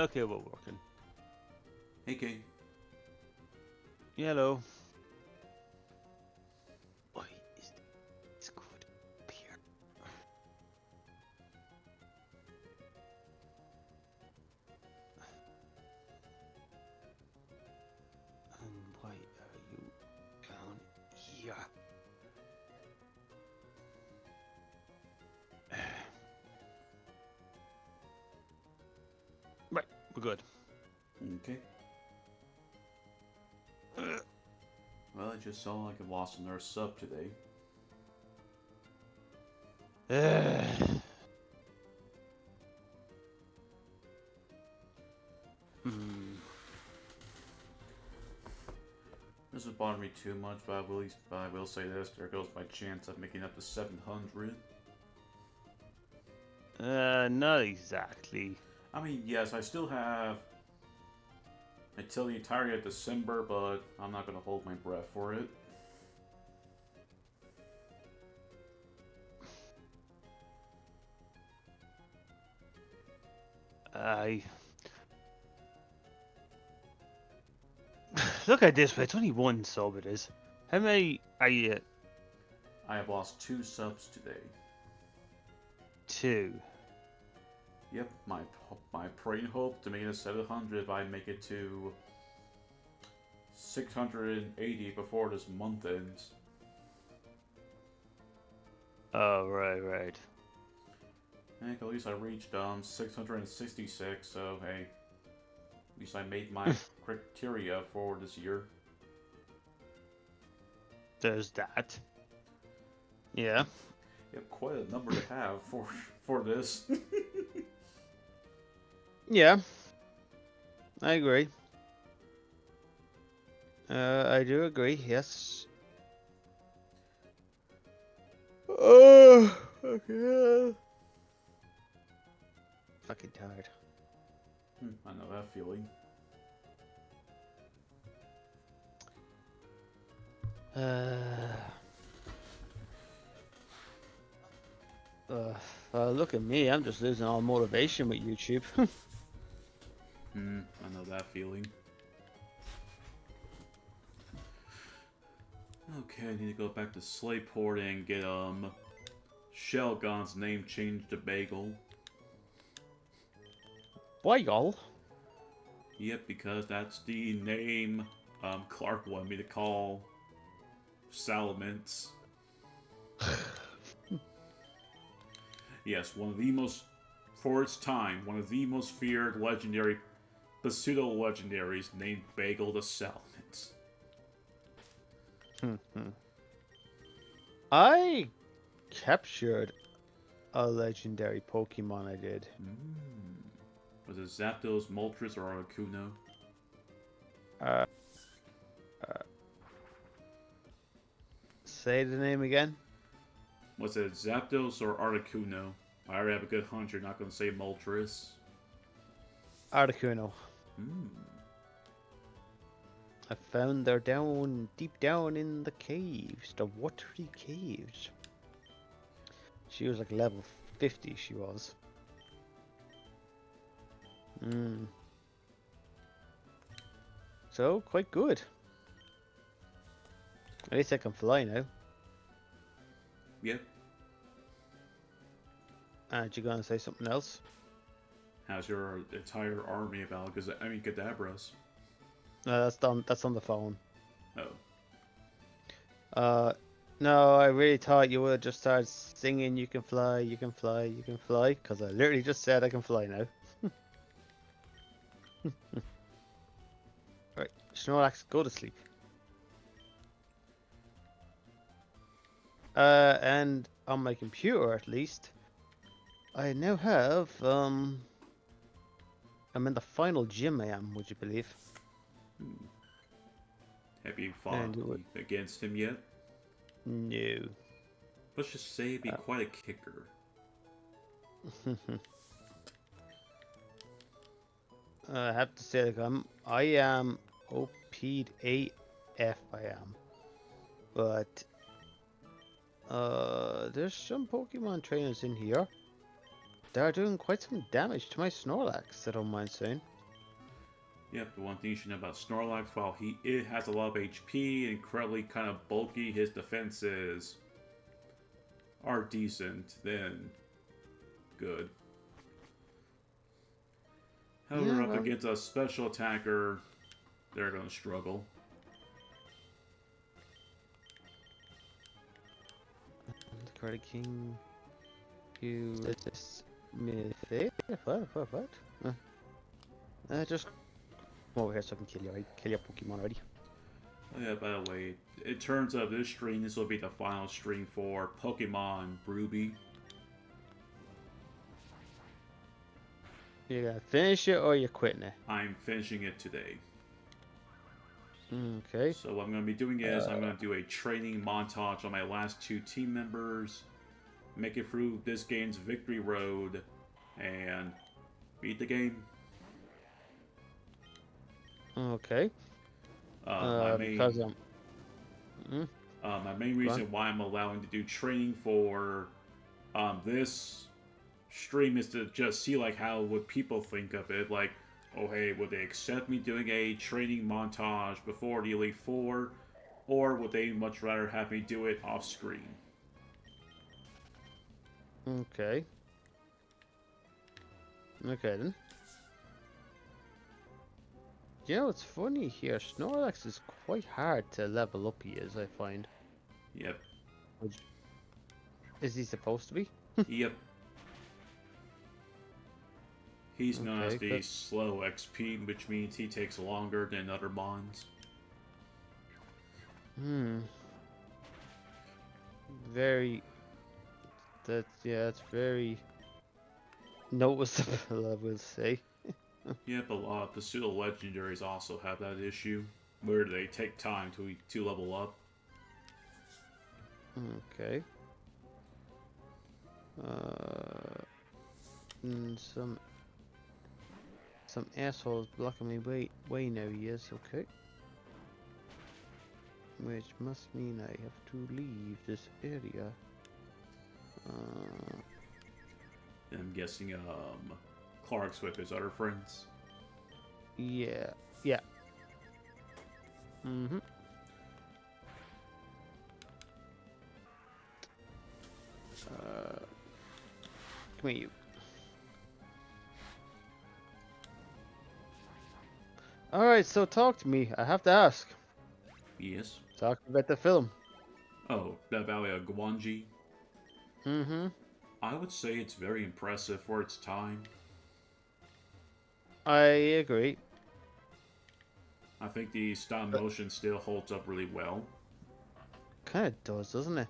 Okay, we're working. Hey, King. Yellow. Oi, it's good. Beer. And why are you down here? Right, we're good. Okay. Well, I just saw I could lost another sub today. Hmm. This doesn't bother me too much, but I will say this: there goes my chance of making up to 700. Not exactly. I mean, yes, I still have until the entirety of December, but I'm not gonna hold my breath for it. I look at this way. It's only one sub. It is. How many are you? I have lost 2 subs today. Two. Yep, my praying hope to make it to 700 if I make it to 680 before this month ends. Oh, right. Heck, at least I reached 666, so hey, at least I made my criteria for this year. There's that. Yeah. Yep, quite a number to have for this. Yeah. I agree. I do agree. Yes. Oh, okay. Fucking tired. I know that feeling. Look at me. I'm just losing all motivation with YouTube. I know that feeling. Okay, I need to go back to Slayport and get Shelgon's name changed to Bagel. Why, y'all? Yep, because that's the name Clark wanted me to call Salamence. Yes, one of the most, for its time, one of the most feared legendary, pseudo-legendaries named Bagel the Salamence. I captured a legendary Pokemon. I did. Was it Zapdos, Moltres, or Articuno? Uh, say the name again. Was it Zapdos or Articuno? I already have a good hunch you're not going to say Moltres. Articuno. Hmm. I found her down deep down in the caves, the watery caves. She was like level 50. She was. So quite good. At least I can fly now. Yep. And you gonna say something else? How's your entire army of Kadabras? No, that's done. That's on the phone. Oh. No, I really thought you would have just started singing. You can fly. You can fly. You can fly. Because I literally just said I can fly now. Right, Snorlax, go to sleep. And on my computer at least, I now have I'm in the final gym. I am. Would you believe? Have you fought against him yet? No. Let's just say be quite a kicker. I have to say, like, I am OP'd AF. I am, but there's some Pokemon trainers in here that are doing quite some damage to my Snorlax. I don't mind saying. Yep, the one thing you should know about Snorlax, while it has a lot of HP, incredibly kind of bulky, his defenses are decent, then good. However, Yeah, up well, against a special attacker, they're going to struggle. the Karate King. You this myth. What? Just come over here so I can kill you. Right? Kill your Pokemon already. Oh yeah, by the way, it turns out this stream, this will be the final stream for Pokemon Ruby. You gotta finish it or you're quitting it. I'm finishing it today. Okay. So what I'm going to be doing is I'm going to do a training montage on my last 2 team members, make it through this game's victory road, and beat the game. Okay. My main Because I'm. my main reason why I'm allowing to do training for this stream is to just see like how would people think of it, like, oh hey, would they accept me doing a training montage before the Elite Four, or would they much rather have me do it off screen? Okay. Okay then. You know, it's funny here. Snorlax is quite hard to level up, he is, I find. Yep. Is he supposed to be? Yep. He's known as Okay, the good. slow XP, which means he takes longer than other mons. Very. It's very noticeable, I will say. Yep, a lot of the pseudo legendaries also have that issue, where they take time to level up. Okay. Some assholes blocking me way now, yes, okay. Which must mean I have to leave this area. I'm guessing, Clark's with his other friends. Yeah. Mm-hmm. Come here, you. Alright, so talk to me. I have to ask. Yes. Talk about the film. Oh, that Valley of Gwanji. Mm-hmm. I would say it's very impressive for its time. I agree. I think the stop motion still holds up really well. Kind of does, doesn't it?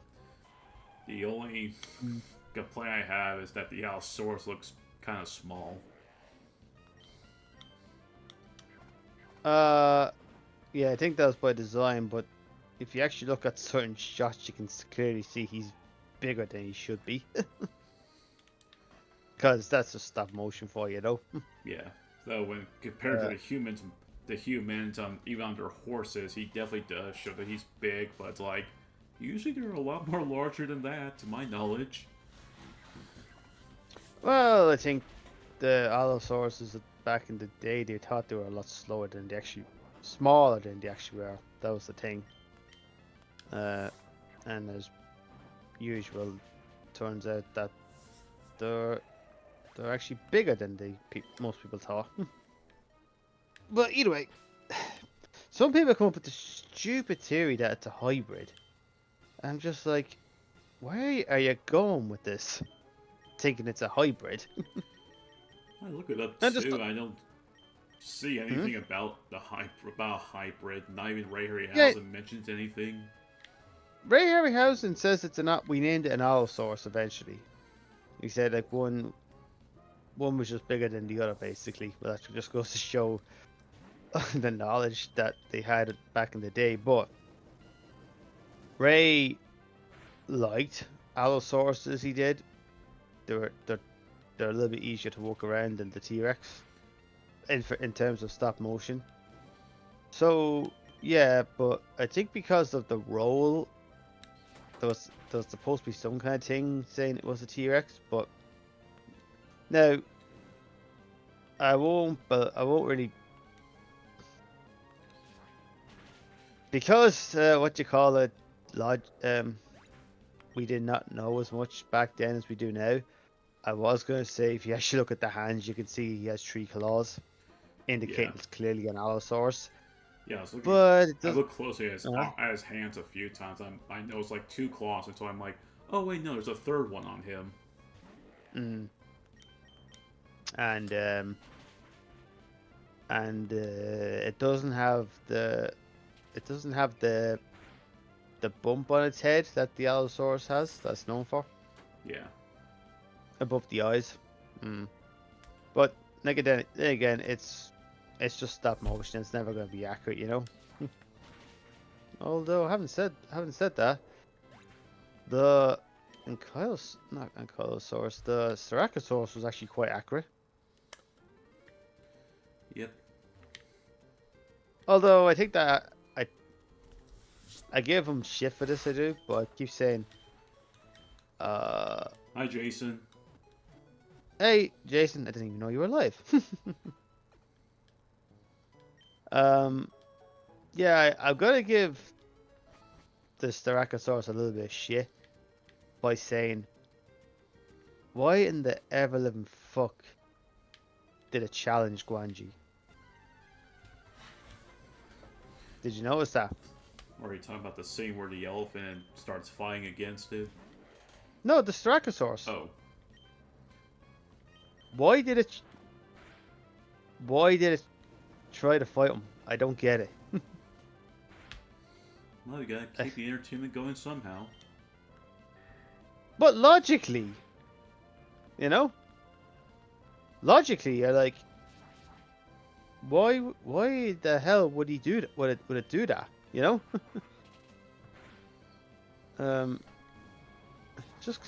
The only complaint I have is that the Allosaurus looks kind of small. Yeah, I think that was by design, but if you actually look at certain shots, you can clearly see he's bigger than he should be. Because that's just stop motion for you, though. Yeah. So when compared to the humans even on their horses, he definitely does show that he's big. But it's like usually they're a lot more larger than that, to my knowledge. Well, I think the Allosauruses back in the day, they thought they were a lot slower than they actually, smaller than they actually were. That was the thing. And as usual, turns out that they're actually bigger than most people thought. But either way, some people come up with the stupid theory that it's a hybrid. I'm just like, where are you going with this? Thinking it's a hybrid. I look it up I just too. I don't see anything about hybrid. Not even Ray Harryhausen Yeah. mentions anything. Ray Harryhausen says we named it an Allosaurus eventually. He said like one was just bigger than the other basically. Well, that just goes to show the knowledge that they had back in the day. But Ray liked Allosauruses. He did. They're a little bit easier to walk around than the T-Rex in terms of stop motion. So yeah, but I think because of the role, there was supposed to be some kind of thing saying it was a T-Rex, but now I won't really because what you call it, we did not know as much back then as we do now. I was going to say, if you actually look at the hands, you can see he has 3 claws, indicating it's clearly an Allosaurus. Yeah, I was looking. But it I does. looked closely at his hands a few times. I know it's like 2 claws until I'm like, oh wait, no, there's a third one on him. And it doesn't have the bump on its head that the Allosaurus has. That's known for. Yeah. Above the eyes. But then again, it's just stop motion. It's never going to be accurate, you know. Although having said that, the Ankylosaurus, the Styracosaurus was actually quite accurate. Yep. Although I think that I gave him shit for this, I do, but I keep saying, Hi, Jason. Hey, Jason, I didn't even know you were alive. Yeah, I'm gonna give the Styracosaurus a little bit of shit by saying, why in the ever-living fuck did it challenge Guanji? Did you notice that? Or are you talking about the scene where the elephant starts fighting against it? No, the Styracosaurus. Oh. Why did it try to fight him? I don't get it. Well, you gotta keep the entertainment going somehow. But logically, you know? Logically, you're like, why the hell would he do that? Would it do that? You know? Just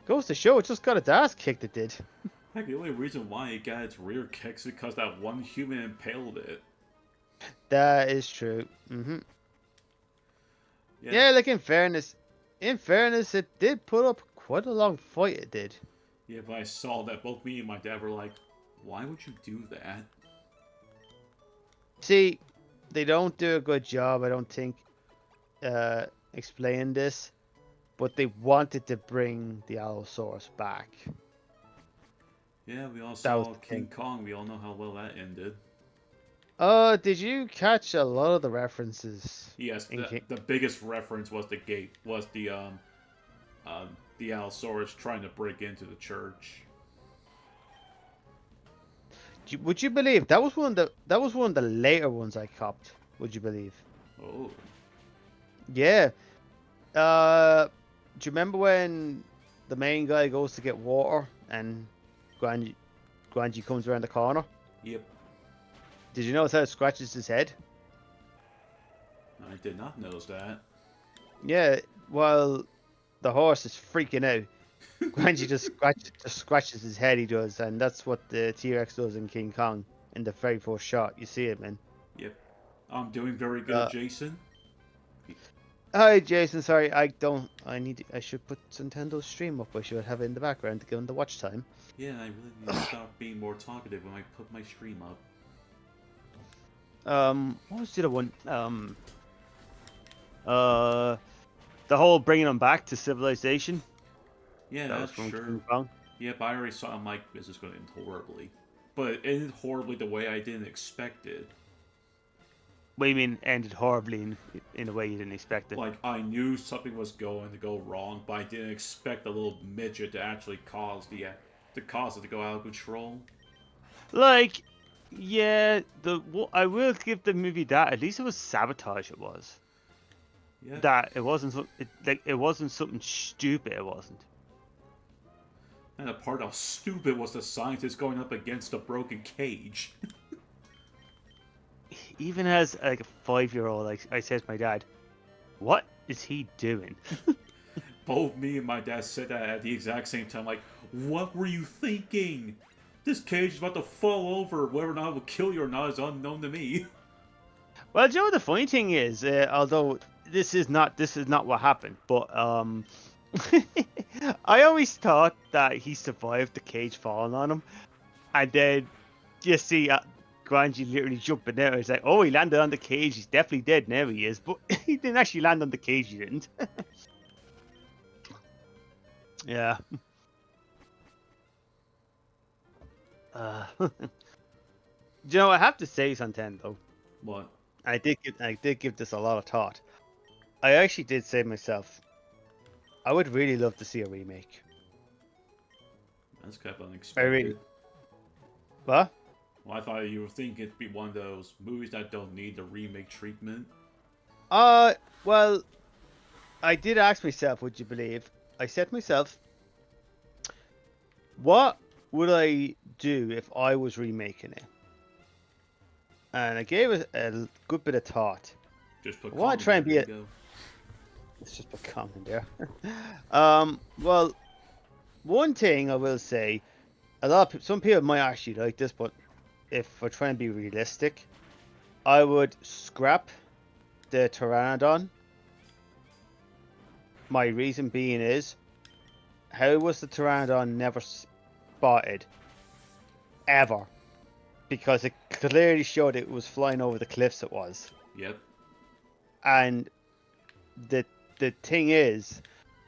goes to show it just got its ass kicked, it did. Heck, the only reason why it got its rear kicked is because that one human impaled it. That is true. Yeah, like in fairness, it did put up quite a long fight, it did. Yeah, but I saw that both me and my dad were like, why would you do that? See, they don't do a good job, I don't think, explaining this, but they wanted to bring the Allosaurus back. Yeah, we all saw King Kong. We all know how well that ended. Did you catch a lot of the references? Yes, the biggest reference was the Allosaurus trying to break into the church. Would you believe that was one of the later ones I copped? Would you believe? Oh. Yeah. Do you remember when the main guy goes to get water and Guanji comes around the corner? Yep. Did you notice how it scratches his head? I did not notice that. Yeah, well, the horse is freaking out. Guanji just scratches his head, he does, and that's what the T-Rex does in King Kong in the very first shot. You see it, man. Yep. I'm doing very good, Jason. Hi, Jason. Sorry, I should put Nintendo's stream up. I should have it in the background to give him the watch time. Yeah, I really need to stop being more talkative when I put my stream up. What was the other one? The whole bringing them back to civilization. Yeah, that that's true. Yeah, but I already saw. I'm like, this is going to end horribly. But it ended horribly the way I didn't expect it. What do you mean ended horribly in a way you didn't expect it? Like, I knew something was going to go wrong, but I didn't expect a little midget to actually cause it to go out of control. Like, yeah, I will give the movie that. At least it was sabotage. It was. Yeah. That it wasn't. It wasn't something stupid. It wasn't. And the part that was stupid was the scientist going up against a broken cage. Even as like a 5-year-old, I said to my dad, "What is he doing?" Both me and my dad said that at the exact same time. Like, what were you thinking? This cage is about to fall over. Whether or not it will kill you or not is unknown to me. Well, you know what the funny thing is, although this is not what happened, but I always thought that he survived the cage falling on him, and then you see Granji literally jumping there. It's like, oh, he landed on the cage. He's definitely dead. Now he is, but he didn't actually land on the cage. He didn't. Yeah. Do you know, I have to say, Santen, though. What? I did give this a lot of thought. I actually did say myself, I would really love to see a remake. That's kind of unexpected. What? Well, I thought you were thinking it'd be one of those movies that don't need the remake treatment. Well, I did ask myself, would you believe? I said to myself, what would I do if I was remaking it? And I gave it a good bit of thought. Just put. I want to try and be a. Let's just put Kong in there. Well, one thing I will say, some people might actually like this, but if we're trying to be realistic, I would scrap the Pteranodon. My reason being is, how was the Pteranodon never spotted? Ever. Because it clearly showed it was flying over the cliffs, it was. Yep. And the thing is,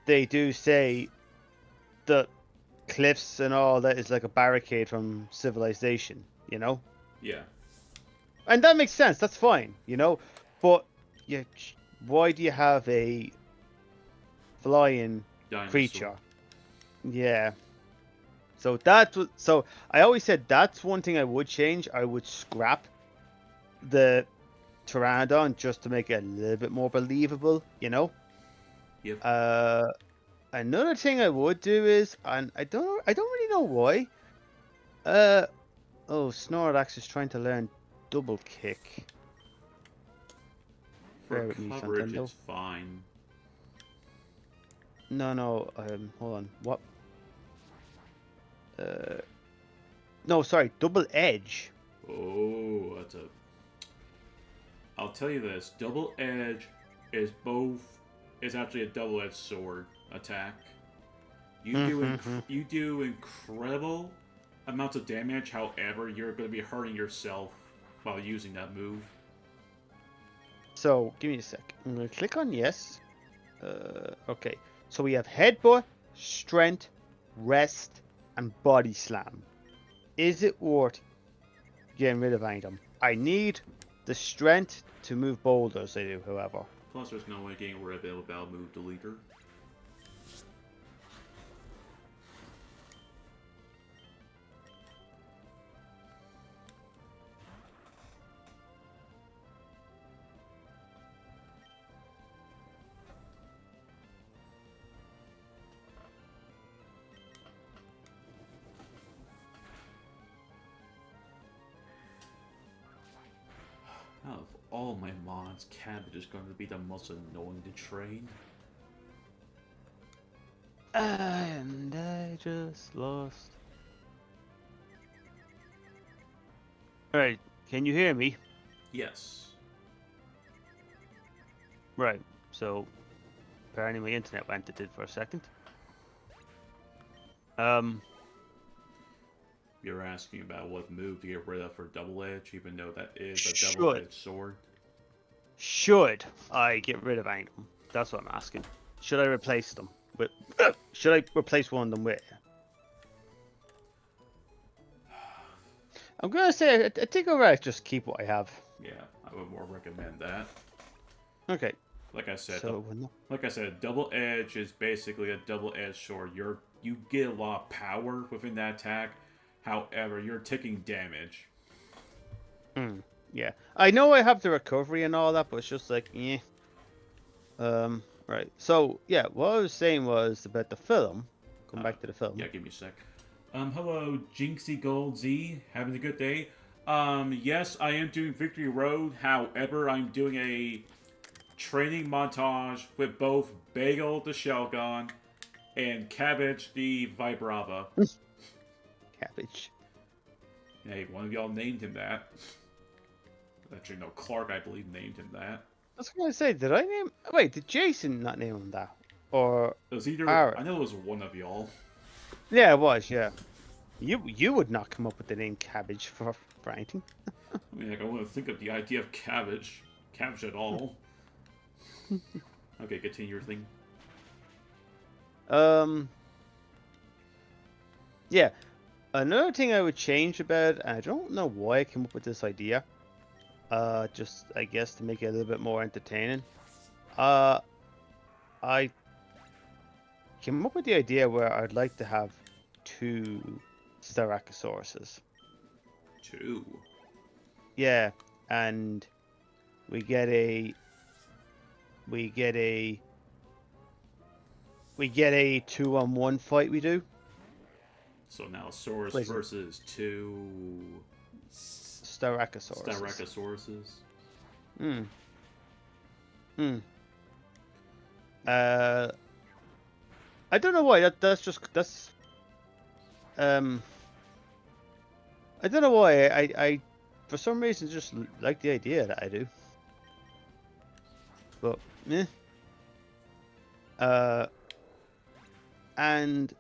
they do say the cliffs and all that is like a barricade from civilization, you know? Yeah. And that makes sense, that's fine, you know? But why do you have a flying Dinosaur creature? Yeah. So I always said that's one thing I would change. I would scrap the Pteranodon just to make it a little bit more believable, you know? Yep. Another thing I would do is, and I don't really know why. Snorlax is trying to learn double kick. For coverage, it's fine. No, hold on. What? No, sorry, double edge. Oh, that's a. I'll tell you this: double edge is actually a double-edged sword attack. You do incredible amounts of damage. However, you're going to be hurting yourself while using that move. So give me a sec. I'm going to click on yes. Okay. So we have headbutt, strength, rest, and body slam. Is it worth getting rid of any of them? I need the strength to move boulders. I do, however. Plus, there's no way getting rid of it without move deleter. Out of all my mods, Cabbage is going to be the most annoying to train. And I just lost. Alright, can you hear me? Yes. Right, so apparently my internet went, it did for a second. You're asking about what move to get rid of for double edge, even though that is a double-edged sword. Should I get rid of any of them? That's what I'm asking. Should I replace them with? Should I replace one of them with? I'm gonna say I think I'd rather just keep what I have. Yeah, I would more recommend that. Okay. Like I said, so, double edge is basically a double-edged sword. You get a lot of power within that attack. However, you're taking damage. Yeah, I know I have the recovery and all that, but it's just like, eh. Right. So yeah, what I was saying was about the film. Come back to the film. Yeah, give me a sec. Hello, Jinxie Gold Z. Having a good day. Yes, I am doing Victory Road. However, I'm doing a training montage with both Bagel the Shelgon and Cabbage the Vibrava. Cabbage. Hey, one of y'all named him that. Actually, no, Clark, I believe, named him that. I was gonna say, did I name? Wait, did Jason not name him that? Or it was either. Aaron? I know it was one of y'all. Yeah, it was. Yeah. You would not come up with the name Cabbage for anything. I mean, like, I want to think of the idea of cabbage. Cabbage at all. Okay, continue your thing. Yeah. Another thing I would change about, and I don't know why I came up with this idea. Just I guess to make it a little bit more entertaining. I came up with the idea where I'd like to have 2 Styracosaurus. 2. Yeah, and we get a 2-on-1 fight. We do. So now Saurus Wait, versus 2 Styracosaurus. Styracosauruses. Hmm. Hmm. I don't know why. That's I don't know why. I for some reason just like the idea that I do. But eh. And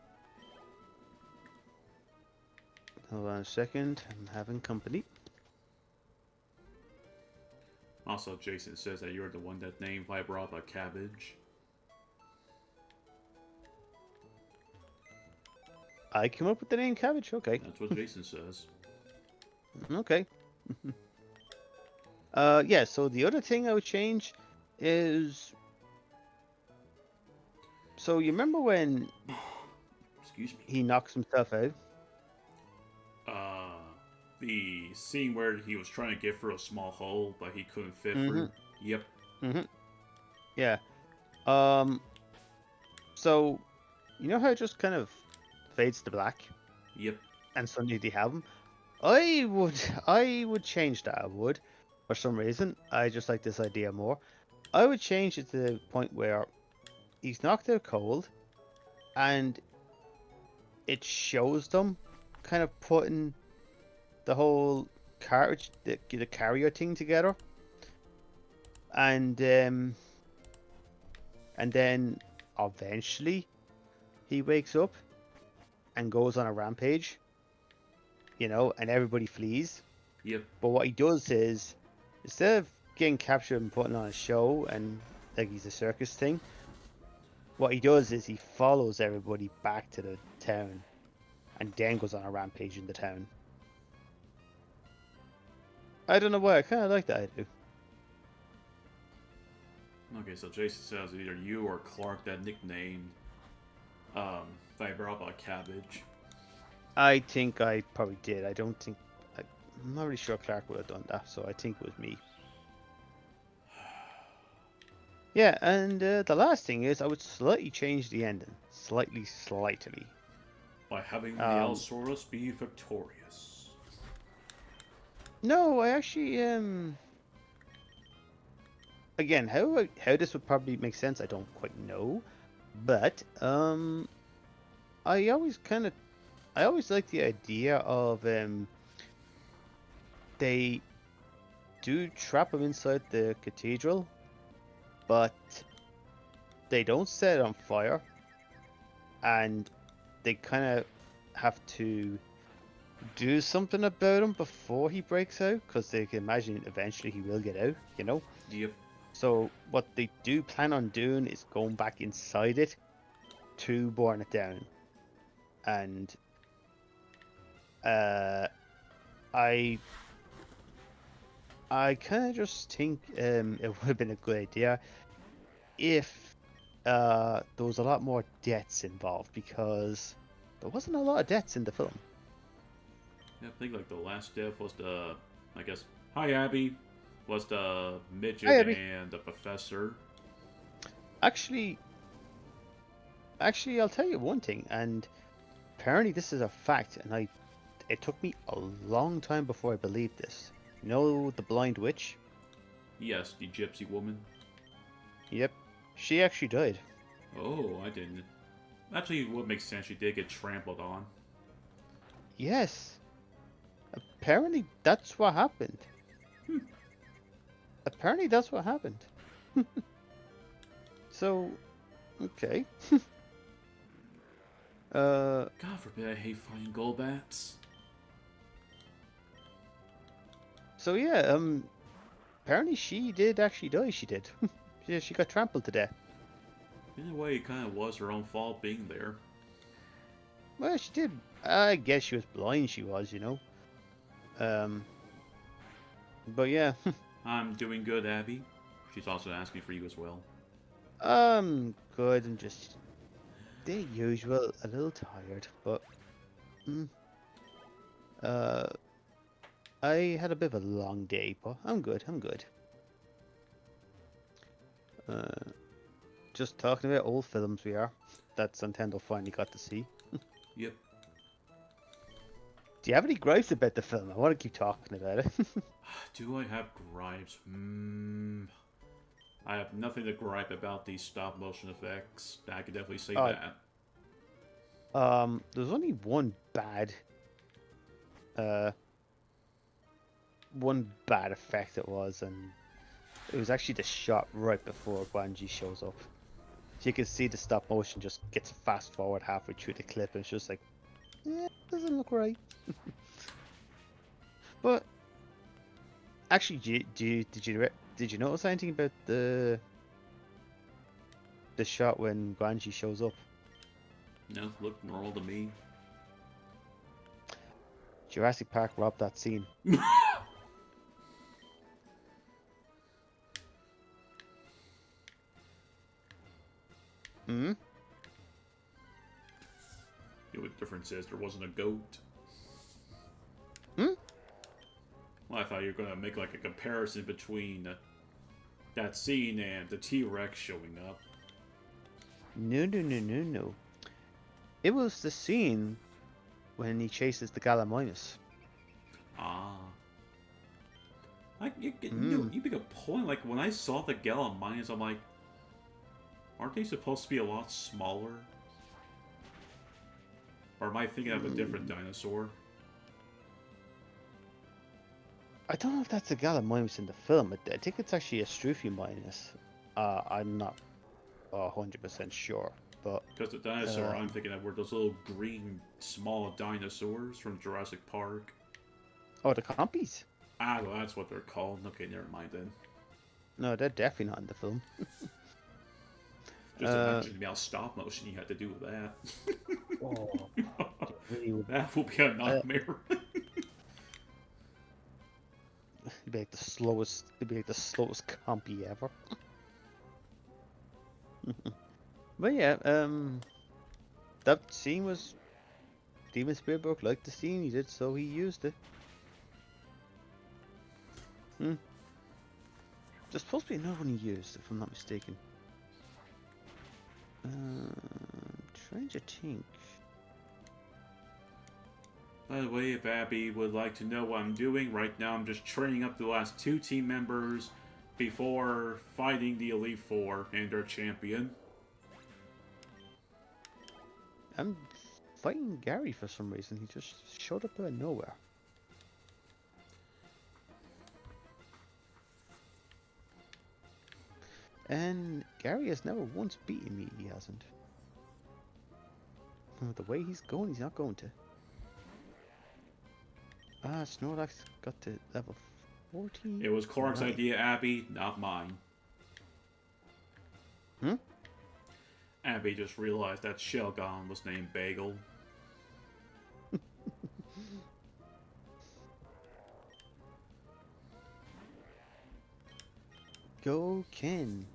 hold on a second. I'm having company. Also, Jason says that you're the one that named Vibrava Cabbage. I came up with the name Cabbage. Okay. That's what Jason says. Okay. Yeah. So the other thing I would change is. So you remember when Excuse me. he knocks himself out? The scene where he was trying to get through a small hole, but he couldn't fit through. Yep. Yeah. So you know how it just kind of fades to black? Yep. And suddenly they have him. I would change that. I would, for some reason. I just like this idea more. I would change it to the point where he's knocked out cold, and it shows them kind of putting the whole carriage, the carrier thing together, and then eventually he wakes up and goes on a rampage, and everybody flees. Yep. But what he does is, instead of getting captured and putting on a show and like he's a circus thing, what he does is he follows everybody back to the town and then goes on a rampage in the town. I don't know why, I kind of like that idea. Okay, so Jason says either you or Clark that nicknamed Vibrava Cabbage. I think I probably did. I'm not really sure Clark would have done that, so I think it was me. Yeah, and the last thing is I would slightly change the ending. Slightly. By having the Allosaurus be victorious. No, I actually again, how this would probably make sense, I don't quite know, but I always like the idea of they do trap him inside the cathedral, but they don't set it on fire, and they kind of have to do something about him before he breaks out, because they can imagine eventually he will get out, Yep. So what they do plan on doing is going back inside it to burn it down. And I kind of just think it would have been a good idea if there was a lot more deaths involved, because there wasn't a lot of deaths in the film. Yeah, I think like the last death was the, I guess, hi Abby, was the midget and the professor. Actually, I'll tell you one thing, and apparently this is a fact, and it took me a long time before I believed this. You know the blind witch? Yes, the gypsy woman. Yep, she actually died. Oh, I didn't. Actually, what makes sense, she did get trampled on. Yes. Apparently that's what happened. Apparently that's what happened. So, okay. God forbid I hate fighting Golbats. So yeah, apparently she did actually die. She did. She got trampled to death. In a way, it kind of was her own fault being there. Well, she did. I guess she was blind. She was, you know. Um, but yeah, I'm doing good, Abby. She's also asking for you as well. good. I'm just the usual, a little tired, but mm, uh, I had a bit of a long day, but I'm good. I'm good. Uh, just talking about old films we are that Nintendo finally got to see. Yep. Do you have any gripes about the film? I want to keep talking about it. Do I have gripes? I have nothing to gripe about these stop motion effects. I could definitely say uh, that. there's only uh, one bad effect it was, and it was actually the shot right before Guanji shows up. So you can see the stop motion just gets fast forward halfway through the clip, and it's just like, it doesn't look right. But actually, did you notice anything about the shot when Guanji shows up? No, looked normal to me. Jurassic Park robbed that scene. Hmm. The only difference is there wasn't a goat. Hmm. Well, I thought you were gonna make like a comparison between that scene and the T-Rex showing up. No. It was the scene when he chases the Gallimimus. Ah. You make a point. Like, when I saw the Gallimimus, I'm like, aren't they supposed to be a lot smaller? Or am I thinking of a different dinosaur? I don't know if that's a Gallimimus in the film. I think it's actually a Struffiminus. I'm not 100% sure, but Because the dinosaur I'm thinking of were those little green, small dinosaurs from Jurassic Park. oh, the Compies? Ah, well, that's what they're called. Okay, never mind then. No, they're definitely not in the film. Just imagine how stop motion you had to do with that. Oh, really would That will be a nightmare. be like the slowest. It'd be like the slowest Compy ever. But yeah, that scene was Steven Spielberg liked the scene he did, so he used it. There's supposed to be another one he used, if I'm not mistaken. Trying to think. By the way, if Abby would like to know what I'm doing, right now I'm just training up the last 2 team members before fighting the Elite Four and their champion. I'm fighting Gary for some reason. He just showed up out of nowhere. And Gary has never once beaten me, he hasn't. The way he's going, he's not going to. Snorlax got to level 14. It was Clark's idea, Abby, not mine. Abby just realized that Shelgon was named Bagel. Go Ken.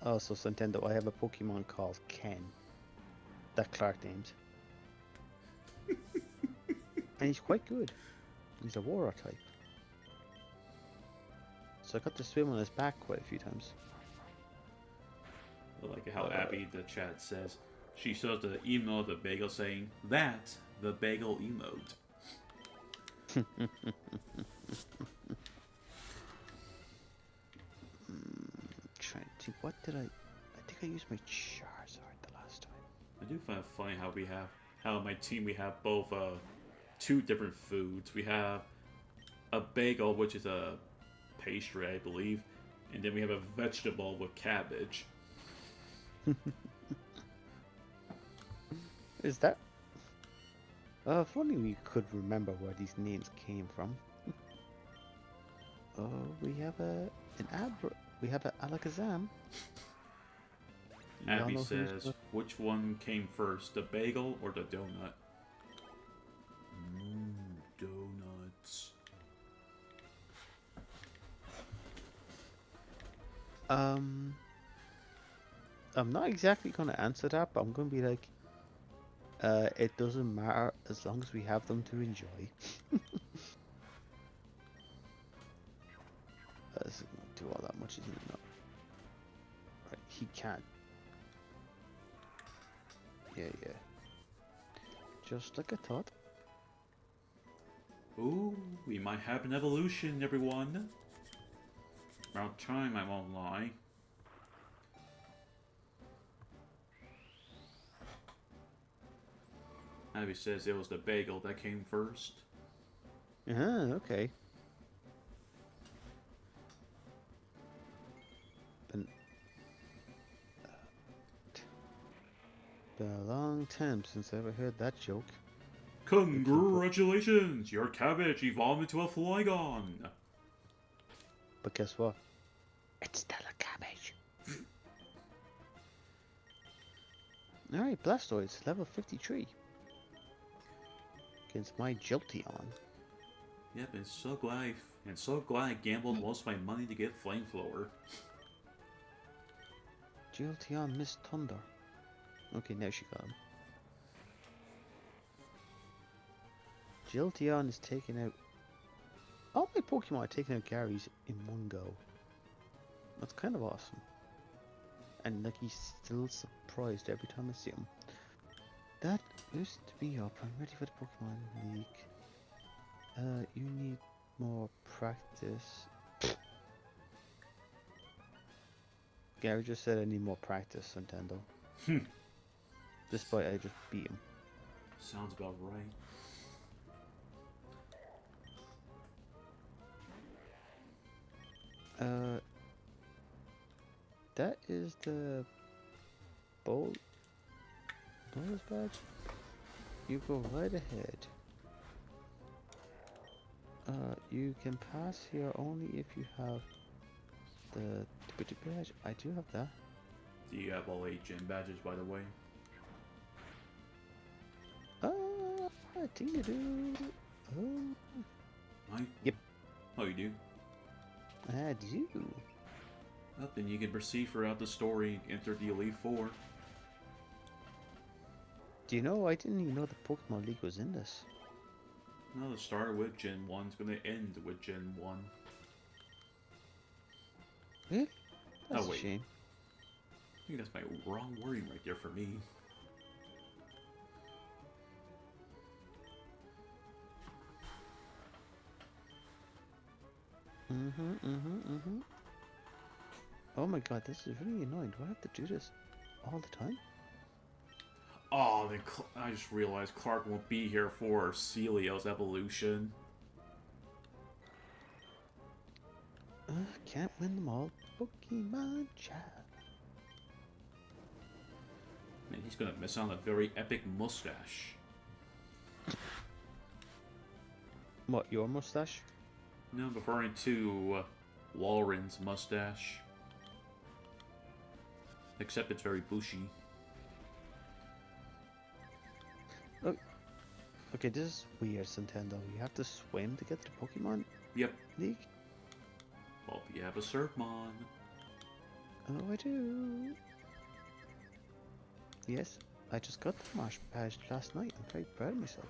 Oh, so Nintendo, I have a Pokemon called Ken. That Clark named. And he's quite good. He's a water type. So I got to swim on his back quite a few times. I like how Abby, the chat says, she shows the emote of the bagel saying, "That's the bagel emote." Trying to think, what did I think I used my Charizard the last time. I do find it funny how on my team we have both 2 different foods. We have a bagel, which is a pastry, I believe, and then we have a vegetable with cabbage. Is that? If only we could remember where these names came from. Oh, we have we have a Alakazam. Y'all Abby know who's says, which one came first, the bagel or the donut? Donuts. I'm not exactly gonna answer that, but I'm gonna be like, it doesn't matter as long as we have them to enjoy. This isn't gonna do all that much, isn't it? No. Right, he can't. Yeah, yeah. Just like I thought. Ooh, we might have an evolution, everyone. About time, I won't lie. Abby says it was the bagel that came first. Okay. Been a long time since I ever heard that joke. Congratulations! Your cabbage evolved into a Flygon! But guess what? It's still a cabbage. Alright, Blastoise, level 53. Against my Jolteon. Yep, and so glad I gambled most of my money to get Flamethrower. Jolteon missed Thunder. Okay, now she got him. Jolteon is taking out... All my Pokemon are taking out Gary's in one go. That's kind of awesome. And like he's still surprised every time I see him. That used to be up. I'm ready for the Pokemon League. You need more practice. Gary just said I need more practice, Nintendo. Despite I just beat him. Sounds about right. That is the bonus badge. You go right ahead. You can pass here only if you have the badge. I do have that. Do you have all 8 gym badges, by the way? I think I do. Yep. Oh, you do? I do. Well, then you can proceed throughout the story, enter the Elite Four. Do you know, I didn't even know the Pokemon League was in this. No, the start with Gen 1 is going to end with Gen 1. Really? That's Oh, wait. a shame. I think that's my wrong wording right there for me. Oh my god, this is really annoying. Do I have to do this all the time? Oh, then I just realized Clark won't be here for Celio's evolution. Can't win them all. Pokemon chat. Man, he's gonna miss out on a very epic mustache. What, your mustache? No, I'm referring to Walren's mustache. Except it's very bushy. Oh, okay, this is weird, Nintendo. You have to swim to get to the Pokemon Yep. League? Well, you have a Surfmon. Oh, I do. Yes, I just got the Marsh badge last night. I'm very proud of myself.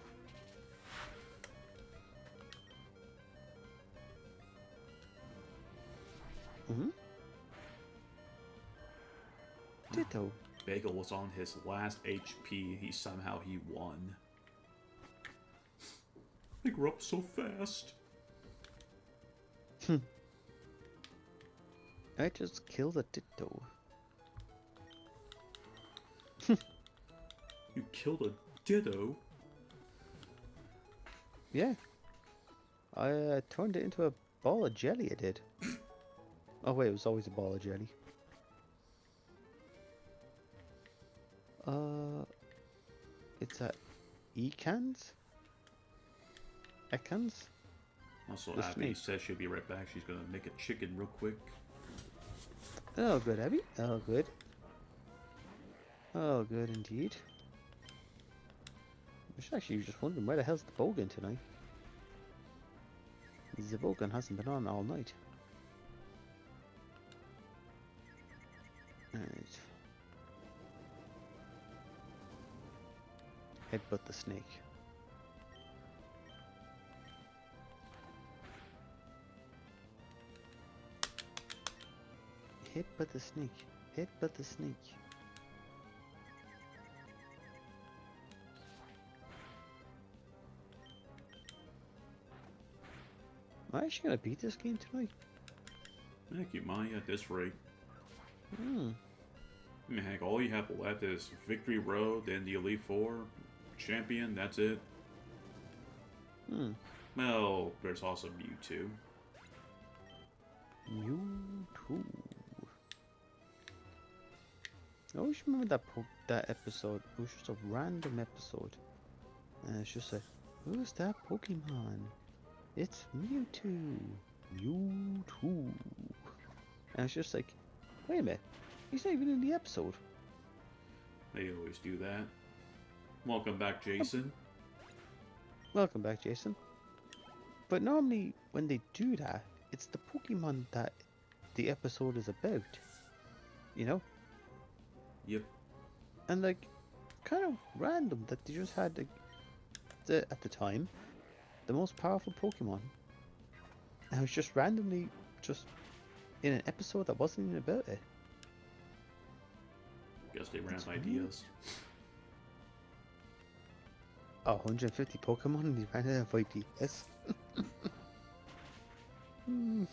Ditto. Bagel was on his last HP. He won. I grew up so fast. I just killed a Ditto. You killed a Ditto? Yeah. I turned it into a ball of jelly, I did. Oh wait, it was always a ball of jelly. It's a Ekans? Ekans? Also, The Abby snake. says she'll be right back. She's gonna make a chicken real quick. Oh, good, Abby. Oh, good. Oh, good indeed. I was actually just wondering where the hell's the Bogan tonight? The Bogan hasn't been on all night. Alright. Headbutt the snake. Headbutt the snake. Headbutt the snake. Am I actually gonna beat this game tonight? Heck, you might at this rate. Hmm. I mean, heck, all you have left is Victory Road and the Elite Four champion. That's it. Hmm. Well, there's also Mewtwo. Mewtwo. I always remember that episode. It was just a random episode. And it's just like, who's that Pokemon? It's Mewtwo. Mewtwo. And it's just like, wait a minute. He's not even in the episode. They always do that. Welcome back, Jason. Welcome back, Jason. But normally, when they do that, it's the Pokemon that the episode is about. You know? Yep. And like, kind of random that they just had, like, at the time, the most powerful Pokemon. And it was just randomly just in an episode that wasn't even about it. Guess they ran That's out of ideas. Oh, 150 Pokemon and they ran out of ideas. Hmm.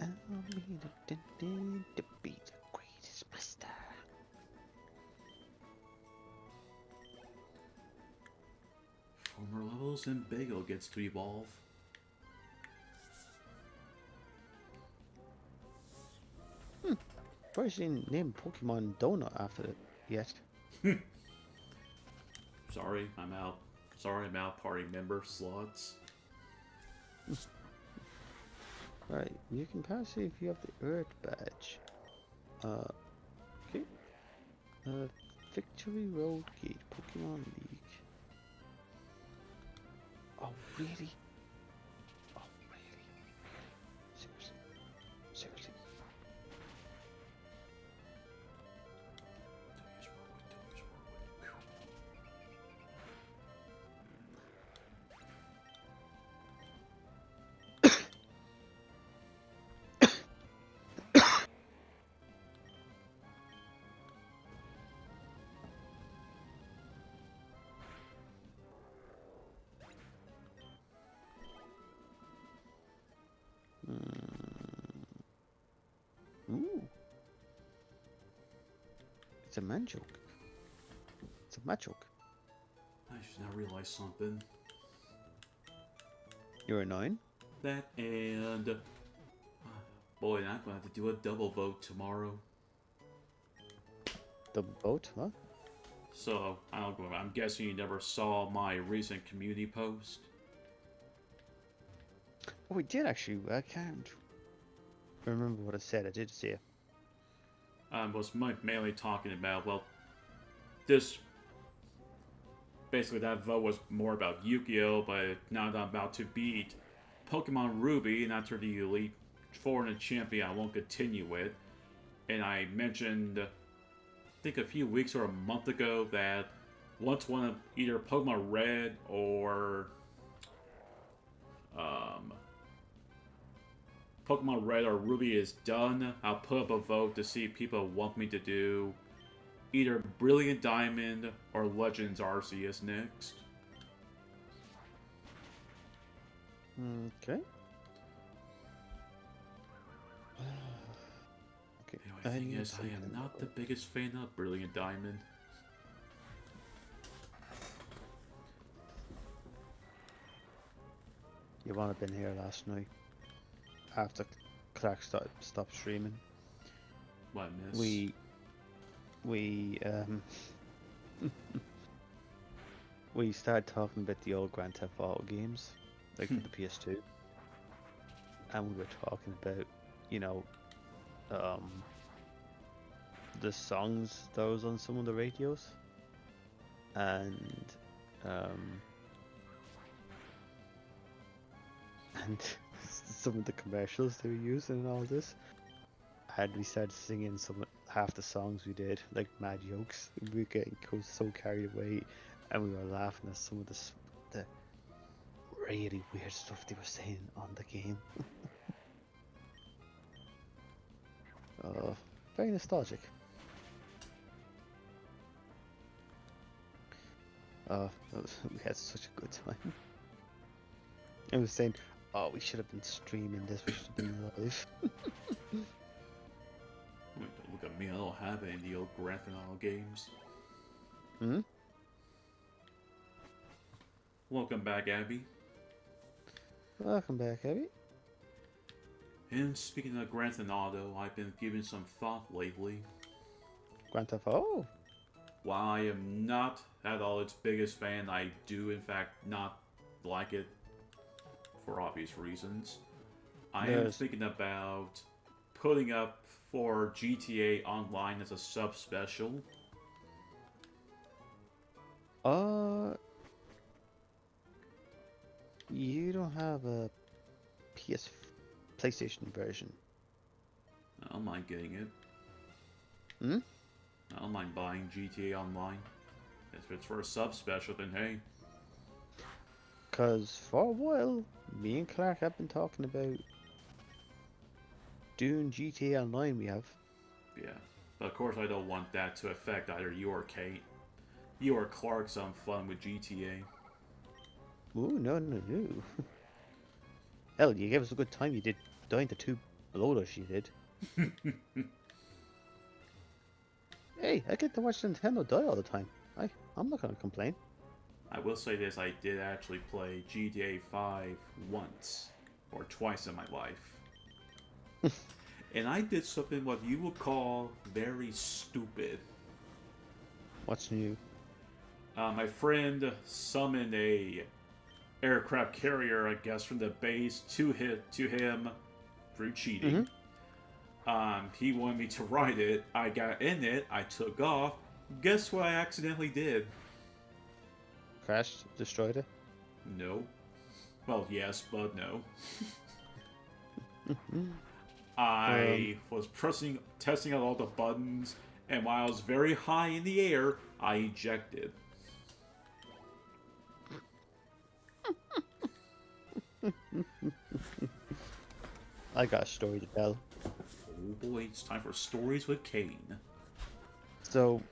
Allow me to be the greatest master. Former levels and Bagel gets to evolve. Probably didn't name Pokemon Donut after it yet. Sorry, I'm out. Sorry, I'm out. Party member slots. Right, you can pass it if you have the Earth badge. Okay. Victory Road Gate, Pokemon League. Oh, really? Oh, really? Seriously? Seriously? Ooh. It's a Manchoke. It's a Machoke. I just now realized something. You're a 9? That and... boy, I'm going to have to do a double vote tomorrow. The boat, huh? So, I'm guessing you never saw my recent community post. Oh, we did actually. I can't remember what it said. I did see it. Was mainly talking about, well, this... Basically, that vote was more about Yu-Gi-Oh!, but now that I'm about to beat Pokemon Ruby, and after the Elite Four and the Champion, I won't continue with. And I mentioned, I think a few weeks or a month ago, that once one of either Pokemon Red or Pokemon Red or Ruby is done, I'll put up a vote to see if people want me to do either Brilliant Diamond or Legends Arceus next. Okay. Okay. The only thing is, I am not the biggest fan of Brilliant Diamond. You want to been here last night after Clark stopped streaming. What I miss? We we started talking about the old Grand Theft Auto games, like for the PS2, and we were talking about, you know, um, the songs that was on some of the radios, and um, and some of the commercials they were using and all this. And we started singing half the songs we did, like mad jokes. We were getting so carried away, and we were laughing at some of the really weird stuff they were saying on the game. Very nostalgic. We had such a good time. I was saying, oh, we should have been streaming this. We should have been live. Look at me, I don't have any of the old Grand Theft Auto games. Hmm? Welcome back, Abby. Welcome back, Abby. And speaking of Grand Theft Auto, I've been giving some thought lately. Grand Theft Auto? While I am not at all its biggest fan, I do in fact not like it for obvious reasons. I am thinking about putting up for GTA Online as a sub-special. You don't have a PlayStation version. I don't mind getting it. Hmm? I don't mind buying GTA Online. If it's for a sub-special, then hey. Because for a while, me and Clark have been talking about doing GTA Online we have. Yeah. But of course I don't want that to affect either you or Kate. You or Clark some fun with GTA. Ooh, no. Hell, you gave us a good time. You did dying to 2 loaders you did. Hey, I get to watch Nintendo die all the time. I'm not gonna complain. I will say this, I did actually play GTA 5 once. Or twice in my life. And I did something what you would call very stupid. What's new? My friend summoned a aircraft carrier, I guess, from the base to him through cheating. Mm-hmm. He wanted me to ride it. I got in it. I took off. Guess what I accidentally did? Crashed? Destroyed it? No. Well, yes, but no. I was testing out all the buttons, and while I was very high in the air, I ejected. I got a story to tell. Oh boy, it's time for Stories with Kane. So,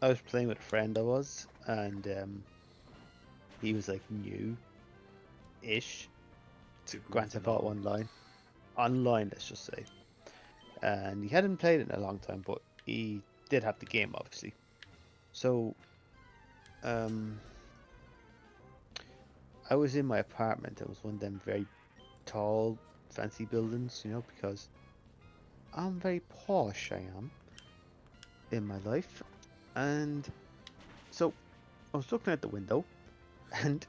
I was playing with a friend I was, and he was like new-ish to Grand Theft Auto Online. Online, let's just say. And he hadn't played it in a long time, but he did have the game, obviously. So, I was in my apartment. It was one of them very tall, fancy buildings, you know, because I'm very posh, I am, in my life. And so, I was looking at the window, and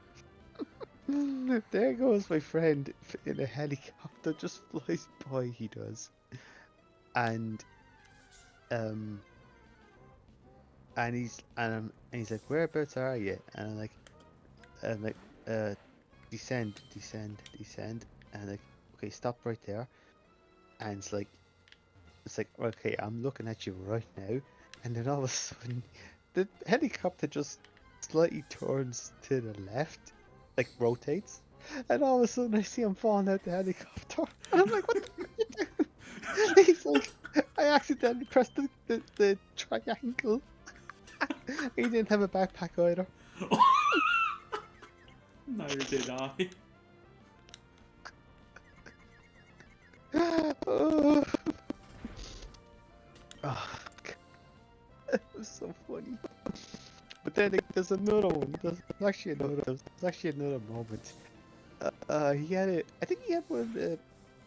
there goes my friend in a helicopter, just flies by, he does. And he's like, whereabouts are you? And I'm like, descend. And I'm like, okay, stop right there. And it's like, okay, I'm looking at you right now. And then all of a sudden, the helicopter just slightly turns to the left, like rotates. And all of a sudden, I see him falling out the helicopter. And I'm like, what the fuck are you doing? He's like, I accidentally pressed the triangle. He didn't have a backpack either. Neither did I. Oh, it was so funny. But then there's another one. There's actually another moment. He had a. I think he had one of the.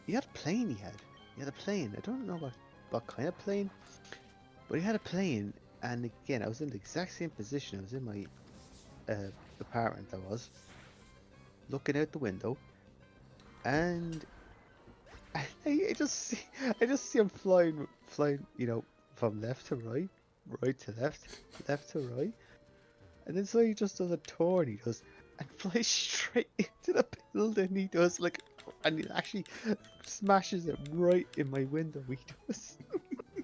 He had a plane. He had a plane. I don't know what kind of plane, but he had a plane. And again, I was in the exact same position. I was in my apartment I was, looking out the window, and I just see him flying, from left to right, right to left, left to right, and then so he just does a turn. He does and flies straight into the building. He does and he actually smashes it right in my window. He does,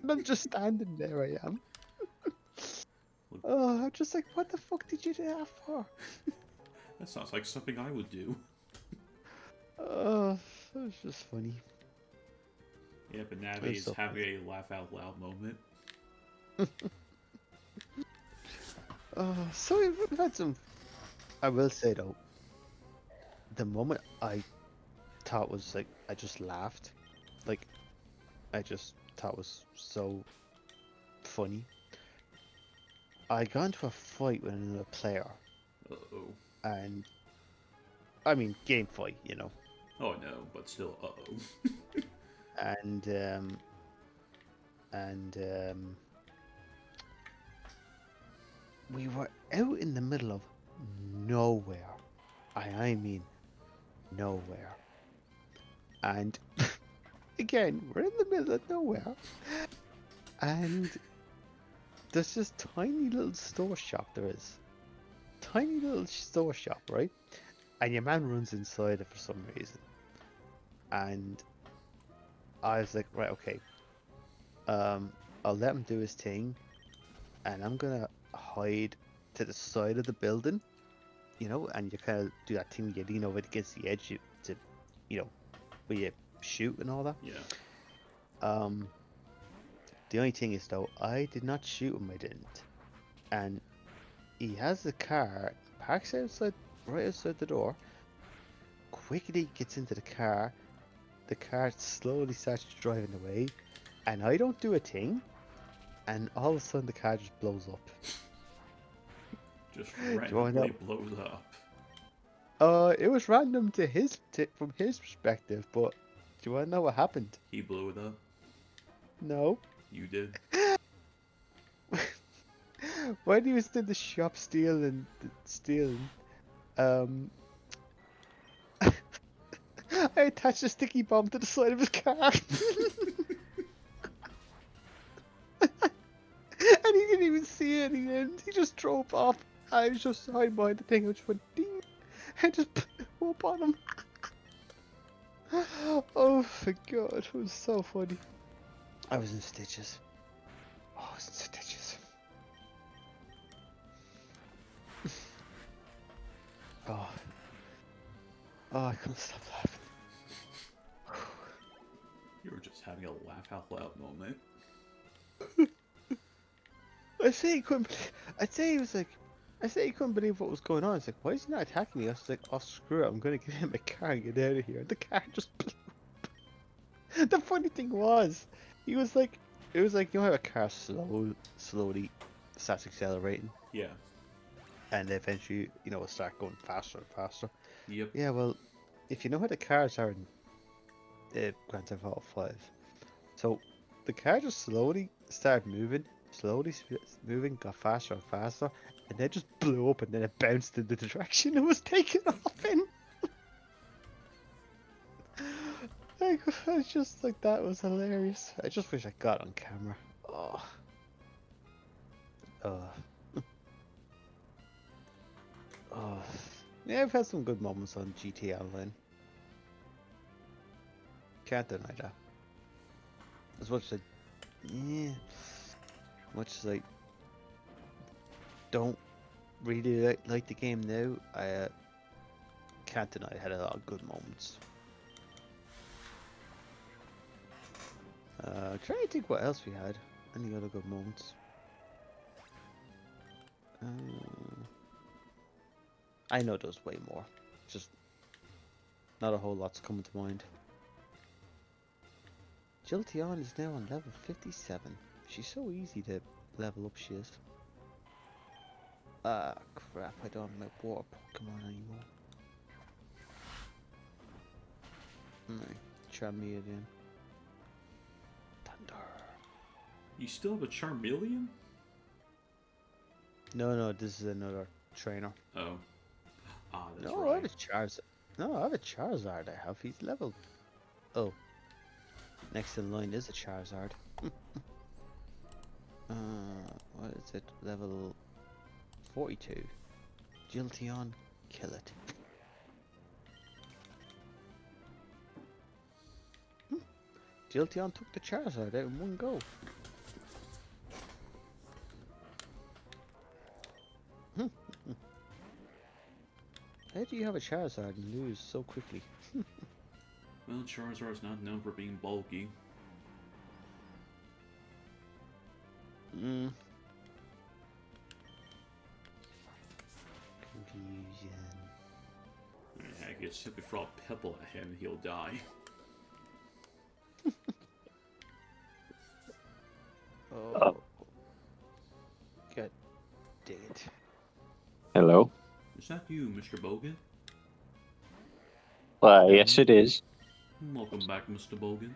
and I'm just standing there. I am. Oh, I'm just like, what the fuck did you do that for? That sounds like something I would do. Oh, that was just funny. Yeah, but That Navi was is so having a laugh out loud moment. so we've had some. I will say though, the moment I thought was like, I just laughed, like I just thought was so funny. I got into a fight with another player, Uh-oh. and I mean game fight, Oh no, but still, uh-oh. and and we were out in the middle of nowhere. I mean nowhere. And again, we're in the middle of nowhere. And there's this tiny little store shop there is. Tiny little store shop, right? And your man runs inside it for some reason. And I was like, right, okay. I'll let him do his thing. And I'm gonna hide to the side of the building, and you kind of do that thing, you lean over against the edge to, where you shoot and all that. Yeah. The only thing is though, I did not shoot him, I didn't. And he has the car, parks right outside the door, quickly gets into the car slowly starts driving away, and I don't do a thing, and all of a sudden the car just blows up. Just randomly blows up. It was random to from his perspective, but do you want to know what happened? He blew it up. No. You did. When he was in the shop stealing, um, I attached a sticky bomb to the side of his car. And he didn't even see it in the end. He just drove off. I was just hiding behind the thing. I just went ding and just blew up on him. Oh my god, it was so funny. I was in stitches. Oh, I was in stitches. Oh. Oh, I couldn't stop laughing. You were just having a laugh out loud moment. I'd say he couldn't believe what was going on. It's like, why is he not attacking me? I was like, oh screw it, I'm gonna get in my car and get out of here. And the car just blew up. The funny thing was, it was like, how a car slowly starts accelerating. Yeah. And eventually, it'll start going faster and faster. Yep. Yeah, well, if you know how the cars are in Grand Theft Auto 5, so the car just slowly started moving, got faster and faster, and then just blew up, and then it bounced in the direction it was taken off in. I was just like, that was hilarious. I just wish I got on camera. Oh. Oh. Yeah, I've had some good moments on GTA Online. Can't deny that. As much as I don't really like the game now, I can't deny I had a lot of good moments. Trying to think what else we had. Any other good moments? I know there's way more. Just not a whole lot's coming to mind. Jilteon is now on level 57. She's so easy to level up, she is. Ah, crap, I don't have my water Pokemon anymore. Charmeleon. Thunder. You still have a Charmeleon? No, this is another trainer. Oh. Ah, that's No, I have right. a Charizard. No, I have a Charizard. I have. He's level. Oh, next in line is a Charizard. What is it? Level 42. Jilteon, kill it. Jilteon took the Charizard out in one go. How do you have a Charizard and lose so quickly? Well, Charizard's not known for being bulky. Mm. Confusion. Heck, you simply throw a pebble at him, he'll die. Oh. God dang it. Hello. Is that you, Mr. Bogan? Yes, it is. Welcome back, Mr. Bogan.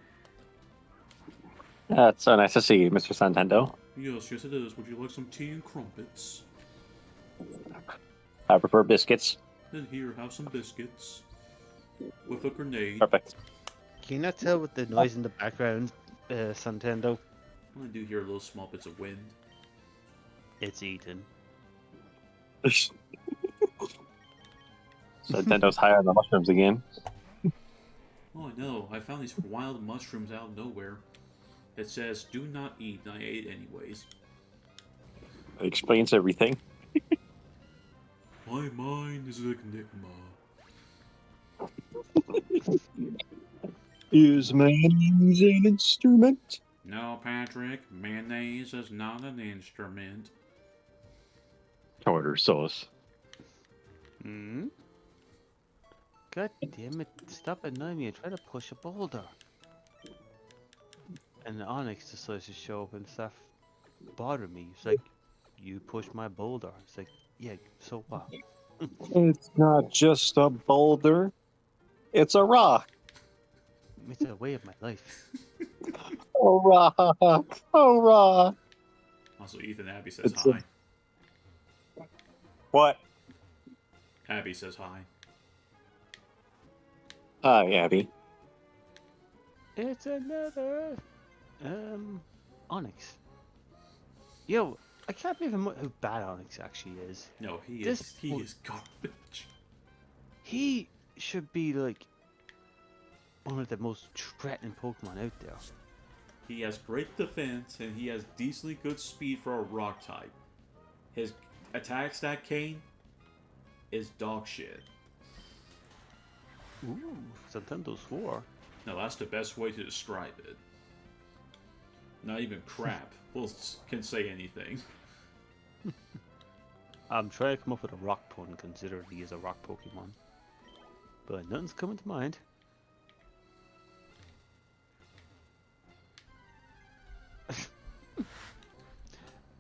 It's so nice to see you, Mr. Santendo. Yes, yes it is. Would you like some tea and crumpets? I prefer biscuits. Then here, have some biscuits. With a grenade. Perfect. Can you not tell with the noise in the background, Santendo? I do hear little small bits of wind. It's Ethan. Santendo's high on the mushrooms again. Oh, I know. I found these wild mushrooms out of nowhere. It says, do not eat, and I ate anyways. It explains everything. My mind is an enigma. Is mayonnaise an instrument? No, Patrick, mayonnaise is not an instrument. Tartar sauce. Hmm? God damn it, stop annoying me. I try to push a boulder. And Onyx decides to show up and stuff bother me. It's like, you pushed my boulder. It's like, yeah, so what? It's not just a boulder. It's a rock. It's a way of my life. A rock. A rock. Also, Ethan Abby says It's hi. What? Abby says hi. Hi, Abby. It's another, Onyx. Yo, I can't believe how bad Onyx actually is. No, he This is garbage. He should be like one of the most threatening Pokemon out there. He has great defense, and he has decently good speed for a rock type. His attack stat, Kane, is dog shit. Ooh, Santendo's 4. No, that's the best way to describe it. Not even crap. Can say anything. I'm trying to come up with a rock pun considering he is a rock Pokemon. But nothing's coming to mind.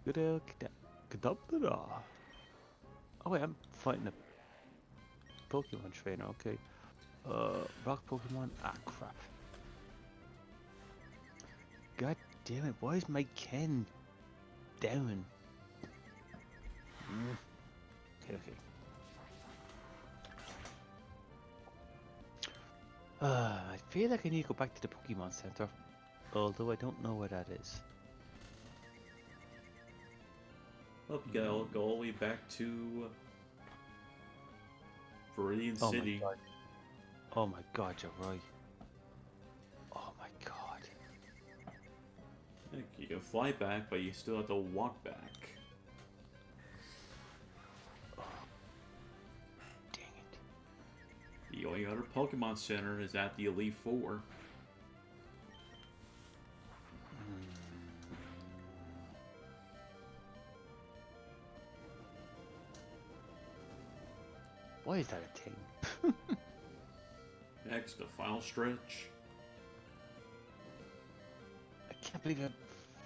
Good old Kadabra. Oh wait, I'm fighting a Pokemon trainer, okay. Rock Pokemon? Ah, crap. God damn it, why is my Ken down? Okay, okay. I feel like I need to go back to the Pokemon Center. Although I don't know where that is. Well, you gotta go all the way back to Viridian Oh City. my god. Oh my god, you're right. Oh my god. Heck, you can fly back, but you still have to walk back. Oh. Dang it. The only other Pokemon Center is at the Elite Four. Why is that a thing? Next, the final stretch. I can't believe how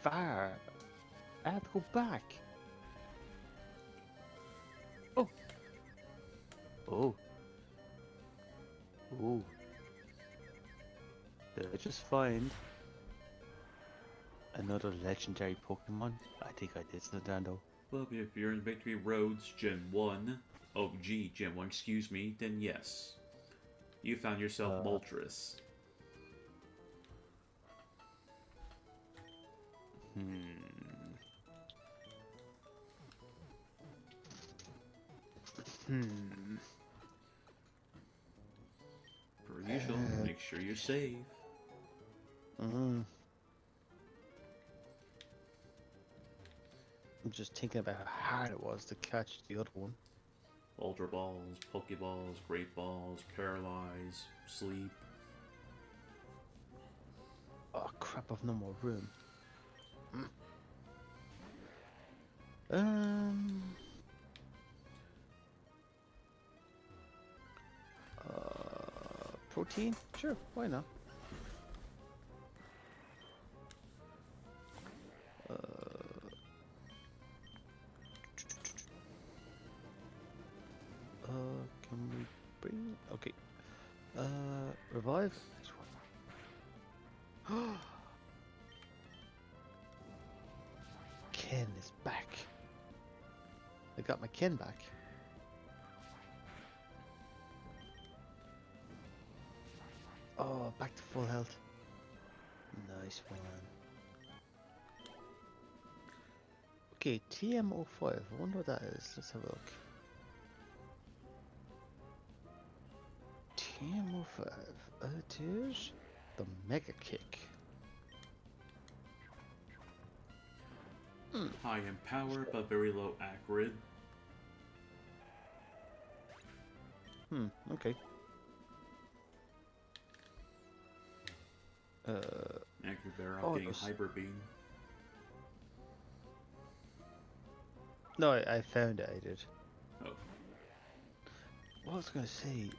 far. I have to go back. Oh. Oh. Oh. Did I just find another legendary Pokemon? I think I did, Nintendo. Well, if you're in Victory Roads Gen 1, oh gee, Gen 1, excuse me, then yes. You found yourself Moltres. Per usual, make sure you save. I'm just thinking about how hard it was to catch the other one. Ultra Balls, Pokeballs, Great Balls, Paralyze, Sleep. Oh crap, I've no more room. Um. Protein? Sure, why not? Can we bring? Okay. Revive. Nice one. Ken is back. I got my Ken back. Oh, back to full health. Nice one. Okay, TM05. I wonder what that is. Let's have a look. TM05. It is the Mega Kick. High in power, but very low accurate. Okay. Angry Bear Oh, getting those- Hyper Beam. No, I found it. I did. Oh. What was I gonna say?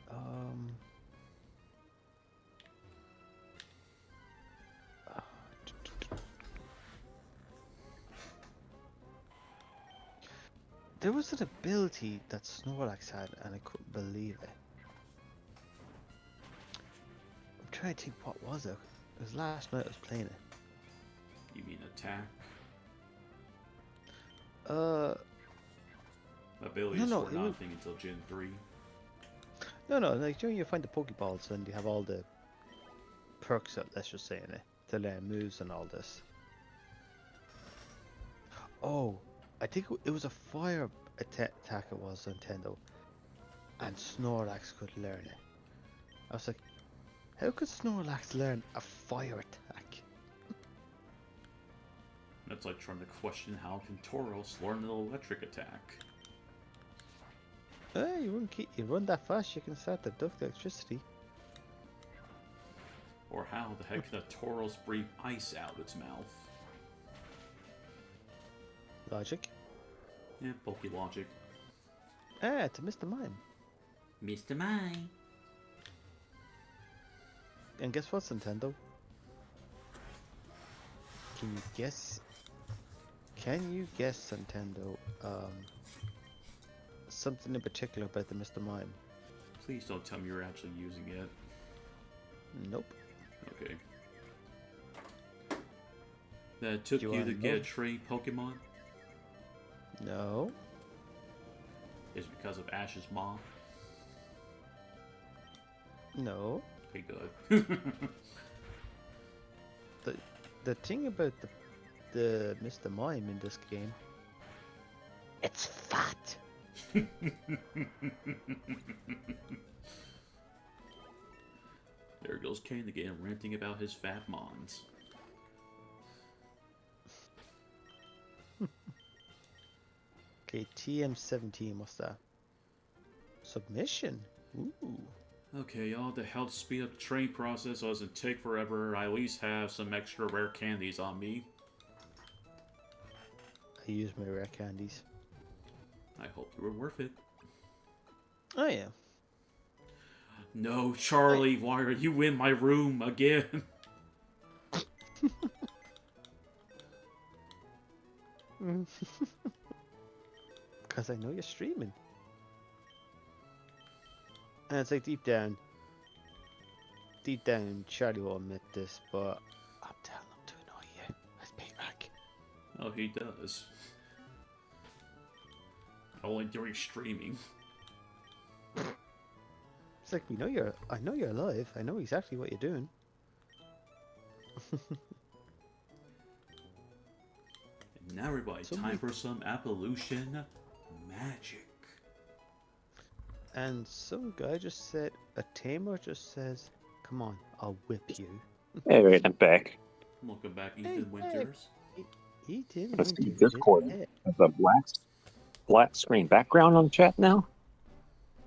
There was an ability that Snorlax had, and I couldn't believe it. I'm trying to think, what was it? It was last night I was playing it. You mean attack? Abilities No, were it not a was- thing until Gen 3. No, like you know, you find the Pokeballs and you have all the perks up. Let's just say in it to learn moves and all this. Oh, I think it was a fire attack. It was Nintendo, and Snorlax could learn it. I was like, how could Snorlax learn a fire attack? That's like trying to question how can Tauros learn an electric attack. Hey, you run that fast, you can start to duct electricity. Or how the heck can a Tauros breathe ice out its mouth? Logic. Yeah, Poke Logic. Ah, it's a Mr. Mime. Mr. Mime. And guess what, Nintendo? Can you guess? Can you guess, Nintendo? Something in particular about the Mr. Mime? Please don't tell me you're actually using it. Nope. Okay. That took Do you you to wanna get a know? trained Pokemon No. is because of Ash's mom. No. Okay, good. The thing about the Mr. Mime in this game, it's fat. There goes Kane again, ranting about his fat mons. Okay, TM17. What's that? Submission. Ooh. Okay, y'all, to help speed up the train process so it doesn't take forever, I at least have some extra rare candies on me. I use my rare candies. I hope you were worth it. Oh yeah. No, Charlie, why are you in my room again? Because I know you're streaming. And it's like deep down, Charlie will admit this, but I'm telling him to annoy you. That's payback. Oh, he does. Only during streaming. It's like, I know you're alive. I know exactly what you're doing. And now everybody, time for some Appolution magic. And some guy just said, a tamer just says, come on, I'll whip you. Hey, wait, I'm back. Welcome back, Hey, Ethan Winters. He did. Let's see Discord. Has a black screen background on chat now?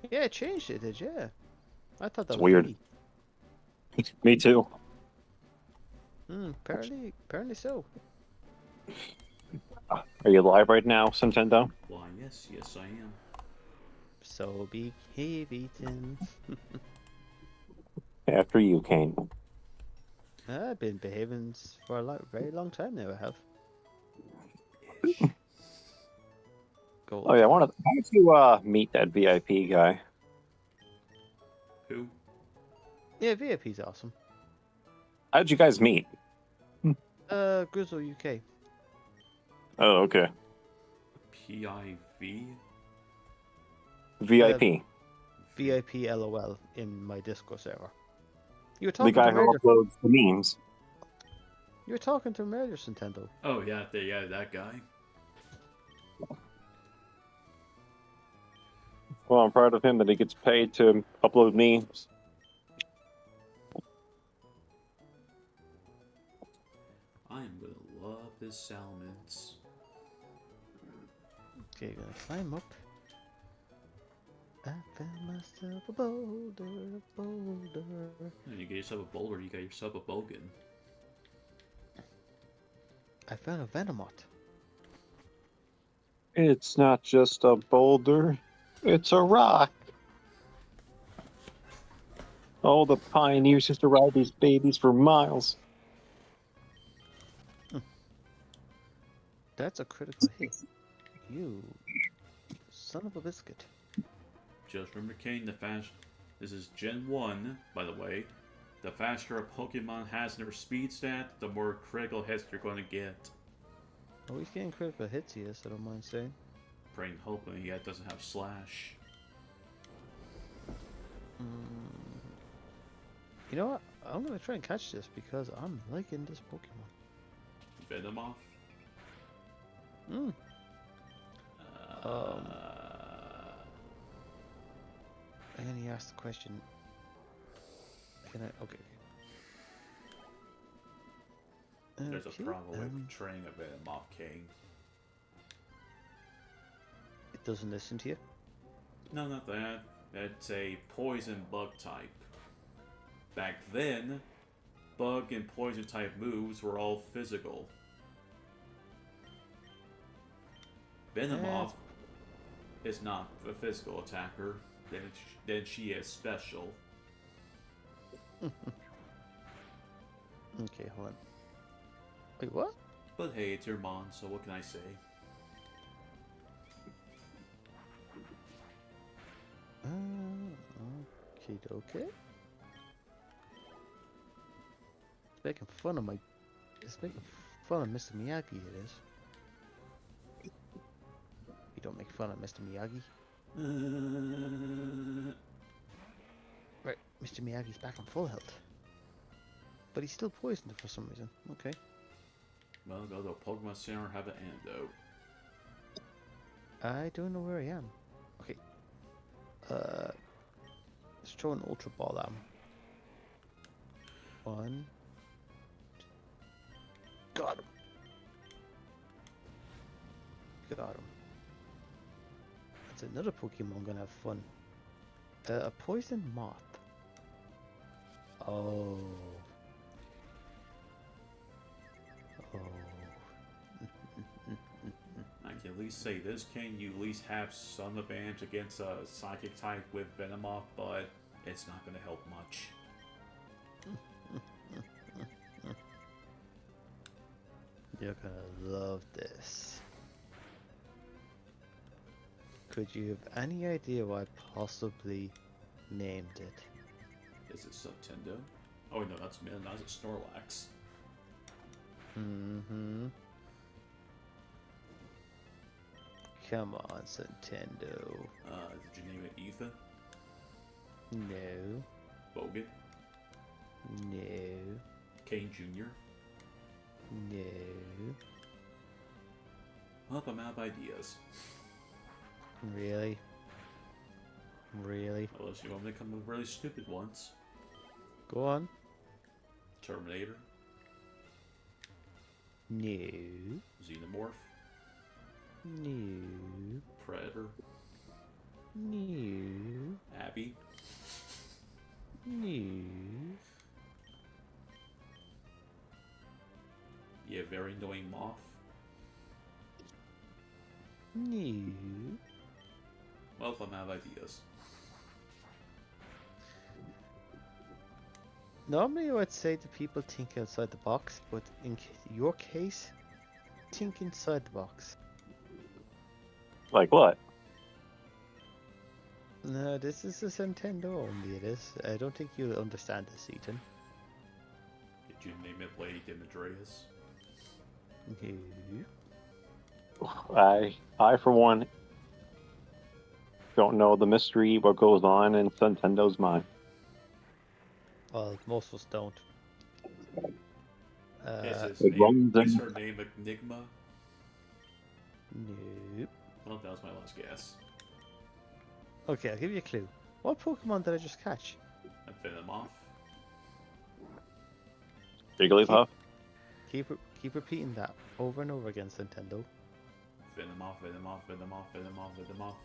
Yeah, it changed it, did yeah. I thought that It's was weird. me. Me too. Apparently so. Are you live right now, Nintendo? Why, yes, I am. So behave, Ethan. After you, Kane. I've been behaving for a very long time now, I have. Gold. Oh yeah, how did you meet that VIP guy? Who? Yeah, VIP's awesome. How did you guys meet? Grizzle UK. Oh, okay. PIV? VIP. VIP LOL in my Discord server. You were The talking guy to him who earlier. uploads the memes. You were talking to him earlier, Nintendo. Oh, yeah, that guy. Well, I'm proud of him that he gets paid to upload memes. I am gonna love this Salmons. Okay, gonna climb up. I found myself a boulder, And you get yourself a boulder, you got yourself a bogan. I found a Venomoth. It's not just a boulder, it's a rock. All the pioneers used to ride these babies for miles. That's a critical hit. You son of a biscuit. Just remember, Kane, this is Gen 1, by the way. The faster a Pokemon has in their speed stat, the more critical hits you're going to get. Oh, he's getting critical hits, yes, I don't mind saying. Praying, hoping it doesn't have Slash. You know what? I'm gonna try and catch this because I'm liking this Pokemon. Venomoth? Mm. And then he asked the question. Can I? Okay. There's a Okay, problem with training a Venomoth, King. It doesn't listen to you. No, not that. It's a poison bug type. Back then, bug and poison type moves were all physical. Venomoth is not a physical attacker, then she is special. Okay, hold on. Wait, what? But hey, it's your Mon, so what can I say? Okay, okay. It's making fun of It's making fun of Mr. Miyagi, it is. You don't make fun of Mr. Miyagi. Right, Mr. Miyagi's back on full health. But he's still poisoned for some reason. Okay. Well, go to a Pokemon Center and have an antidote. I don't know where I am. Okay. Let's throw an Ultra Ball at him. 1, 2. Got him. Got him. That's another Pokemon gonna have fun. A poison moth. Oh. Oh. I can at least say this, King. You at least have some advantage against a Psychic type with Venomoth, but it's not going to help much. You're gonna love this. Could you have any idea what I possibly named it? Is it Subtendo? Oh, no, that's Snorlax. Mm-hmm. Come on, Nintendo. Did you name it Ethan? No. Bogan? No. Kane Jr.? No. Well, I'm out of ideas. Really? Really? Unless you want me to come with really stupid ones. Go on. Terminator? No. Xenomorph? No. Predator? No. Abby? No. Yeah, very annoying moth? No. Well, I'm out of ideas. Normally I would say that people think outside the box, but in your case, think inside the box. Like what? No, this is a Nintendo only, it is. I don't think you'll understand this, Ethan. Did you name it Lady Demetrius? No. I for one don't know the mystery what goes on in Nintendo's mind. Well, most of us don't. Is her name Enigma? Nope. Well, that was my last guess. Okay, I'll give you a clue. What Pokemon did I just catch? A Venomoth? Jigglypuff? Keep repeating that over and over again, Nintendo. Venomoth, Venomoth, Venomoth, Venomoth, Venomoth.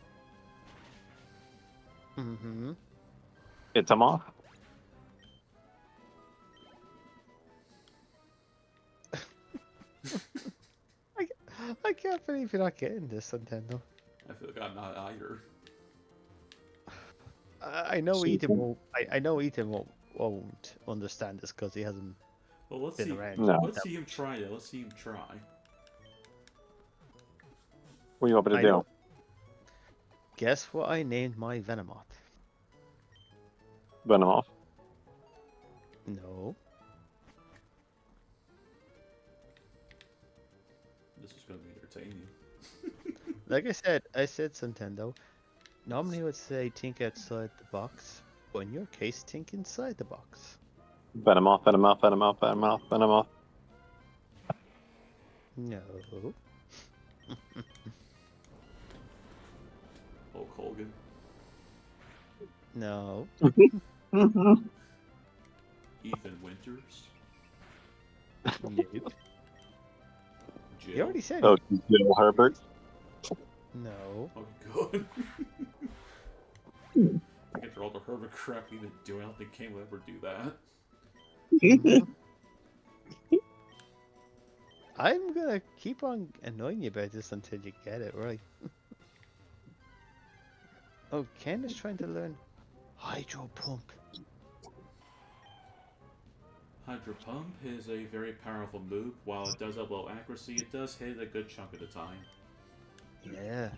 Mm-hmm. It's a moth? I can't believe you're not getting this, Nintendo. I feel like I'm not either. I know Ethan won't. I know Ethan won't understand this because he hasn't Well, let's been see. around. No. Let's see him try it. Let's see him try. What are you hoping to I do? know. Guess what I named my Venomoth? Venomoth? No. This is going to be entertaining. Like I said Nintendo. Normally I would say think outside the box, but in your case, think inside the box. Venomoth, Venomoth, Venomoth, Venomoth, Venomoth. No. Hulk Hogan. No. Ethan Winters. Nope. Jill. You already said Oh, it. Jill Herbert? No. Oh, good. I get all the Herbert crap you've been doing. I don't think Kane will ever do that. Mhm. I'm gonna keep on annoying you about this until you get it right. Oh, Ken is trying to learn Hydro Pump. Hydro Pump is a very powerful move. While it does have low accuracy, it does hit a good chunk of the time. Yeah.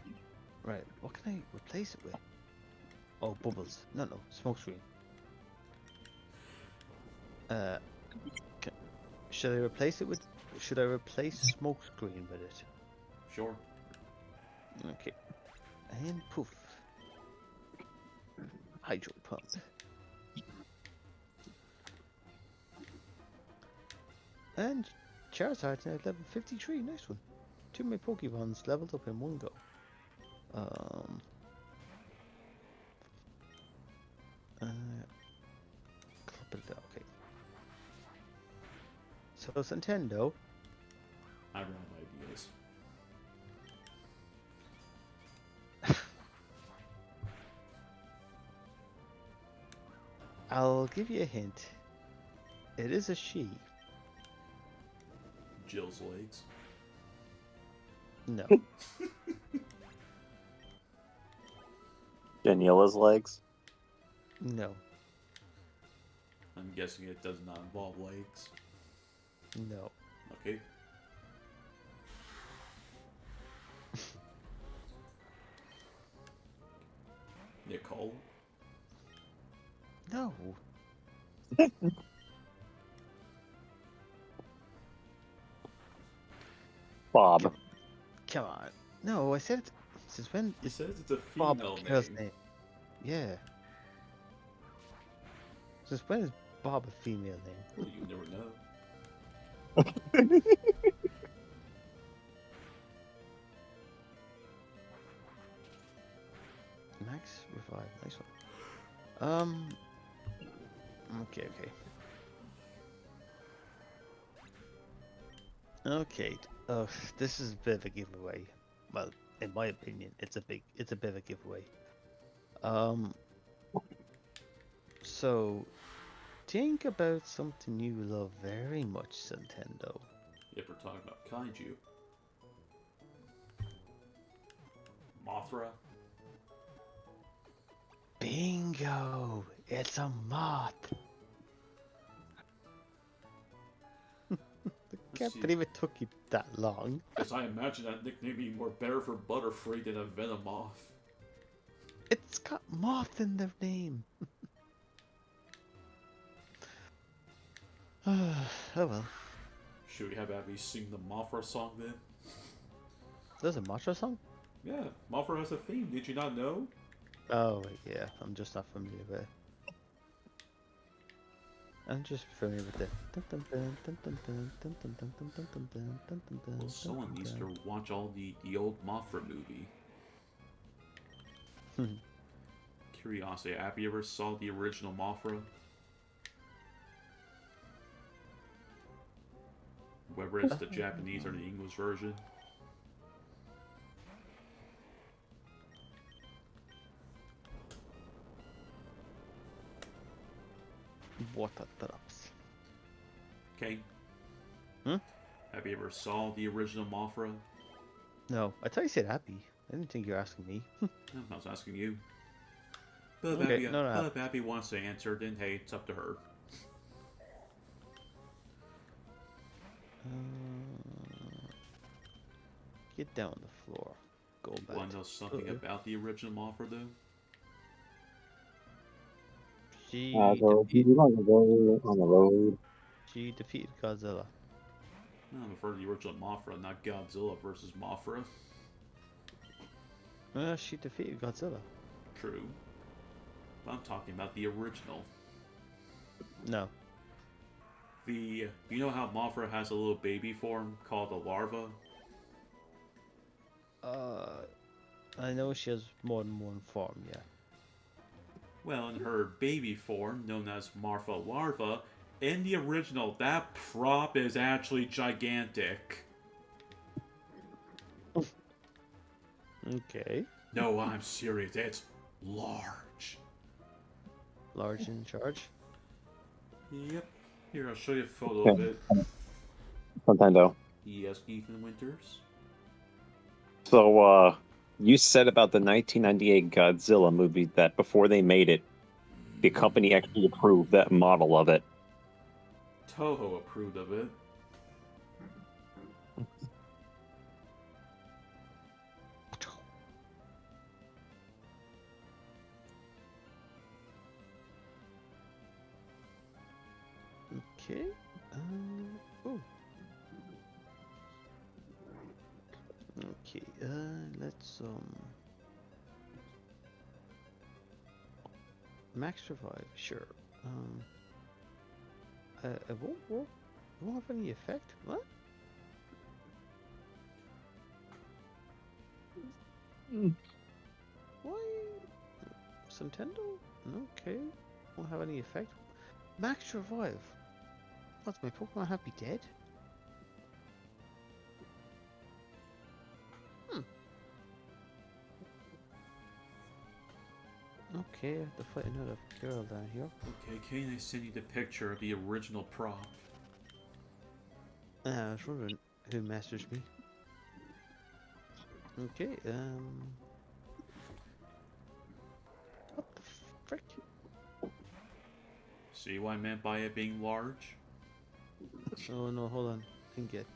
Right. What can I replace it with? Oh, bubbles. No, smoke screen. Should I replace it with? Should I replace smoke screen with it? Sure. Okay. And poof. Hydro Pump. And Charizard's now at level 53. Nice one. Two of my Pokemons leveled up in one go. Okay. So it's Nintendo. I run out of ideas. I'll give you a hint. It is a she. Jill's legs. No. Daniela's legs? No. I'm guessing it does not involve legs. No. Okay. Nicole. No. Bob. Come on. No, I said. Since when He is says it's a Bob female a girl's name. name? Yeah. Since when is Bob a female name? Well, you never know. Max revive, nice one. Okay. Okay. Oh, this is a bit of a giveaway. Well, in my opinion, it's a bit of a giveaway. So think about something you love very much, Nintendo. If we're talking about kaiju. Mothra. Bingo! It's a moth. Can't believe it took you that long. Because I imagine that nickname being more better for Butterfree than a Venomoth. It's got moth in their name. Oh well. Should we have Abby sing the Mothra song then? There's a Mothra song? Yeah, Mothra has a theme. Did you not know? Oh yeah, I'm just not familiar with it. I'm just familiar with it. Well, someone needs to watch all the old Mothra movie. Curiosity, have you ever saw the original Mothra? Whether it's the Japanese or the English version. Water drops. Okay. Hmm? Have you ever saw the original Mothra? No, I thought you said happy. I didn't think you were asking me. No, I was asking you. But if Okay, Abby, no, but if Abby wants to answer, then hey, it's up to her. Get down on the floor. Go back. Want to know something about the original Mothra, though? She So he's on the road. On the road. she defeated Godzilla. No, I'm referring to the original Mothra, not Godzilla versus Mothra. She defeated Godzilla. True. But I'm talking about the original. No. You know how Mothra has a little baby form called a larva? I know she has more than one form, yeah. Well, in her baby form, known as Martha Larva, in the original, that prop is actually gigantic. Okay. No, I'm serious. It's large. Large in charge. Yep. Here, I'll show you a photo of it. Nintendo. Yes, Ethan Winters. So, you said about the 1998 Godzilla movie that before they made it, the company actually approved that model of it. Toho approved of it. Okay. Oh. Okay. Let's max revive. Sure. It won't work. It won't have any effect. What? Why? Nintendo? Okay. Won't have any effect. Max revive. What's my Pokemon have be dead? Okay, I have to fight another girl down here. Okay, can I send you the picture of the original prop? I was wondering who masters me. Okay, what the frick? See what I meant by it being large? Oh no, hold on. Didn't get.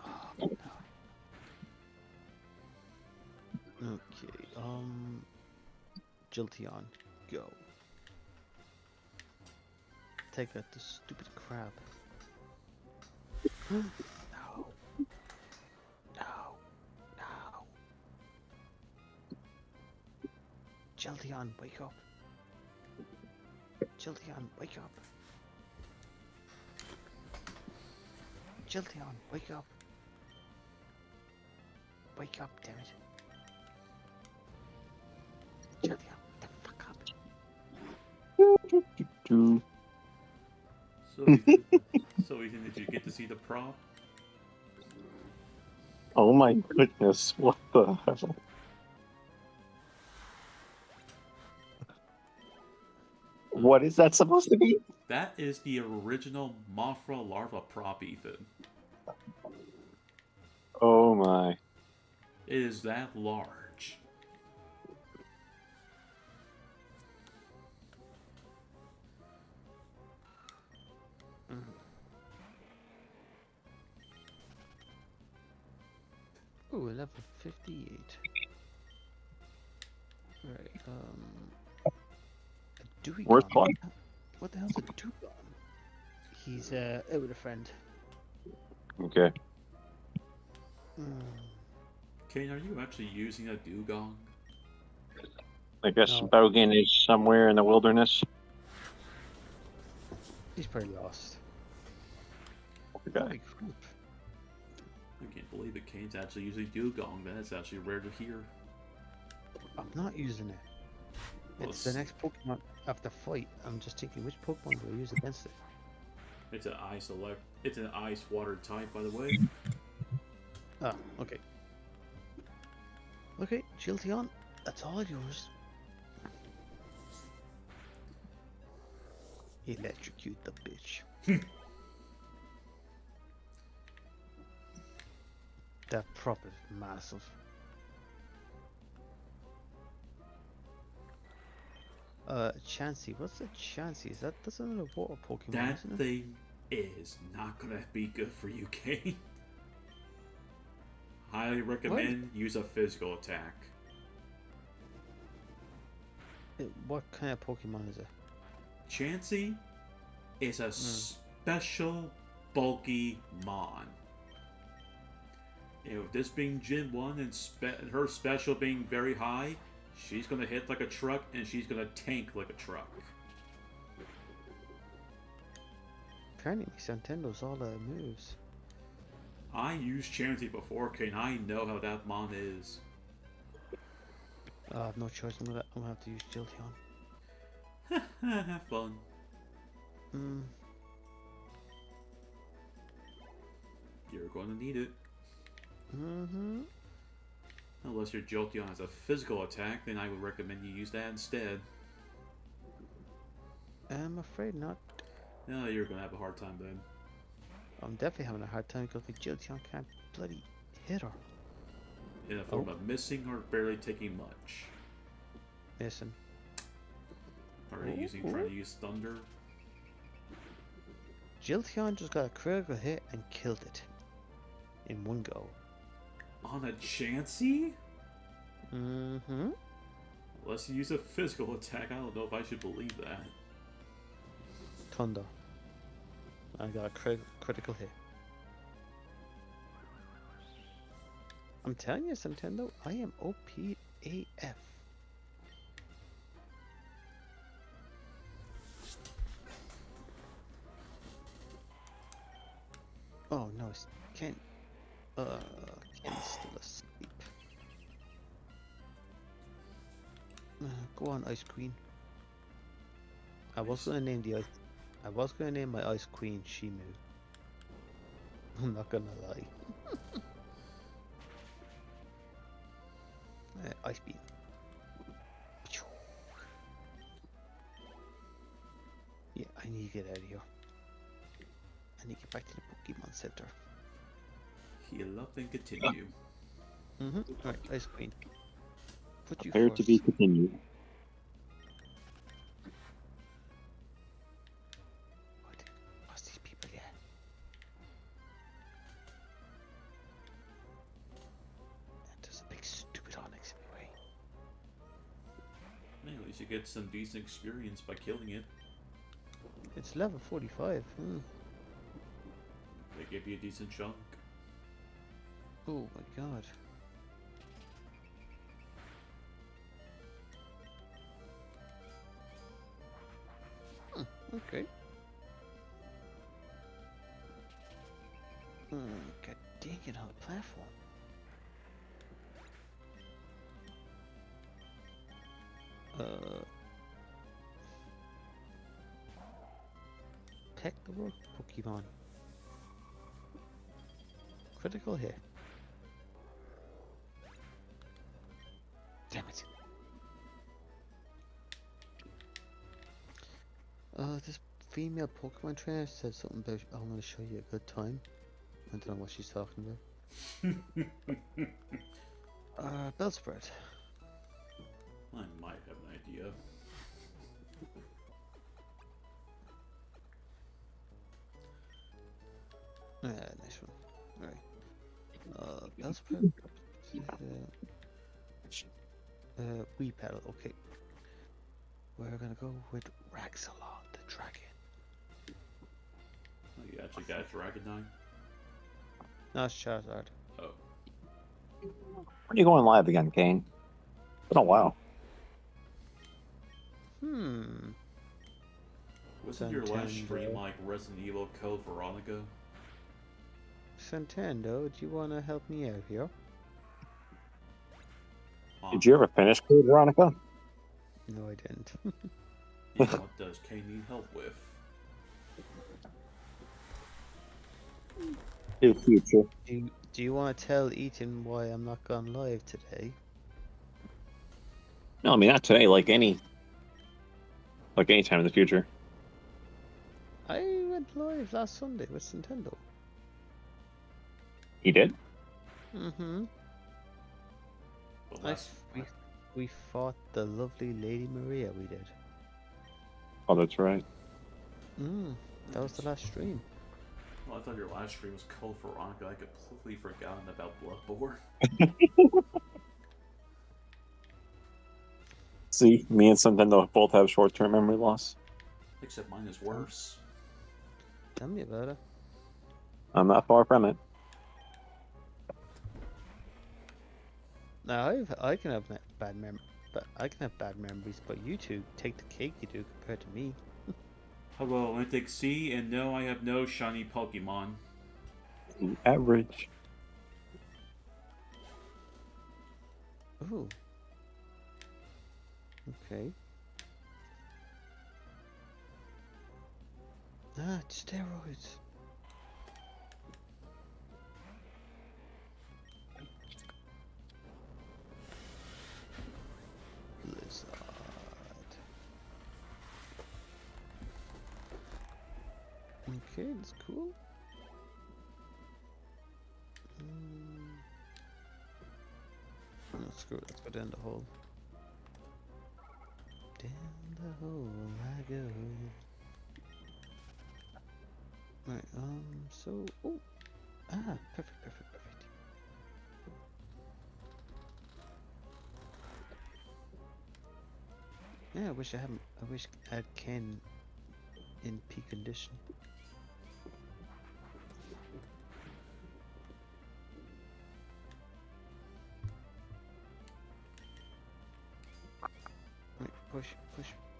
Oh, no. Okay, Jolteon, go. Take out the stupid crab. No. No. No. Jolteon, wake up. Jolteon, wake up. Jolteon, wake up. Wake up, damn it. Jolteon, wake the fuck up. So Ethan, did you get to see the prop? Oh my goodness, what the hell? What is that supposed to be? That is the original Mothra larva prop, Ethan. Oh my. It is that large. Ooh, level 58. Right, a Dewey Worth Gone. one. What the hell's a Dewey? He's out with a friend. Okay. Kane, are you actually using a dugong? I guess No. Bogan is somewhere in the wilderness. He's pretty lost. Okay. Holy crap. I can't believe it. Kane's actually using dugong. That's actually rare to hear. I'm not using it. Well, It's the next Pokemon after fight. I'm just thinking, which Pokemon do I use against it? It's an It's an ice water type, by the way. Ah, okay. Okay, Jolteon, that's all yours. Electrocute the bitch. That prop is massive. Chansey, what's a Chansey? That's another water Pokemon, That isn't it? thing is not gonna be good for you, Kane. Highly recommend use a physical attack. What kind of Pokemon is it? Chansey is a special bulky mon. And with this being Gen 1 and her special being very high, she's gonna hit like a truck and she's gonna tank like a truck. Apparently, Nintendo's all moves. I used Chansey before, Kane. I know how that mon is. I have no choice. I'm gonna have to use Jolteon. Have fun. You're going to need it. Unless your Jolteon has a physical attack, then I would recommend you use that instead. I'm afraid not. No, you're going to have a hard time then. I'm definitely having a hard time because the Jolteon can't bloody hit her. In the form of missing or barely taking much. Missing. Already trying to use Thunder. Jolteon just got a critical hit and killed it. In one go. On a Chansey? Mm-hmm. Unless you use a physical attack, I don't know if I should believe that. Thunder. I got a critical hit. I'm telling you, Nintendo, I am OP AF. Oh no, Ken. Ken's still asleep. Go on, Ice Queen. I was gonna name my Ice Queen Shimu. I'm not gonna lie. Ice Beam. Yeah, I need to get out of here. I need to get back to the Pokemon Center. Heal up and continue. Alright, Ice Queen. Put you Prepare first. to be continued. What's these people yet? There's a big stupid Onyx in my way. Man, at least you get some decent experience by killing it. It's level 45. They give you a decent chunk. Oh my god. Okay. God dang it, on the platform. Peck the work Pokemon. Critical hit. Damn it. This female Pokemon trainer said something about I'm gonna show you a good time. I don't know what she's talking about. Bellsprout. I might have an idea. Nice one. Alright. Bellsprout. Weepel, okay. We're gonna go with Raxalon, the dragon. Oh, you actually got Dragonite? No, it's Charizard. Oh. When are you going live again, Kane? It's been a while. Wasn't your last Nintendo. stream like Resident Evil Code Veronica? Nintendo, do you wanna help me out here? Did you ever finish Code Veronica? No, I didn't. Yeah, what does Kane need help with? New future. Do you want to tell Ethan why I'm not gone live today? No, I mean not today. Like any time in the future. I went live last Sunday with Nintendo. He did. Mm-hmm. Well, We fought the lovely Lady Maria. We did. Oh, that's right. That was the last stream. Well, I thought your last stream was Code Veronica. I completely forgotten about Bloodborne. See, me and Nintendo both have short-term memory loss. Except mine is worse. Tell me about it. I'm not far from it. Now I can have bad memories, but you two take the cake you do compared to me. Hello, Olympic C, and no, I have no shiny Pokemon. Average. Ooh. Okay. Steroids. Blizzard. Okay, that's cool. No, screw it, let's go down the hole. Down the hole I go. Right, so, perfect. Yeah, I wish I had Ken in peak condition. Right, push.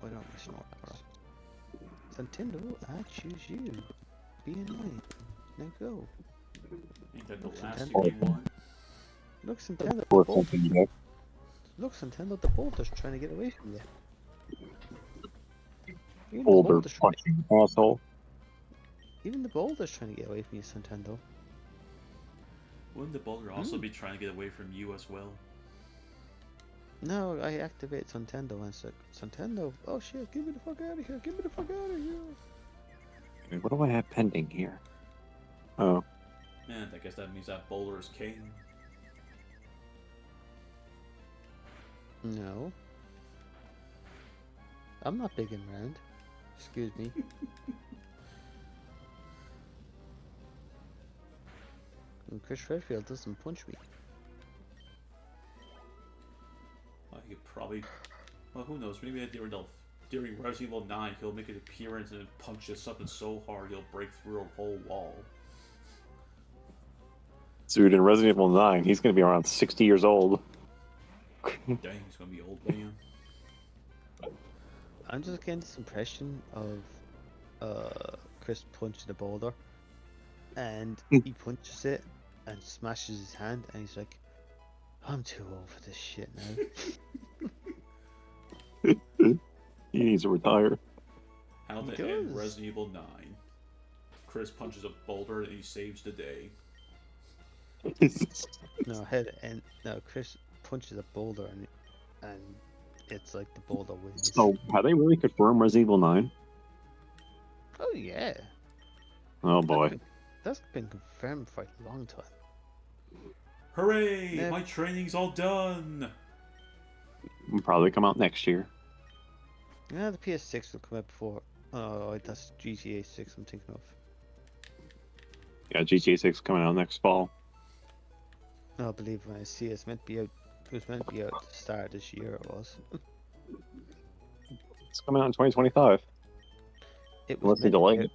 Why don't we snort? Nintendo, I choose you. Be annoying. Now go. Ain't that the Looks last Nintendo. thing you want? Look, Nintendo, Or the boulder's, something, yeah. look, Nintendo, the boulder's trying to get away from you. Even the Boulder boulder's trying to, punching asshole. even the boulder's trying to get away from you, Nintendo. Wouldn't the Boulder also be trying to get away from you as well? No, I activate Nintendo and it's like, Nintendo, oh shit, get me the fuck out of here, get me the fuck out of here. What do I have pending here? Oh, And I guess that means that Boulder is king. No. I'm not big and round. Excuse me. And Chris Redfield doesn't punch me. He probably... Well, who knows? Maybe during Resident Evil 9, he'll make an appearance and punch us something so hard he'll break through a whole wall. dude, in Resident Evil 9, he's going to be around 60 years old. Dang, he's gonna be old man. I'm just getting this impression of Chris punches the boulder, and he punches it and smashes his hand, and he's like, "I'm too old for this shit now." He needs to retire. How He to end does. Resident Evil 9. Chris punches a boulder and he saves the day. No, Chris punches a boulder, and it's like the boulder wins. So, have they really confirmed Resident Evil 9? Oh yeah, Oh boy. that's been confirmed for a long time. Hooray! Yeah. My training's all done! Will probably come out next year. Yeah, the PS6 will come out before. Oh, that's GTA 6 I'm thinking of. Yeah, GTA 6 coming out next fall. No, I believe when I see it, it's meant to be out. It was meant to be out at the start of this year. It was. It's coming out in 2025. It Unless was they meant to be delay out- it.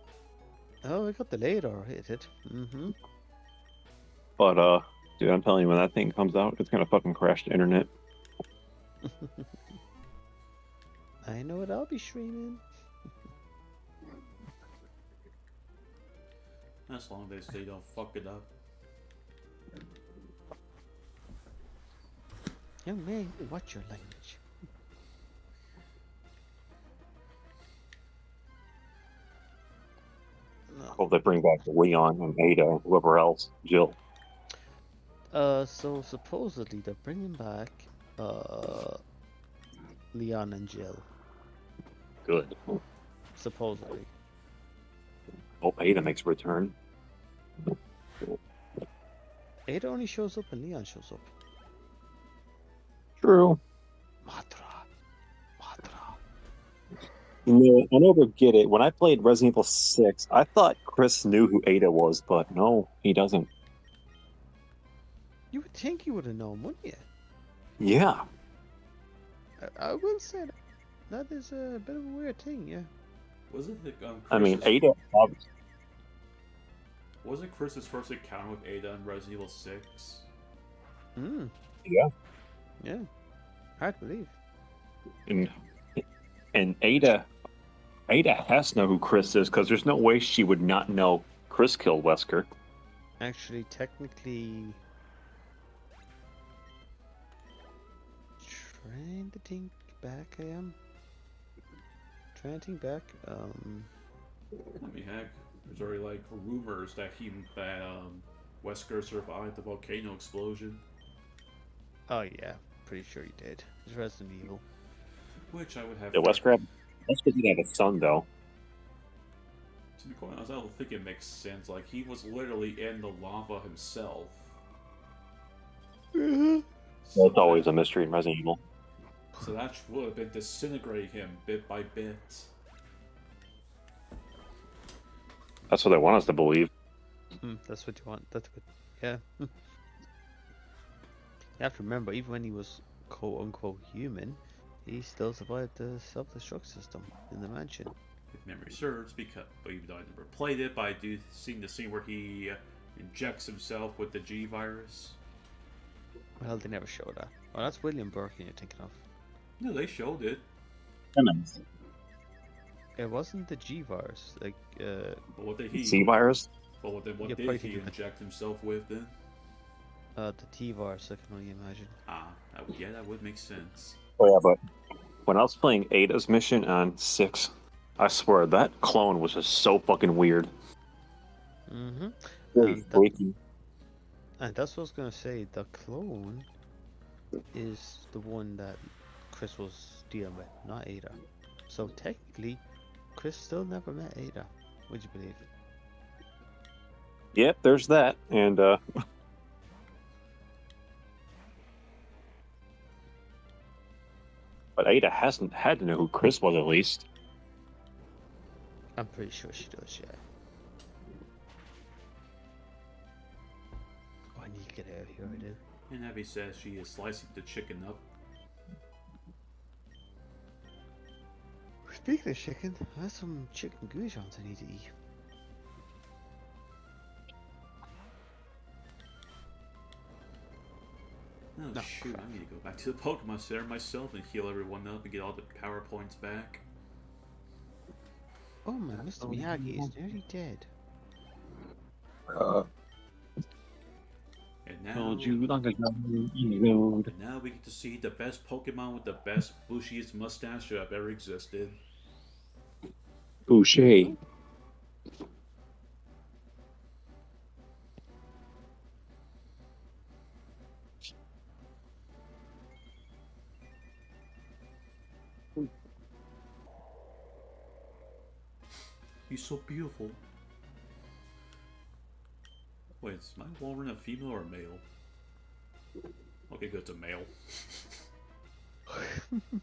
Oh, it got delayed, or it did. Mm-hmm. But dude, I'm telling you, when that thing comes out, it's gonna fucking crash the internet. I know what I'll be streaming. As long as they don't fuck it up. Young man, watch your language. No. Hope they bring back Leon and Ada and whoever else. Jill. So supposedly they're bringing back Leon and Jill. Good. Supposedly. Hope Ada makes a return. Ada only shows up when Leon shows up. True. Matra. No, I never get it. When I played Resident Evil 6, I thought Chris knew who Ada was, but no, he doesn't. You would think you would have known, wouldn't you? Yeah. I will say that. That is a bit of a weird thing, yeah. Was it the, I mean, Chris's- Ada. Wasn't Chris's first encounter with Ada in Resident Evil 6? Hmm. Yeah. Yeah. Hard to believe. And Ada has to know who Chris is, because there's no way she would not know Chris killed Wesker. Actually, technically... Trying to think back, I am. Trying to think back. I mean, heck, there's already like rumors that Wesker survived the volcano explosion, Oh yeah, pretty sure he did. It's Resident Evil. which I would have. Yeah, Wesker did have a son, though. To be quite honest, I don't think it makes sense. Like he was literally in the lava himself. Well, it's always a mystery in Resident Evil. So that would have been disintegrating him bit by bit. That's what they want us to believe. That's what you want. That's good. Yeah. You have to remember, even when he was quote unquote human, he still survived the self-destruct system in the mansion. If memory serves, because even though I never played it, but I do see the scene where he injects himself with the G virus. Well, they never show that. Oh, that's William Birkin you're thinking of. No, they showed it. It wasn't the G virus. Like, But what did he? C-Virus? But what Yeah, did probably he think of it. inject himself with then? the T virus. I can only imagine. Yeah, that would make sense. Oh, yeah, but when I was playing Ada's mission on 6, I swear that clone was just so fucking weird. Mm-hmm. Really that- freaky. And that's what I was gonna say. The clone is the one that Chris was dealing with, not Ada. So technically, Chris still never met Ada. Would you believe? Yep, there's that. And, but Ada hasn't had to know who Chris was, at least. I'm pretty sure she does, yeah. Oh, I need to get out of here, I do. And Abby says she is slicing the chicken up. Speaking of chicken, I have some chicken goujons I need to eat. Oh No, shoot, crap. I need to go back to the Pokemon Center myself and heal everyone up and get all the power points back. Oh my, Mr. Miyagi is nearly dead. And now, Told you long ago, you and now we get to see the best Pokemon with the best bushiest mustache to have ever existed. Boucher. He's so beautiful. Wait, is my Walrein a female or a male? Okay, good, it's a male. If it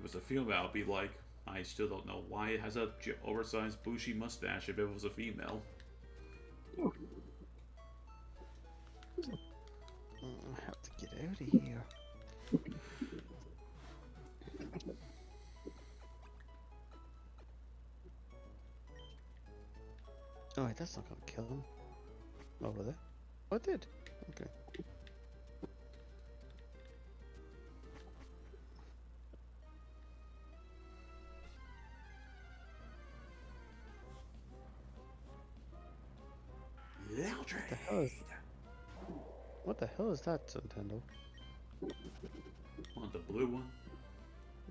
was a female, I'd be like, I still don't know why it has a oversized bushy mustache if it was a female. I have to get out of here. Oh, wait, that's not gonna kill him. Over there. Oh, it did. Okay. What the hell is that, Nintendo? Want the blue one?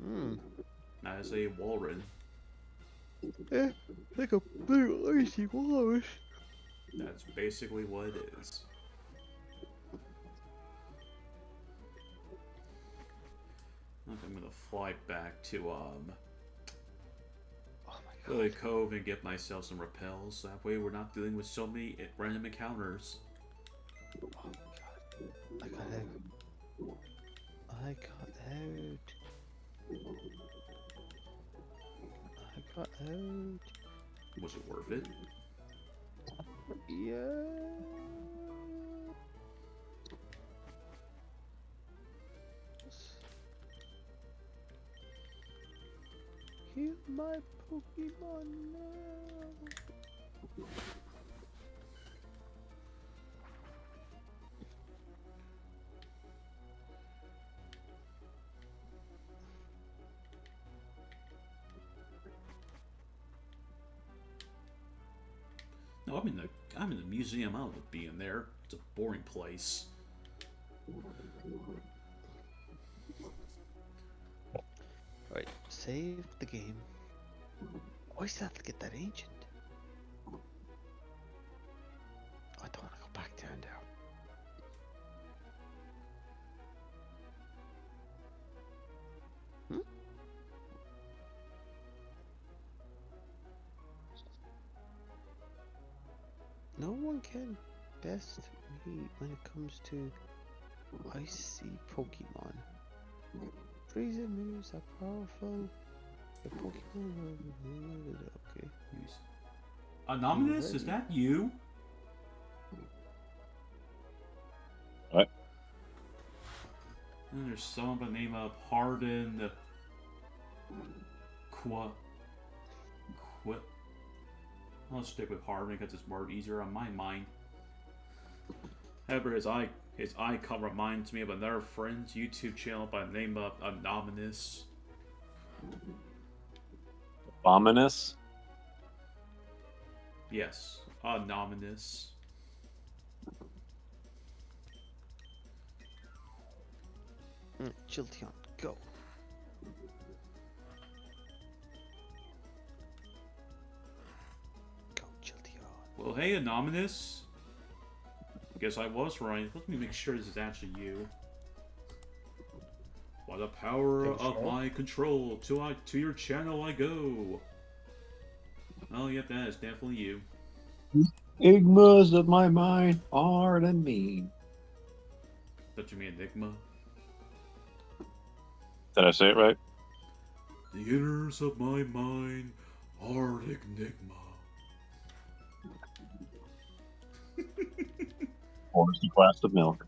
Hmm. That is a Walrein. Yeah, like a blue icy walrus. That's basically what it is. Okay, I'm gonna fly back to Oh my god. Lily Cove and get myself some repels. That way we're not dealing with so many random encounters. Oh my god. I got out. I got out. I got out. Was it worth it? Yeah. Heal my Pokemon now. No, I'm in the museum. I don't want to be in there. It's a boring place. Right, save the game. Why still have to get that ancient? I don't want to go back down there. No one can best me when it comes to icy Pokemon. Freezing moves are powerful. The Pokemon will... Okay. Anonymous, is that you? What? And there's someone by the name of Hardin I'll stick with Hardin because it's more easier on my mind. However, his icon reminds me of another friend's YouTube channel by the name of Anonymous. Abominous? Yes, Anonymous. Jilteon, go. Go, Jilteon. Well, hey, Anonymous. Guess I was right. Let me make sure this is actually you. By the power of my control, to your channel I go. Oh, yep, that is definitely you. Enigmas of my mind are and mean. Don't you mean Enigma? Did I say it right? The inners of my mind are Enigma. Pours the glass of milk.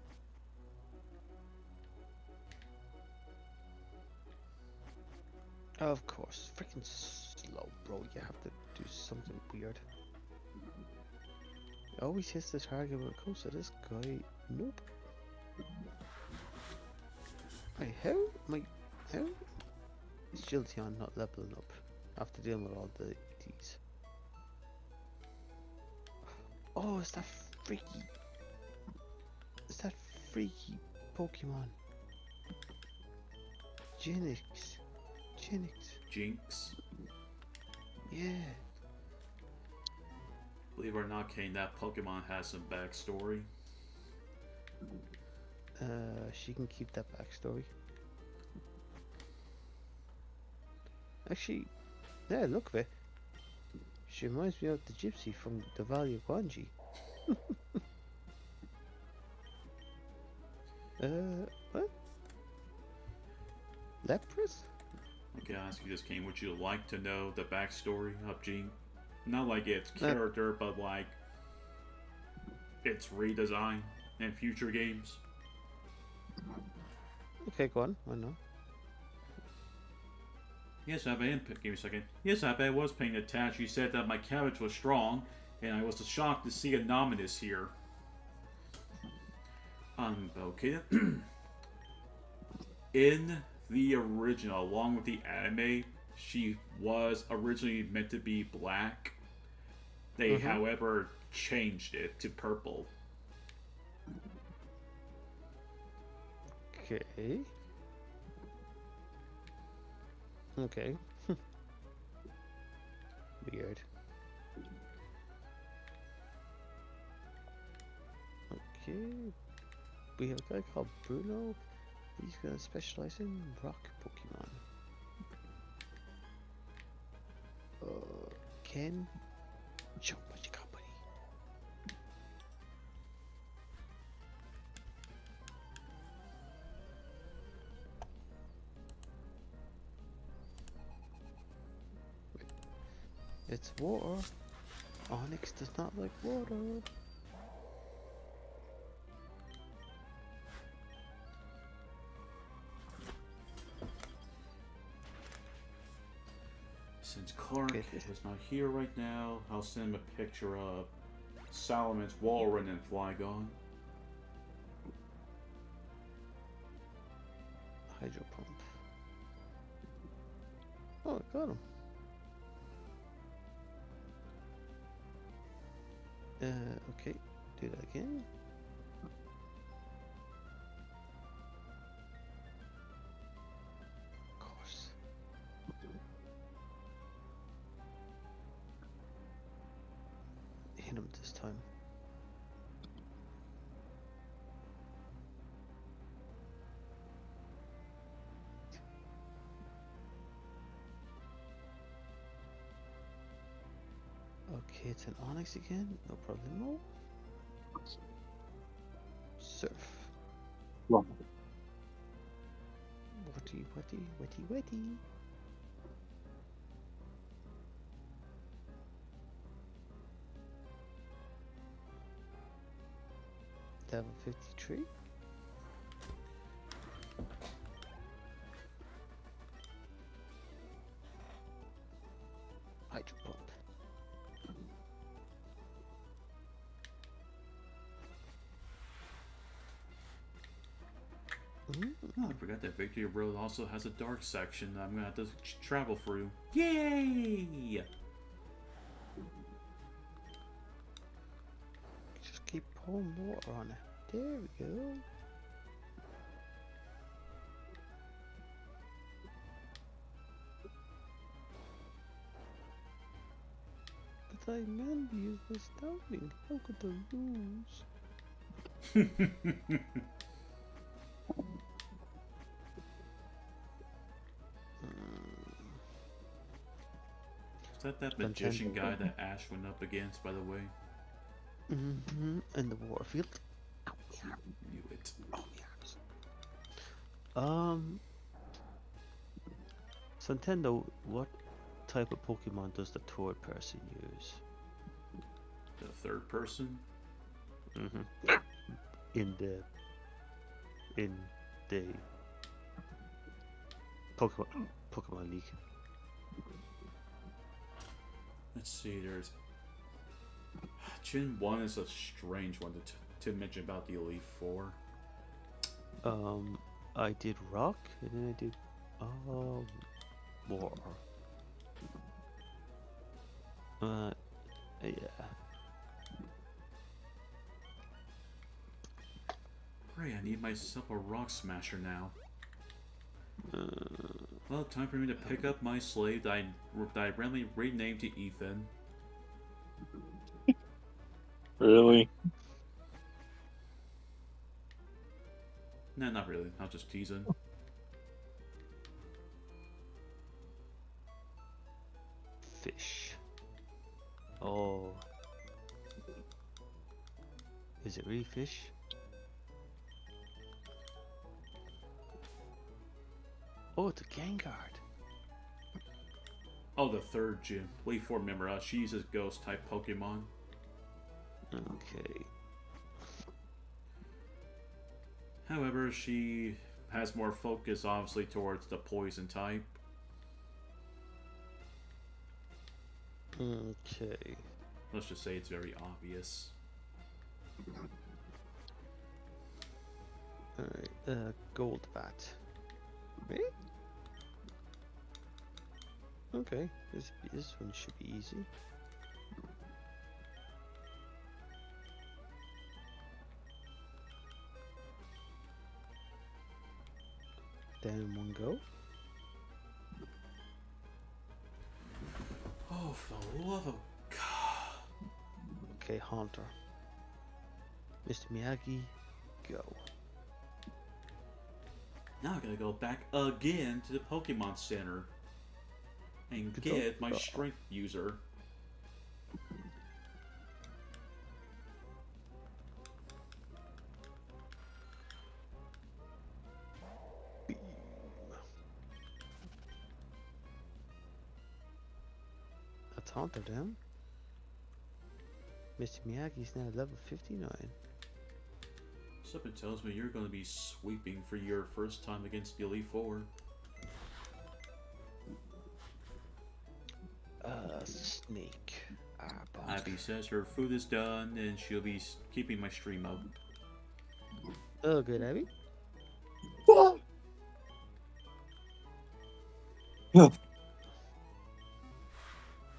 Of course. Freaking slow, bro. You have to do something weird. Always hits the target with a coaster. This guy... Nope. Wait, how? How? Is Jilteon not leveling up? after dealing with all these. Oh, it's that freaky. It's that freaky Pokemon. Genix. Jinx. Yeah. Believe it or not, Kane, that Pokemon has some backstory. She can keep that backstory. Actually, yeah, look at it. She reminds me of the gypsy from the Valley of Guanji. What? Leprous? Okay, I'll ask you this, Kane. Would you like to know the backstory of Jean? Not like its character, but like its redesign in future games. Okay, go on. Why not? Yes, Abe, give me a second. Yes, Abe, I was paying attention. You said that my cabbage was strong, and I was shocked to see a Nominus here. Okay. In the original, along with the anime, she was originally meant to be black. They, however, changed it to purple. Okay. Okay. Weird. Okay. We have a guy called Bruno. He's gonna specialize in rock Pokemon. Ken. Show what you got, buddy. It's water. Onyx does not like water. Since Clark Okay. is not here right now, I'll send him a picture of Salamence, Walrein, and Flygon. Hydro pump. Oh, I got him. Okay, do that again. Of course. Hit him this time. Okay, it's an Onyx again. No problemo. Surf. Well, Wetty. Level 53. Hydro pump. Oh, I forgot that Victory Road also has a dark section that I'm gonna have to travel through. Yay! Just keep pouring water on it. There we go. But I meant use the stopping. How could the rules? Is that magician guy that Ash went up against, by the way? In the Warfield. Ow, yeah. Knew it. Oh, yes. So Nintendo, what type of Pokemon does the third person use? The third person? In the Pokemon League. Let's see, there's... Gen 1 is a strange one to mention about the Elite Four. I did rock, and then I did water. Yeah. Great, I need myself a rock smasher now. Uh, Well, time for me to pick up my slave that I randomly renamed to Ethan. Really? Nah, not really. I was just teasing. Fish. Oh. Is it really fish? Oh, it's a Gengar. Oh, the third gym. Leaf 4 member. She uses ghost type Pokemon. Okay. However, she has more focus, obviously, towards the poison type. Okay. Let's just say it's very obvious. Alright, gold bat. Wait? Okay, this one should be easy. Down one go. Oh, for the love of God. Okay, Haunter. Mr. Miyagi, go. Now I gotta go back again to the Pokemon Center and Good get my luck. strength user. Beam. That's Haunter down. Mr. Miyagi's now level 59. Something tells me you're going to be sweeping for your first time against the Elite Four. Snake. Boss. Abby says her food is done and she'll be keeping my stream up. Oh, good, Abby.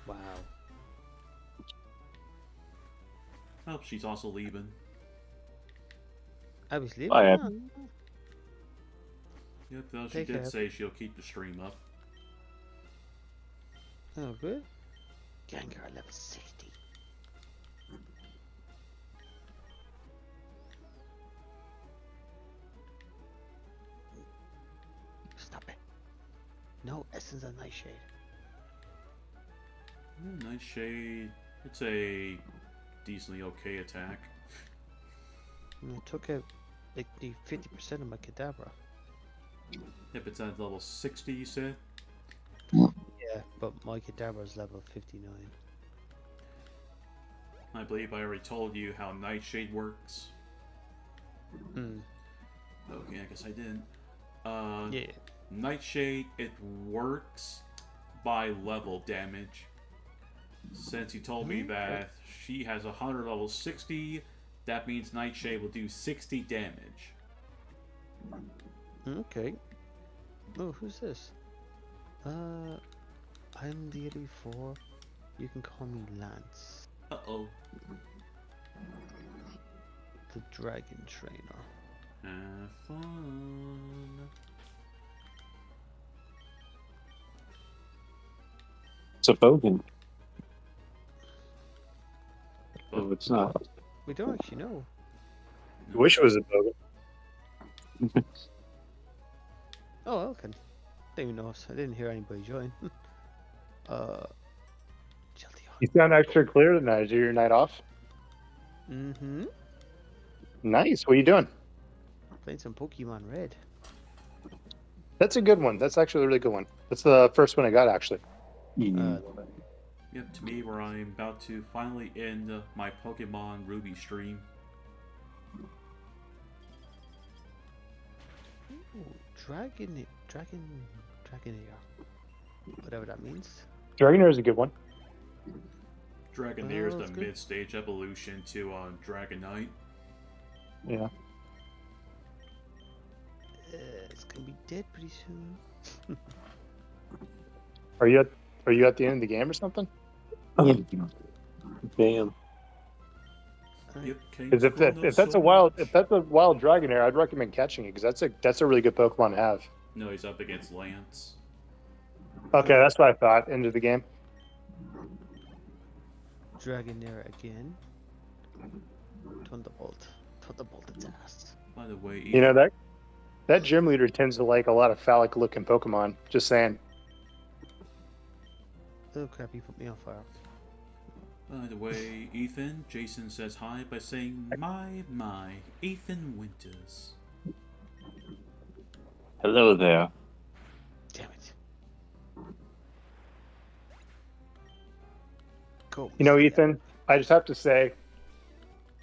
Wow. Oh, she's also leaving. Abby's leaving. Bye, Abby. Ah. Yep, though she Take did care. say she'll keep the stream up. Oh, good. Gengar level 60. Stop it. No Essence of Nightshade. Nightshade, it's a decently okay attack. And I took out like the 50% of my Kadabra. If it's at level 60, you said? Yeah, but my Kadabra's level 59. I believe I already told you how Nightshade works. Hmm. Okay, I guess I didn't. Yeah. Nightshade, it works by level damage. Since you told me Okay. that she has 100 level 60, that means Nightshade will do 60 damage. Okay. Oh, who's this? I'm the 84. You can call me Lance, Uh-oh. the Dragon Trainer. Have fun. It's a Bogan. Oh, No, it's not. We don't actually know. I wish it was a Bogan. Oh, okay. Didn't even know. I didn't hear anybody join. Jildion. You sound extra clear tonight. Is your night off? Mm-hmm. Nice. What are you doing? Playing some Pokemon Red. That's a good one. That's actually a really good one. That's the first one I got, actually. Yep, to me, where I'm about to finally end my Pokemon Ruby stream. Ooh, Dragonair. Whatever that means. Dragonair is a good one. Dragonair is that's the good. mid-stage evolution to Dragonite. Yeah. It's gonna be dead pretty soon. Are you at the end of the game or something? Damn. Yep, Kane Because if that's a wild Dragonair, I'd recommend catching it because that's a really good Pokemon to have. No, he's up against Lance. Okay, that's what I thought. End of the game. Dragonair again. Thunderbolt. Thunderbolt its ass. By the way, You know that gym leader tends to like a lot of phallic looking Pokemon. Just saying. Oh crap, you put me on fire. By the way, Ethan, Jason says hi by saying, my, Ethan Winters. Hello there. Damn it. Cool. You know, Ethan, I just have to say,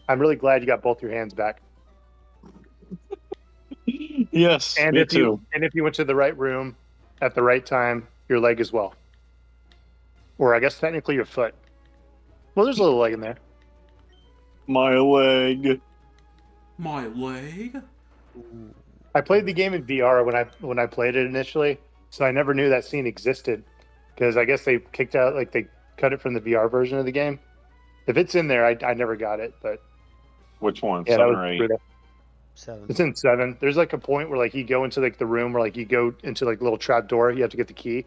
I'm really glad you got both your hands back. Yes, And me if too. you went to the right room at the right time, your leg as well. Or I guess technically your foot. Well, there's a little leg in there. My leg. My leg? Ooh. I played the game in VR when I played it initially, so I never knew that scene existed because I guess they they cut it from the VR version of the game. If it's in there, I never got it, but Which one? yeah, that 7 was or 8? brutal. 7. It's in 7. There's like a point where like you go into like the room where like you go into like a little trap door. You have to get the key,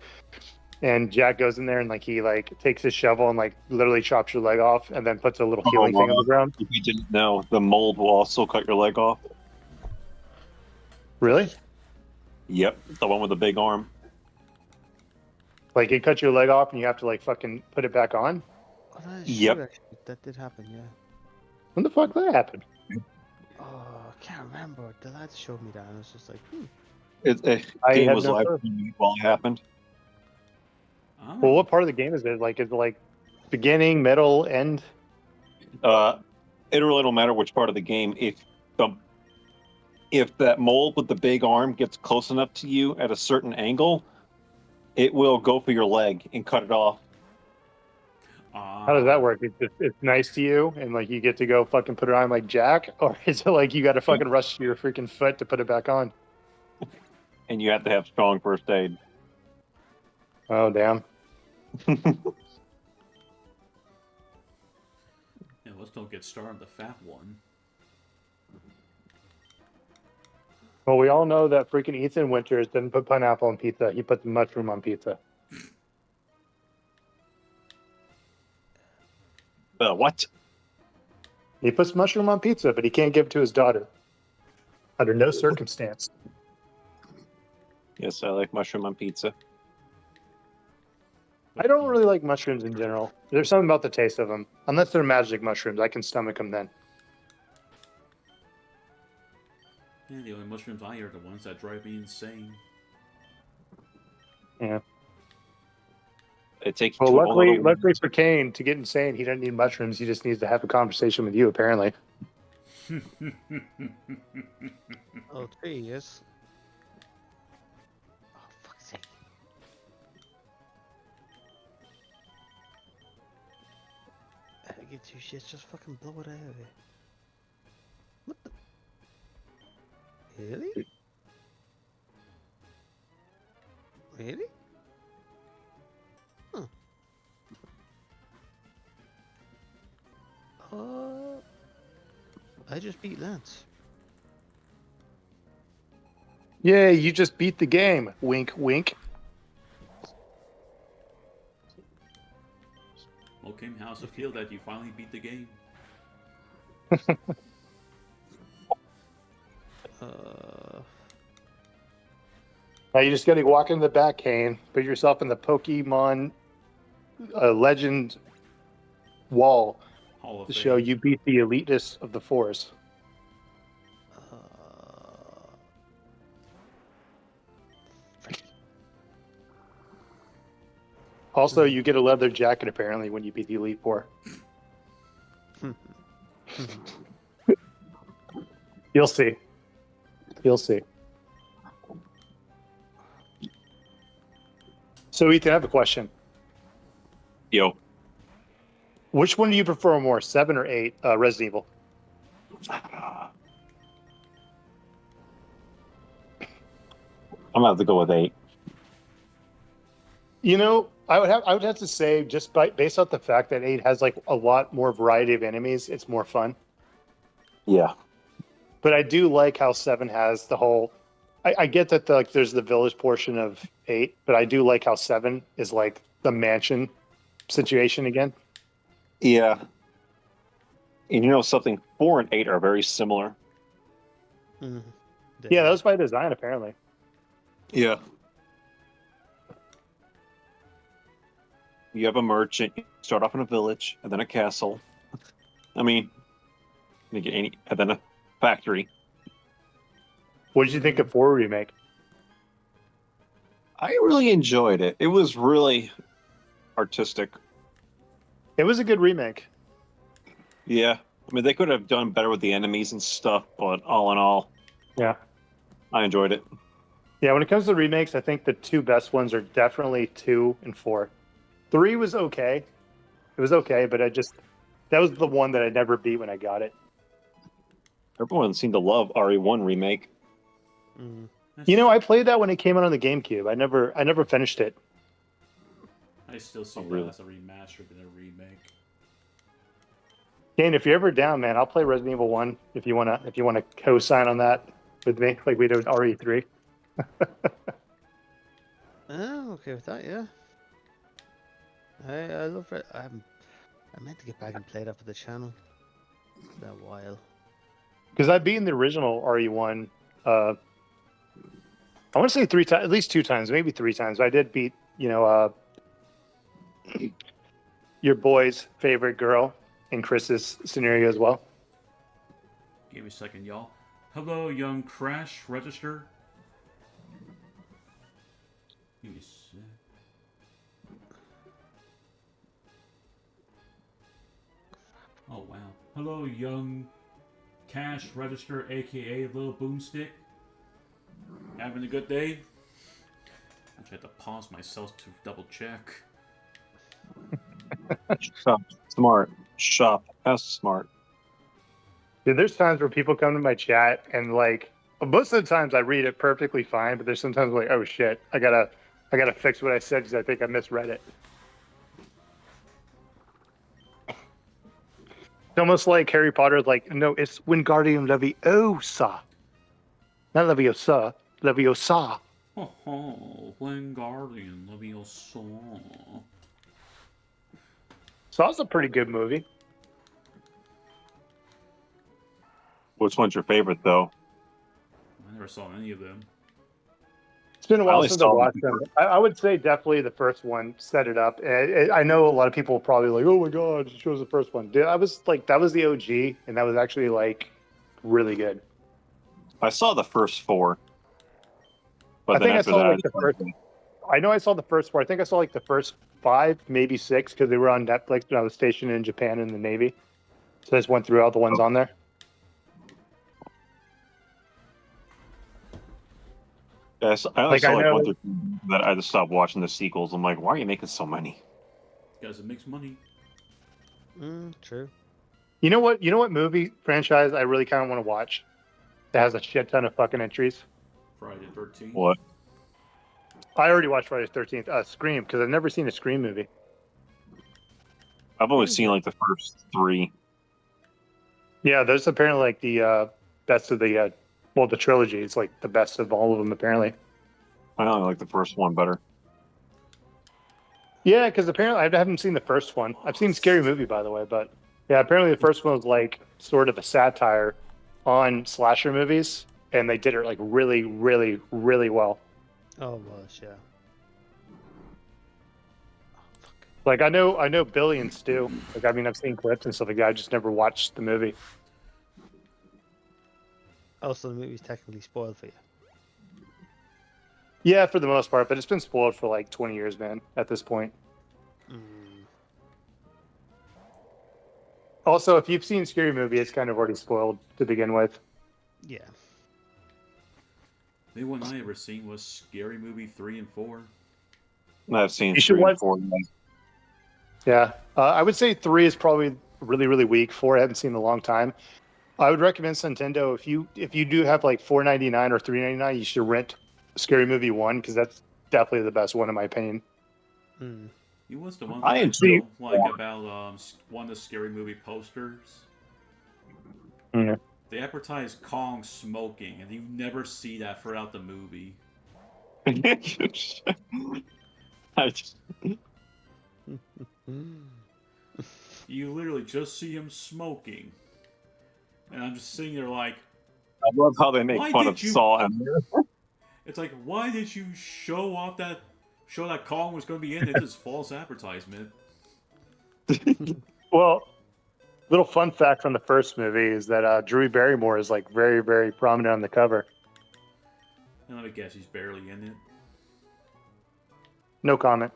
and Jack goes in there and like he like takes his shovel and like literally chops your leg off, and then puts a little healing thing on the ground. If you didn't know, the mold will also cut your leg off. Really? Yep, the one with the big arm. Like it cuts your leg off and you have to like fucking put it back on. Oh, that is Yep. true, actually. That did happen, yeah. When the fuck that happened? Oh, I can't remember. The lads showed me that, and I was just like, The I game had was no live clue. while it happened. I don't Well, know. what part of the game is it? Like, is it like beginning, middle, end? It really don't matter which part of the game. If that mold with the big arm gets close enough to you at a certain angle, it will go for your leg and cut it off. How does that work? It's nice to you, and like you get to go fucking put it on like Jack, or is it like you got to fucking rush to your freaking foot to put it back on? And you have to have strong first aid. Oh damn! Yeah, let's don't get started on the fat one. Well, we all know that freaking Ethan Winters didn't put pineapple on pizza. He put the mushroom on pizza. What? He puts mushroom on pizza, but he can't give it to his daughter. Under no circumstance. Yes, I like mushroom on pizza. I don't really like mushrooms in general. There's something about the taste of them. Unless they're magic mushrooms, I can stomach them then. Yeah, the only mushrooms I eat are the ones that drive me insane. Yeah. It takes you Well, to a luckily little... for Kane, to get insane, he doesn't need mushrooms. He just needs to have a conversation with you, apparently. oh, 3 years. Oh, fuck's sake. I get 2 shits, just fucking blow it out of here. What the? Really? Really? Huh. I just beat Lance. Yay, you just beat the game. Wink, wink. Okay, how's it feel that you finally beat the game? Now you just got to walk in the back, Kane. Put yourself in the Pokemon Legend wall Hall of to Fame. show you beat the elitist of the force. Also, you get a leather jacket apparently when you beat the Elite Four. You'll see. You'll see. So, Ethan, I have a question. Yo. Which one do you prefer more, 7 or 8, Resident Evil? I'm gonna have to go with 8. You know, I would have to say just based off the fact that 8 has like a lot more variety of enemies, it's more fun. Yeah. But I do like how 7 has the whole. I get that there's the village portion of 8, but I do like how 7 is like the mansion situation again. Yeah. And you know something? 4 and 8 are very similar. Mhm. Yeah, that was by design apparently. Yeah. You have a merchant. You start off in a village, and then a castle. I mean, and then a factory. What did you think of 4 remake? I really enjoyed it. It was really artistic. It was a good remake. Yeah. I mean, they could have done better with the enemies and stuff, but all in all, Yeah. I enjoyed it. Yeah, when it comes to remakes, I think the 2 best ones are definitely 2 and 4. 3 was okay. It was okay, but that was the one that I never beat when I got it. Everyone seemed to love RE1 remake. Mm. You know, I played that when it came out on the GameCube. I never finished it. I still see really? that as a remaster than a remake. Dane, if you're ever down, man, I'll play Resident Evil 1 if you wanna co-sign on that with me, like we did with RE3. Oh, okay with that, yeah. I love it. I meant to get back and play that for the channel. It's been a while. Because I've beaten the original RE1. I want to say 3 times, at least 2 times, maybe 3 times. I did beat, your boy's favorite girl in Chris's scenario as well. Give me a second, y'all. Hello, young Crash Register. Give me a sec. Oh, wow. Hello, young Cash Register, aka Little Boomstick. Having a good day? I had to pause myself to double check. Shop smart. Shop S smart. Dude, there's times where people come to my chat and like most of the times I read it perfectly fine, but there's sometimes like, oh shit, I gotta fix what I said because I think I misread it. It's almost like Harry Potter, like, no, it's Wingardium Leviosa. Not Leviosa, Leviosa. Oh, ho, Wingardium Leviosa. So that's a pretty good movie. Which one's your favorite, though? I never saw any of them. It's been a I while only since I saw watched the them. I would say definitely the first one set it up. I know a lot of people probably like, oh my god, it shows the first one. Dude, I was like, that was the OG, and that was actually like really good. I saw the first 4. But I then think I after saw that, like the first. I know I saw the first 4. I think I saw like the first 5, maybe 6, because they were on Netflix when I was stationed in Japan in the Navy. So I just went through all the ones on there. yes, I only Like, saw I like know- 1 through 2, that I just stopped watching the sequels. I'm like, why are you making so many? Because it makes money. True. You know what? You know what movie franchise I really kind of want to watch that has a shit ton of fucking entries? Friday the 13th. What? I already watched Friday the 13th. Scream, because I've never seen a Scream movie. I've only seen like the first 3. Yeah, there's apparently like the best of the the trilogy. It's like the best of all of them apparently. I only like the first one better. Yeah, because apparently I haven't seen the first one. I've seen Scary Movie, by the way, but yeah, apparently the first one was like sort of a satire on slasher movies, and they did it like really, really, really well. Oh, it was, yeah. Like I know Billy and Stu. Like I mean, I've seen clips and stuff like that. I just never watched the movie. Also, the movie's technically spoiled for you. Yeah, for the most part, but it's been spoiled for like 20 years, man. At this point. Also, if you've seen Scary Movie, it's kind of already spoiled to begin with. Yeah. The only one I ever seen was Scary Movie 3 and 4. I've seen You should 3 and watch- 4. Yeah, I would say 3 is probably really, really weak. 4 I haven't seen in a long time. I would recommend Nintendo if you do have like $4.99 or $3.99, you should rent Scary Movie 1 because that's definitely the best one in my opinion. He was the one I that I enjoy- don't like about one of the scary movie posters. Yeah. They advertise Kong smoking, and you never see that throughout the movie. I just, You literally just see him smoking, and I'm just sitting there like, I love how they make Why fun did of you- Saw and it's like, why did you show that Kong was going to be in it? This is false advertisement. Well, little fun fact from the first movie is that Drew Barrymore is like very, very prominent on the cover. And let me guess, he's barely in it. No comment.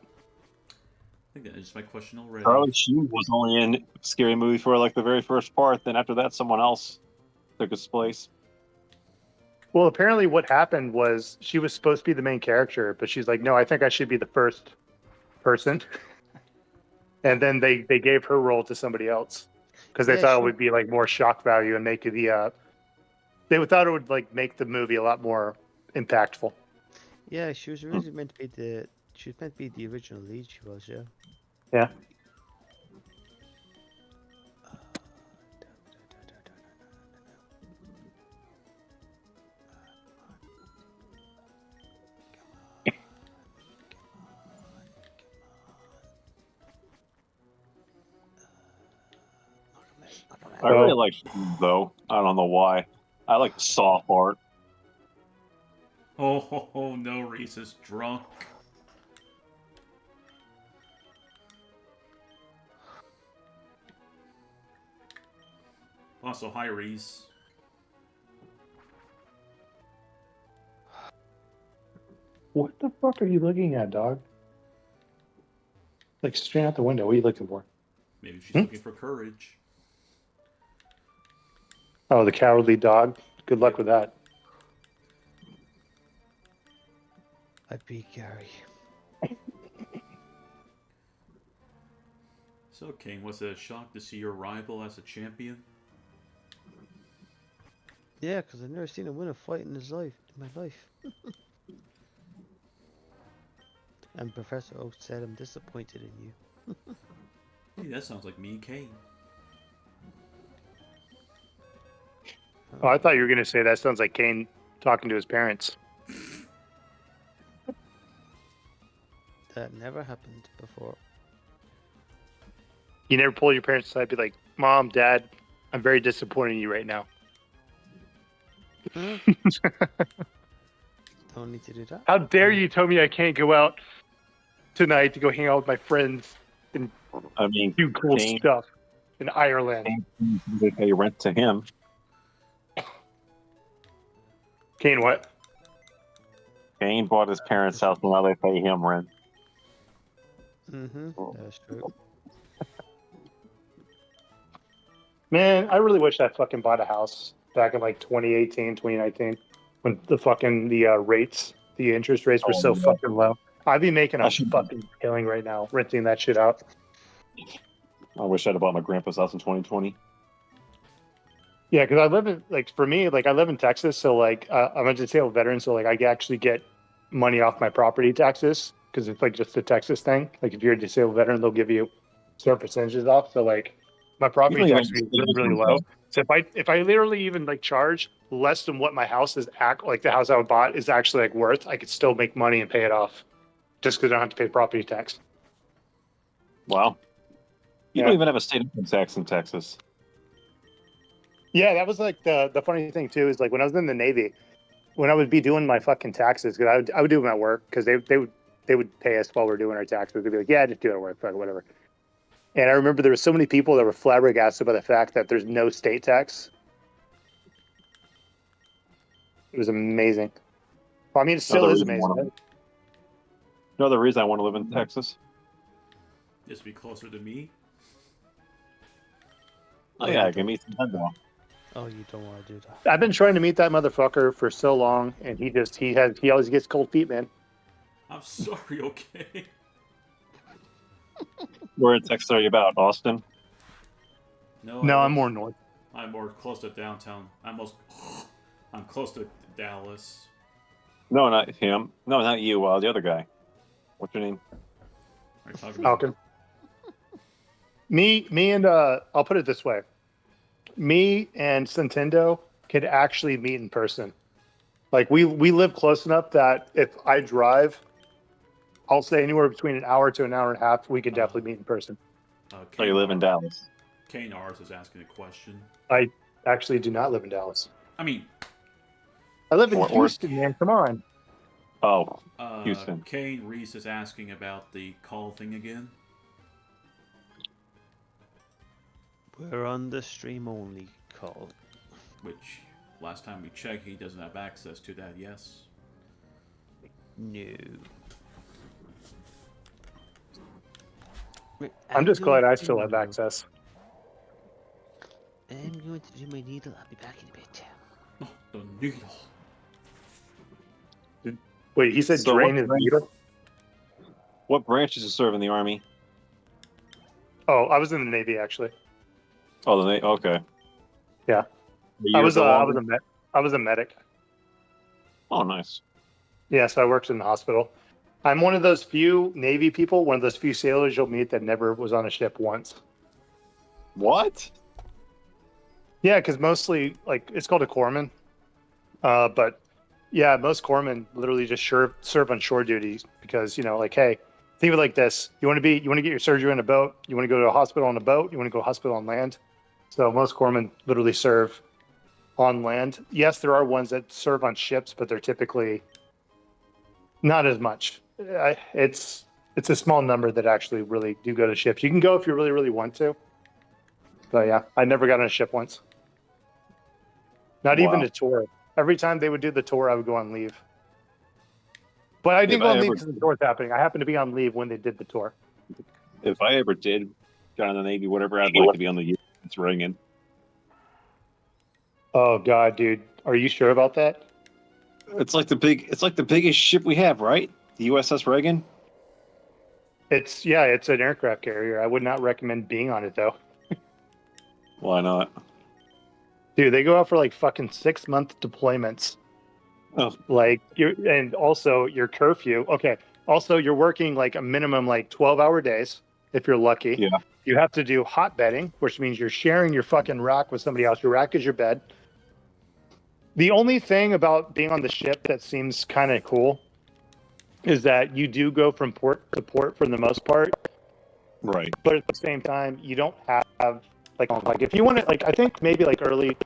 I think that is my question already. Charlie Sheen was only in Scary Movie for like the very first part. Then after that, someone else took his place. Well, apparently what happened was she was supposed to be the main character, but she's like, no, I think I should be the first person. And then they gave her role to somebody else because they Yeah, thought she- it would be like more shock value and make they thought it would like make the movie a lot more impactful. Yeah, she was originally meant to be she was meant to be the original lead. She was, yeah. Yeah. I really like Sheen, though. I don't know why. I like the Saw part. Oh, no, Reese is drunk. Also, hi, Reese. What the fuck are you looking at, dog? Like straight out the window. What are you looking for? Maybe she's looking for courage. Oh, the cowardly dog. Good luck with that. I beat Gary. So, King, was it a shock to see your rival as a champion? Yeah, because I've never seen him win a fight in my life. And Professor Oak said I'm disappointed in you. Hey, that sounds like me and Kane. Oh, I thought you were going to say that sounds like Kane talking to his parents. That never happened before. You never pull your parents aside, be like, Mom, Dad, I'm very disappointed in you right now. Don't need to do that. How dare you tell me I can't go out tonight to go hang out with my friends and I mean, do cool Kane- stuff in Ireland? they pay rent to him. Kane, what? Kane bought his parents' house, and now they pay him rent. Mm-hmm. That's true. Man, I really wish I fucking bought a house back in like 2018, 2019, when the interest rates were Oh, so yeah. fucking low. I'd be making I a should- fucking killing right now renting that shit out. I wish I'd have bought my grandpa's house in 2020. Yeah, because I live in for me, I live in Texas, so I'm a disabled veteran, so I actually get money off my property taxes because it's just a Texas thing. Like if you're a disabled veteran, they'll give you certain percentages off. So my property Usually, tax is really low. So if I literally even charge less than what my house is the house I would bought is actually worth, I could still make money and pay it off, just because I don't have to pay property tax. Wow. You Yeah. don't even have a state income tax in Texas. Yeah, that was the funny thing too is when I was in the Navy, when I would be doing my fucking taxes, because I would do them at work because they would pay us while we're doing our taxes. They'd be like, yeah, just do it at work, fuck, whatever. And I remember there were so many people that were flabbergasted by the fact that there's no state tax. It was amazing. Well, I mean, it still Another is reason amazing. Another reason I want to live in Texas. Just to be closer to me. Oh yeah, give me some head off. Oh, you don't want to do that. I've been trying to meet that motherfucker for so long, and he always gets cold feet, man. I'm sorry, okay? Where in Texas are you about? Austin? No, No, I'm more north. I'm more close to downtown. I'm close to Dallas. No, not him. No, not you. The other guy. What's your name? Are you talking about? Falcon. Me and I'll put it this way. Me and Nintendo could actually meet in person. Like we live close enough that if I drive, I'll say anywhere between an hour to an hour and a half, we could definitely meet in person. So you live in Dallas. Kane Ars is asking a question. I actually do not live in Dallas. I mean, I live in Or- Houston, man. Come on. Oh, Houston. Kane Reese is asking about the call thing again. We're on the stream only call. Which, last time we checked, he doesn't have access to that, yes? No. I'm just glad I still have access. I'm going to do my needle. I'll be back in a bit. Oh, the needle. Wait, he said So drain what his branch- needle? What branch does it serve in the Army? Oh, I was in the Navy actually. Oh, okay. Yeah. The I year was belonged- I was a medic. Oh, nice. Yeah, so I worked in the hospital. I'm one of those few Navy people, one of those few sailors you'll meet that never was on a ship once. What? Yeah, because mostly, like, it's called a corpsman. But yeah, most corpsmen literally just serve on shore duties because, you know, like, hey, think of it like this: you want to get your surgery in a boat, you want to go to a hospital on a boat, you want to go to a hospital on land. So most corpsmen literally serve on land. Yes, there are ones that serve on ships, but they're typically not as much. It's a small number that actually really do go to ships. You can go if you really, really want to. But yeah, I never got on a ship once. Not even Wow. a tour. Every time they would do the tour, I would go on leave. But I didn't If go I on leave ever- because the tour was happening. I happened to be on leave when they did the tour. If I ever did get on the Navy, whatever, I'd like to be on the USS Reagan. Oh god, dude, are you sure about that? It's like the biggest ship we have, right? The USS Reagan. It's an aircraft carrier. I would not recommend being on it though. Why not? Dude, they go out for like fucking 6-month deployments. Oh. Like and also your curfew. Okay. Also, you're working like a minimum like 12-hour days if you're lucky. Yeah. You have to do hot bedding, which means you're sharing your fucking rack with somebody else. Your rack is your bed. The only thing about being on the ship that seems kind of cool is that you do go from port to port for the most part, Right. but at the same time, you don't have like if you want to like I think maybe like early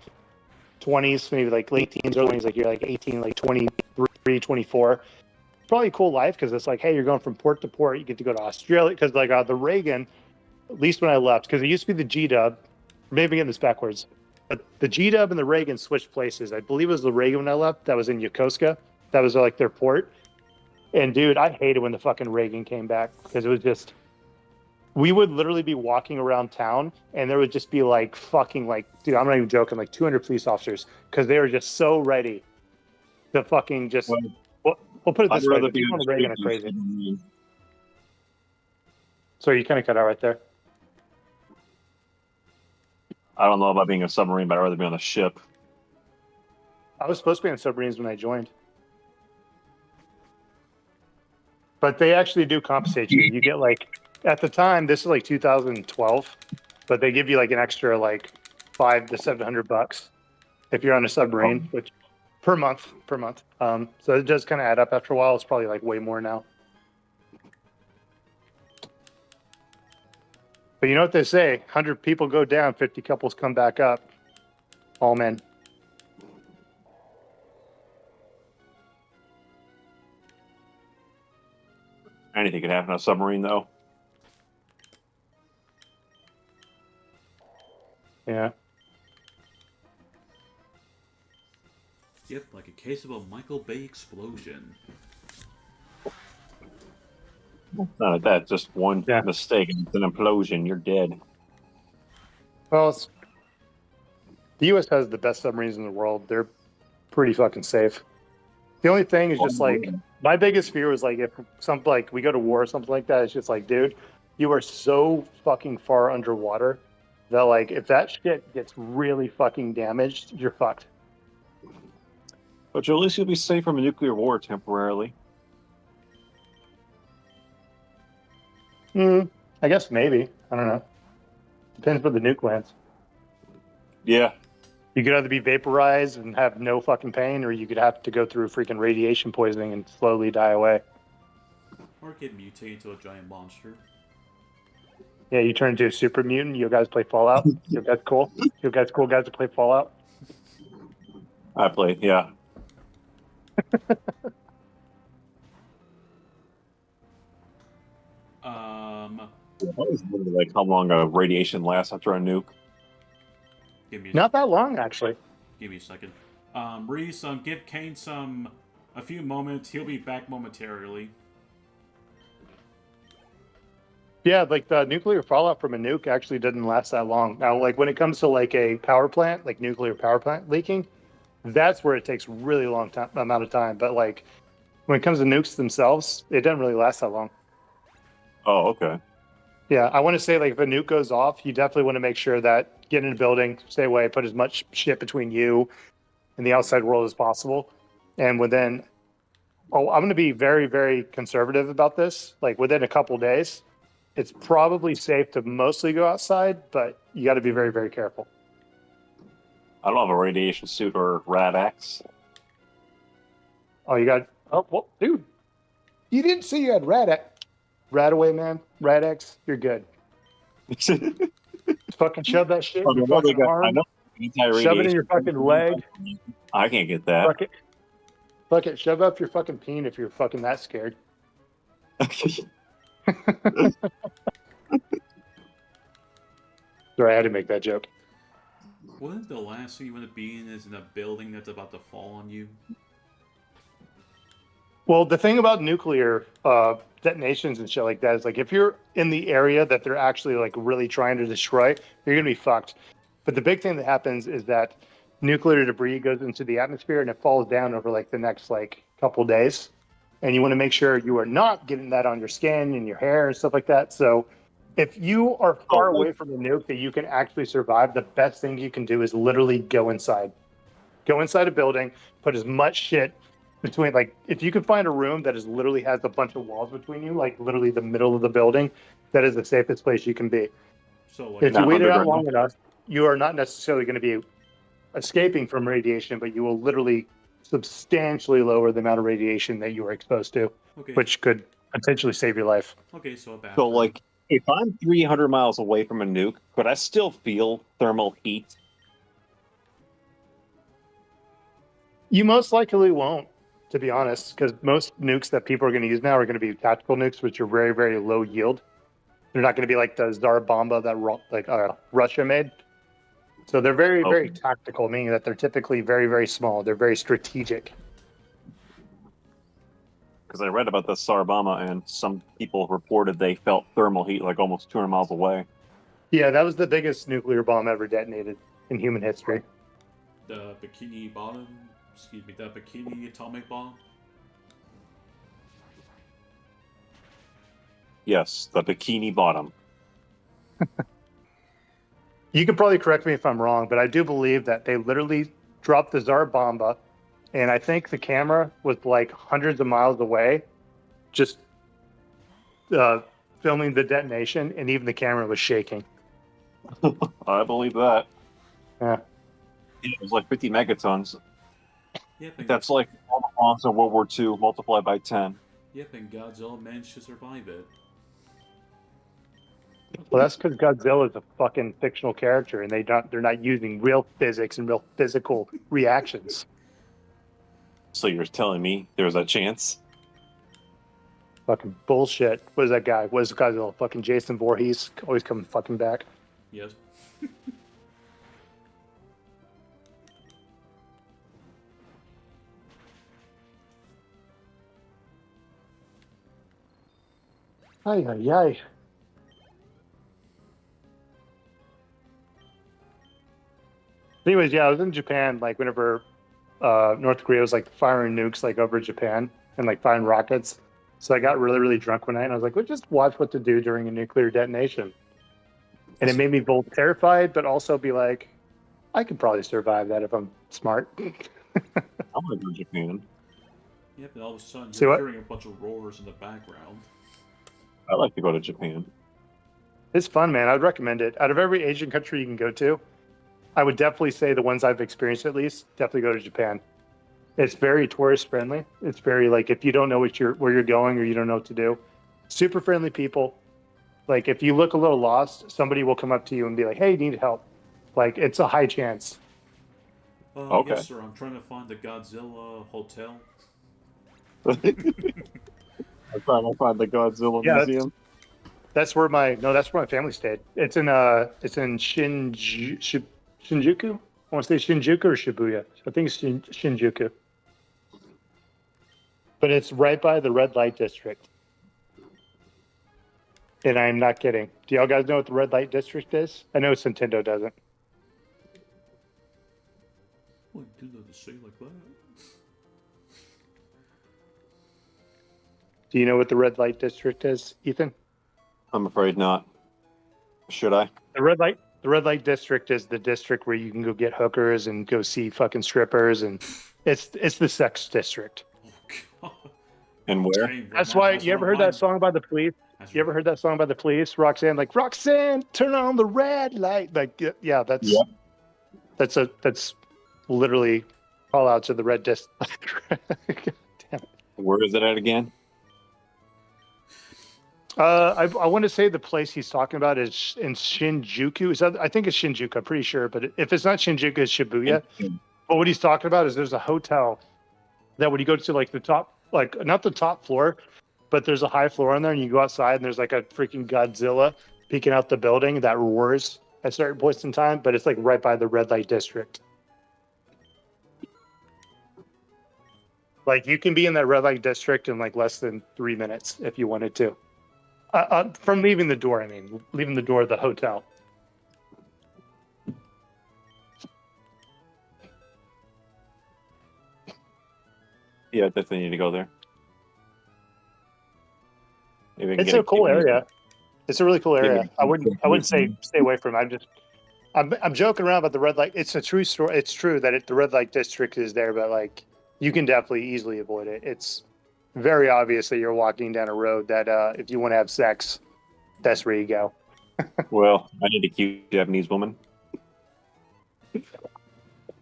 20s, maybe like late teens, early 20s, like you're like 18, like 23, 24. Probably a cool life because it's like, hey, you're going from port to port. You get to go to Australia because like the Reagan, at least when I left, because it used to be the G-Dub. Maybe I'm getting this backwards. But the G-Dub and the Reagan switched places. I believe it was the Reagan when I left. That was in Yokosuka. That was like their port. And dude, I hated when the fucking Reagan came back because it was just, we would literally be walking around town and there would just be like fucking like, dude, I'm not even joking, like 200 police officers because they were just so ready to fucking just, we'll put it this way, the people on the Reagan are crazy. So you kind of cut out right there. I don't know about being a submarine, but I'd rather be on a ship. I was supposed to be on submarines when I joined. But they actually do compensate you. You get like, at the time, this is like 2012, but they give you like an extra like $500 to $700 if you're on a submarine, which per month. So it does kind of add up after a while. It's probably like way more now. But you know what they say? 100 people go down, 50 couples come back up. All men. Anything could happen on a submarine, though. Yeah. Yep, like a case of a Michael Bay explosion. None of that. Just one Yeah. mistake, and it's an implosion. You're dead. Well, the U.S. has the best submarines in the world. They're pretty fucking safe. The only thing is just like, my biggest fear was like if something like we go to war or something like that, it's just like, dude, you are so fucking far underwater that like if that shit gets really fucking damaged, you're fucked. But at least you'll be safe from a nuclear war temporarily. I guess maybe. I don't know. Depends where the nuke lands. Yeah. You could either be vaporized and have no fucking pain, or you could have to go through freaking radiation poisoning and slowly die away. Or get mutated into a giant monster. Yeah, you turn into a super mutant. You guys play Fallout. You guys cool. You guys cool guys to play Fallout. I played, yeah. I always wondered, like, how long a radiation lasts after a nuke. Not that long, actually. Give me a second. Reese, give Kane a few moments. He'll be back momentarily. Yeah, like the nuclear fallout from a nuke actually doesn't last that long. Now, like when it comes to like a power plant, like nuclear power plant leaking, that's where it takes really long amount of time. But like when it comes to nukes themselves, it doesn't really last that long. Oh, okay. Yeah, I want to say like if a nuke goes off, you definitely want to make sure that get in a building, stay away, put as much shit between you and the outside world as possible. And within, I'm going to be very, very conservative about this. Like within a couple days, it's probably safe to mostly go outside, but you got to be very, very careful. I don't have a radiation suit or Rad-X. Oh, you got, oh, well, dude, you didn't say you had Rad-X. Radaway, man. Rad-X, you're good. Fucking shove that shit in your fucking arm. Shove it in your fucking leg. I can't get that. Fuck it. Shove up your fucking peen if you're fucking that scared. Sorry, I had to make that joke. Wouldn't the last thing you want to be in is in a building that's about to fall on you? Well, the thing about nuclear detonations and shit like that is like if you're in the area that they're actually like really trying to destroy, you're gonna be fucked. But the big thing that happens is that nuclear debris goes into the atmosphere and it falls down over like the next like couple days, and you want to make sure you are not getting that on your skin and your hair and stuff like that. So if you are far away from a nuke that you can actually survive, the best thing you can do is literally go inside a building, put as much shit between, like, if you can find a room that is literally has a bunch of walls between you, like literally the middle of the building, that is the safest place you can be. So like, if you wait it out long enough, you are not necessarily going to be escaping from radiation, but you will literally substantially lower the amount of radiation that you are exposed to, which could potentially save your life. Okay, so a bathroom. So, like, if I'm 300 miles away from a nuke, could I still feel thermal heat? You most likely won't, to be honest, because most nukes that people are going to use now are going to be tactical nukes, which are very, very low yield. They're not going to be like the Tsar Bomba that Russia made. So they're very, very tactical, meaning that they're typically very, very small. They're very strategic. Because I read about the Tsar Bomba, and some people reported they felt thermal heat like almost 200 miles away. Yeah, that was the biggest nuclear bomb ever detonated in human history. The Bikini atomic bomb? Yes, the Bikini Bottom. You could probably correct me if I'm wrong, but I do believe that they literally dropped the Tsar Bomba, and I think the camera was like hundreds of miles away, just filming the detonation, and even the camera was shaking. I believe that. Yeah. It was like 50 megatons. Yep, that's like all the bombs in World War II multiplied by 10. Yep, and Godzilla managed to survive it. Well, that's because Godzilla is a fucking fictional character, and they're not using real physics and real physical reactions. So you're telling me there's a chance? Fucking bullshit. What is that guy? What is Godzilla? Fucking Jason Voorhees, always coming fucking back. Yes. Ay, ay, ay. Anyways, yeah, I was in Japan, like, whenever North Korea was, like, firing nukes, like, over Japan and, like, firing rockets. So I got really, really drunk one night, and I was like, let's just watch what to do during a nuclear detonation. And it made me both terrified, but also be like, I could probably survive that if I'm smart. I want to go to Japan. Yep, and all of a sudden you're hearing a bunch of roars in the background. I like to go to Japan. It's fun, man. I'd recommend it. Out of every Asian country you can go to, I would definitely say the ones I've experienced at least, definitely go to Japan. It's very tourist friendly. It's very like if you don't know where you're going or you don't know what to do, super friendly people. Like if you look a little lost, somebody will come up to you and be like, "Hey, need help?" Like it's a high chance. Okay. Yes, sir. I'm trying to find the Godzilla hotel. I'm trying to find the Godzilla Yeah, museum. That's where my family stayed. It's in Shinjuku. I want to say Shinjuku or Shibuya. I think it's Shinjuku. But it's right by the red light district. And I'm not kidding. Do y'all guys know what the red light district is? I know Nintendo doesn't. Well, you do that to say like that. Do you know what the red light district is, Ethan? I'm afraid not. Should I? The red light district is the district where you can go get hookers and go see fucking strippers, and it's the sex district. Oh, God. And where? Dang, That's man, why that's you ever where heard that mine- song by the Police? that's You ever heard that song by the Police? Roxanne, like Roxanne, turn on the red light. Like yeah, that's literally call out to the red district. Damn it. Where is it at again? I want to say the place he's talking about is in Shinjuku. I think it's Shinjuku. I'm pretty sure, but if it's not Shinjuku, it's Shibuya. But what he's talking about is there's a hotel that when you go to like the top, like not the top floor, but there's a high floor in there, and you go outside and there's like a freaking Godzilla peeking out the building that roars at certain points in time. But it's like right by the red light district. Like you can be in that red light district in like less than 3 minutes if you wanted to. From leaving the door, I mean, leaving the door of the hotel. Yeah, definitely need to go there. Maybe I can It's get a cool ticket. area. It's a really cool area. Yeah. I wouldn't say stay away from it. I'm joking around about the red light. It's a true story. It's true that the red light district is there, but like you can definitely easily avoid it. It's very obvious that you're walking down a road that if you want to have sex, that's where you go. Well, I need a cute Japanese woman.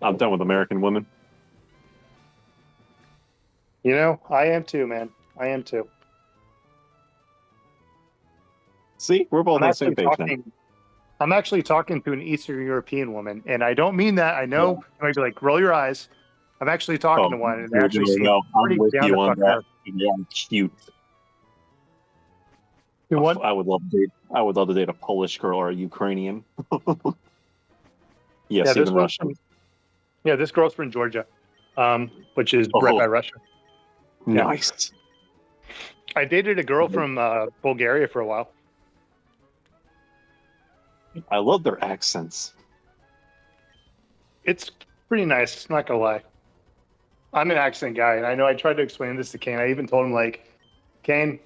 I'm done with American women. You know, I am too, man. I am too. See, we're both on the same page now. I'm actually talking to an Eastern European woman, and I don't mean that. I know you might be like, roll your eyes. I'm actually talking to one, and they actually seem pretty I'm with down you to on fuck that. her. Yeah, cute. You want? I would love to date. I would love to date a Polish girl or a Ukrainian. Yes, this even one's Russian. this girl's from Georgia, which is right Oh. by Russia. Yeah. Nice. I dated a girl from Bulgaria for a while. I love their accents. It's pretty nice, not gonna lie. I'm an accent guy, and I know I tried to explain this to Kane. I even told him, like, Kane,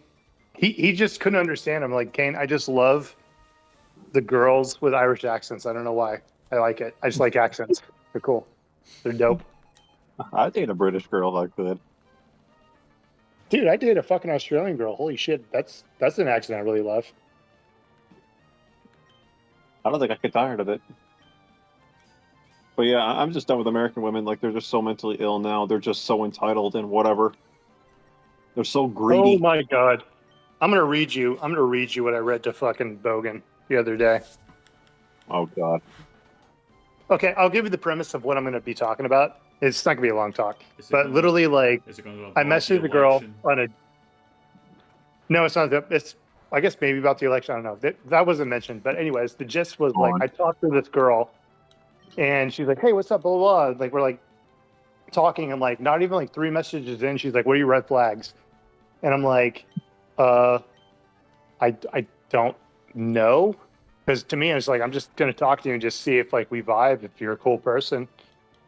he just couldn't understand. I'm like, Kane, I just love the girls with Irish accents. I don't know why. I like it. I just like accents. They're cool. They're dope. I'd date a British girl if I could. Dude, I dated a fucking Australian girl. Holy shit, that's an accent I really love. I don't think I get tired of it. But yeah, I'm just done with American women. Like, they're just so mentally ill now. They're just so entitled and whatever. They're so greedy. Oh my god. I'm gonna read you what I read to fucking Bogan the other day. Oh god. Okay, I'll give you the premise of what I'm gonna be talking about. It's not gonna be a long talk. Is it But gonna- literally, like, Is it going to I involve messaged the girl on a. No, it's not. It's I guess maybe about the election. I don't know. That wasn't mentioned. But anyways, the gist was like I talked to this girl, and she's like, "Hey, what's up?" Blah blah blah. Like we're like talking, and like not even like 3 messages in, she's like, "What are your red flags?" And I'm like, I don't know, because to me, it's like I'm just gonna talk to you and just see if like we vibe. If you're a cool person,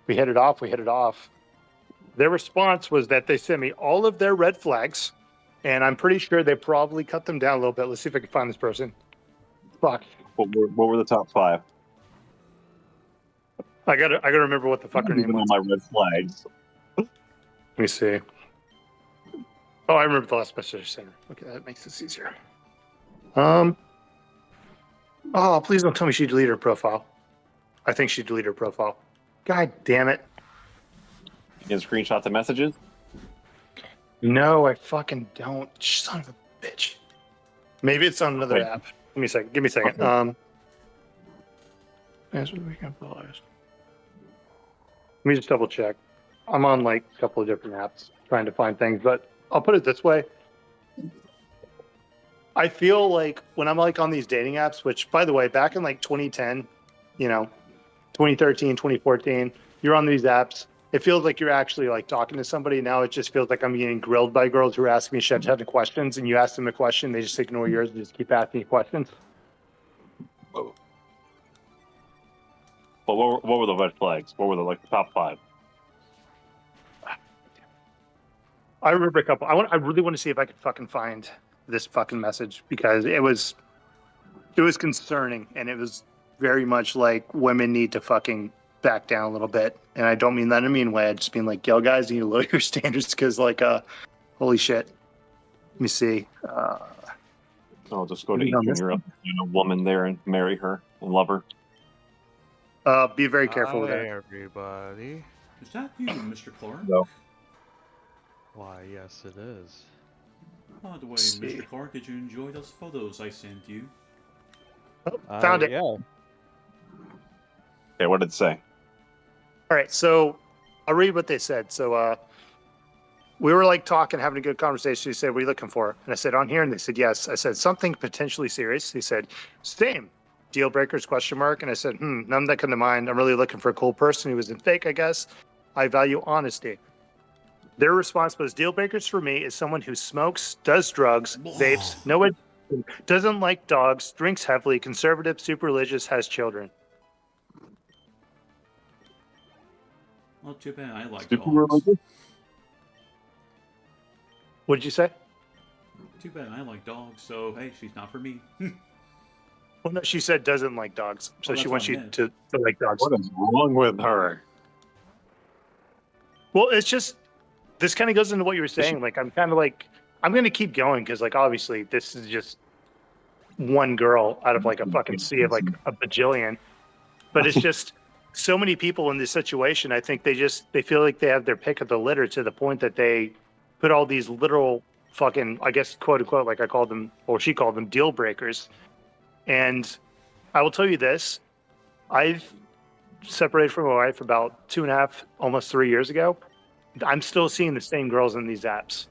we hit it off. We hit it off. Their response was that they sent me all of their red flags, and I'm pretty sure they probably cut them down a little bit. Let's see if I can find this person. Fuck. What were the top 5? I gotta remember what the fuck her name Even on is. my red flags. Let me see. Oh, I remember the last message I sent her. Okay, that makes this easier. Oh, please don't tell me she deleted her profile. I think she deleted her profile. God damn it. You can screenshot the messages. No, I fucking don't. Son of a bitch. Maybe it's on another Okay. app. Give me a second. Give me a second. Okay. Answer the weekend follows. Let me just double check. I'm on like a couple of different apps trying to find things, but I'll put it this way. I feel like when I'm like on these dating apps, which by the way, back in like 2010, 2013, 2014, you're on these apps. It feels like you're actually like talking to somebody. Now it just feels like I'm getting grilled by girls who are asking me shit ton of questions, and you ask them a question, they just ignore yours and just keep asking you questions. But what were the red flags? What were the top 5? I remember a couple. I really want to see if I could fucking find this fucking message because it was concerning, and it was very much like women need to fucking back down a little bit. And I don't mean that in a mean way. I just mean like, yo, guys, you need to lower your standards because like, holy shit. Let me see. I'll just go to You each know, when you're a woman there and marry her and love her. Be very careful with Hi, that. everybody. Is that you, Mr. Clark? No. Why, yes, it is. By the way, See. Mr. Clark, did you enjoy those photos I sent you? Oh, found it. Yeah. Okay, what did it say? All right, so I'll read what they said. So we were like talking, having a good conversation. He said, "What are you looking for?" And I said, "On here." And they said, "Yes." I said, "Something potentially serious." He said, "Same. Deal breakers, question mark." And I said, none that come to mind. I'm really looking for a cool person who isn't fake, I guess. I value honesty. Their response was, deal breakers for me is someone who smokes, does drugs, vapes, doesn't like dogs, drinks heavily, conservative, super religious, has children. Well, too bad I like Super dogs. religious? What did you say? Too bad I like dogs, so hey, she's not for me. Well, no, she said doesn't like dogs. So Oh, she that's wants what I you meant. to like dogs. What is wrong with her? Well, it's just, this kind of goes into what you were saying. Like, I'm kind of like, I'm going to keep going because, like, obviously, this is just one girl out of like a fucking sea of like a bajillion. But it's just so many people in this situation. I think they feel like they have their pick of the litter to the point that they put all these literal fucking, I guess, quote unquote, like I called them, or she called them, deal breakers. And I will tell you this, I've separated from my wife about 2.5, almost 3 years ago. I'm still seeing the same girls in these apps.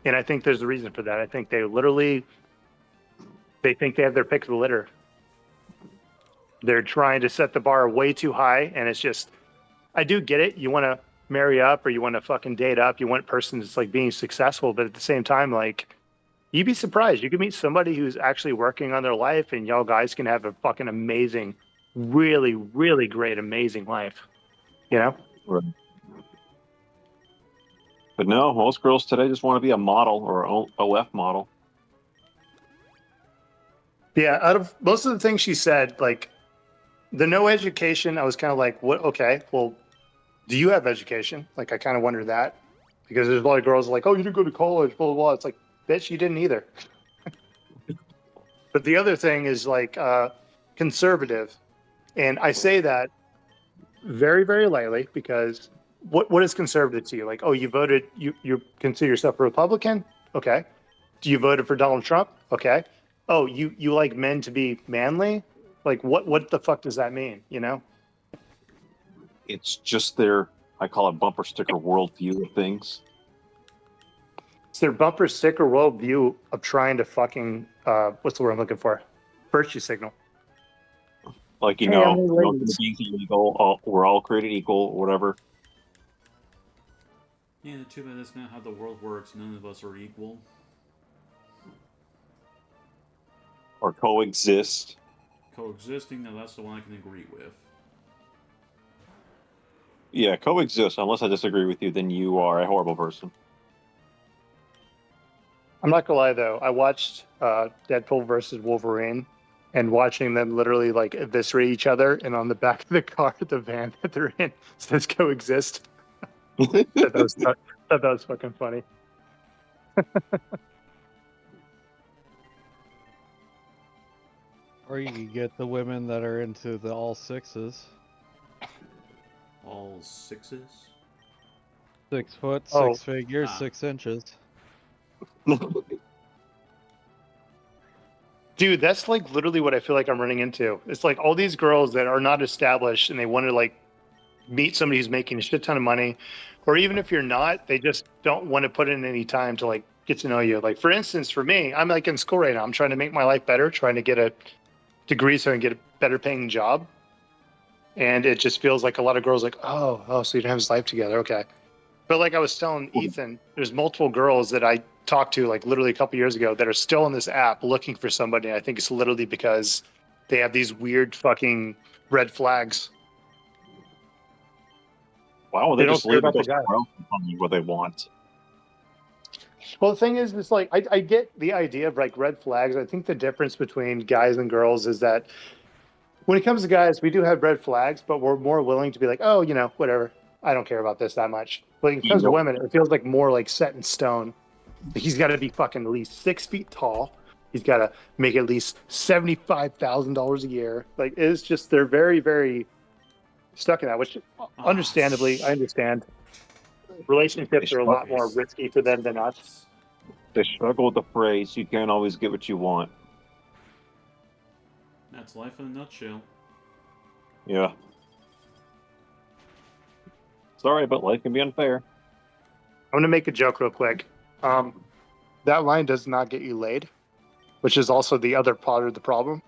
And I think there's a reason for that. I think they think they have their pick of the litter. They're trying to set the bar way too high. And it's just, I do get it. You want to marry up or you want to fucking date up. You want a person that's like being successful. But at the same time, like, you'd be surprised. You could meet somebody who's actually working on their life and y'all guys can have a fucking amazing, really, really great, amazing life. You know? Right. But no, most girls today just want to be a model or an OF model. Yeah, out of most of the things she said, like the no education, I was kind of like, what? Okay, well, do you have education? Like, I kind of wonder that because there's a lot of girls like, oh, you didn't go to college, blah, blah, blah. It's like, bitch, you didn't either. But the other thing is like conservative. And I say that very, very lightly because what is conservative to you? Like, oh, you consider yourself a Republican? Okay. Do you voted for Donald Trump? Okay. Oh, you like men to be manly? Like, what the fuck does that mean? You know? It's just their, I call it bumper sticker worldview of things. It's their bumper sticker worldview of trying to fucking, what's the word I'm looking for? Virtue signal. Like, Hey, no I'm human ladies. beings are equal, we're all created equal, whatever. Yeah, too bad that's not how the world works. None of us are equal. Or coexist. Coexisting, now that's the one I can agree with. Yeah, coexist. Unless I disagree with you, then you are a horrible person. I'm not gonna lie though. I watched Deadpool versus Wolverine, and watching them literally like eviscerate each other, and on the back of the car, the van that they're in says "coexist." Thought that was fucking funny. Or you could get the women that are into the all sixes. All sixes? 6 foot, Oh. 6 figures, Ah. 6 inches. Dude, that's like literally what I feel like I'm running into. It's like all these girls that are not established and they want to like meet somebody who's making a shit ton of money, or even if you're not, they just don't want to put in any time to like get to know you. Like for instance, for me, I'm like in school right now. I'm trying to make my life better, trying to get a degree so I can get a better paying job. And it just feels like a lot of girls like, oh, so you don't have his life together, okay. But like I was telling Ethan, there's multiple girls that I talked to like literally a couple years ago that are still on this app looking for somebody. I think it's literally because they have these weird fucking red flags. Why don't they They don't just care leave and about go the guy. somewhere else and tell me what they want? Well, the thing is, it's like I get the idea of like red flags. I think the difference between guys and girls is that when it comes to guys, we do have red flags, but we're more willing to be like, oh, whatever. I don't care about this that much. But when it comes to women, it feels like more like set in stone. He's got to be fucking at least 6 feet tall. He's got to make at least $75,000 a year. Like it's just they're very, very stuck in that. Which, understandably, I understand. Relationships are a lot more risky for them than us. They struggle with the phrase, you can't always get what you want. That's life in a nutshell. Yeah. Sorry, but life can be unfair. I'm going to make a joke real quick. That line does not get you laid, which is also the other part of the problem.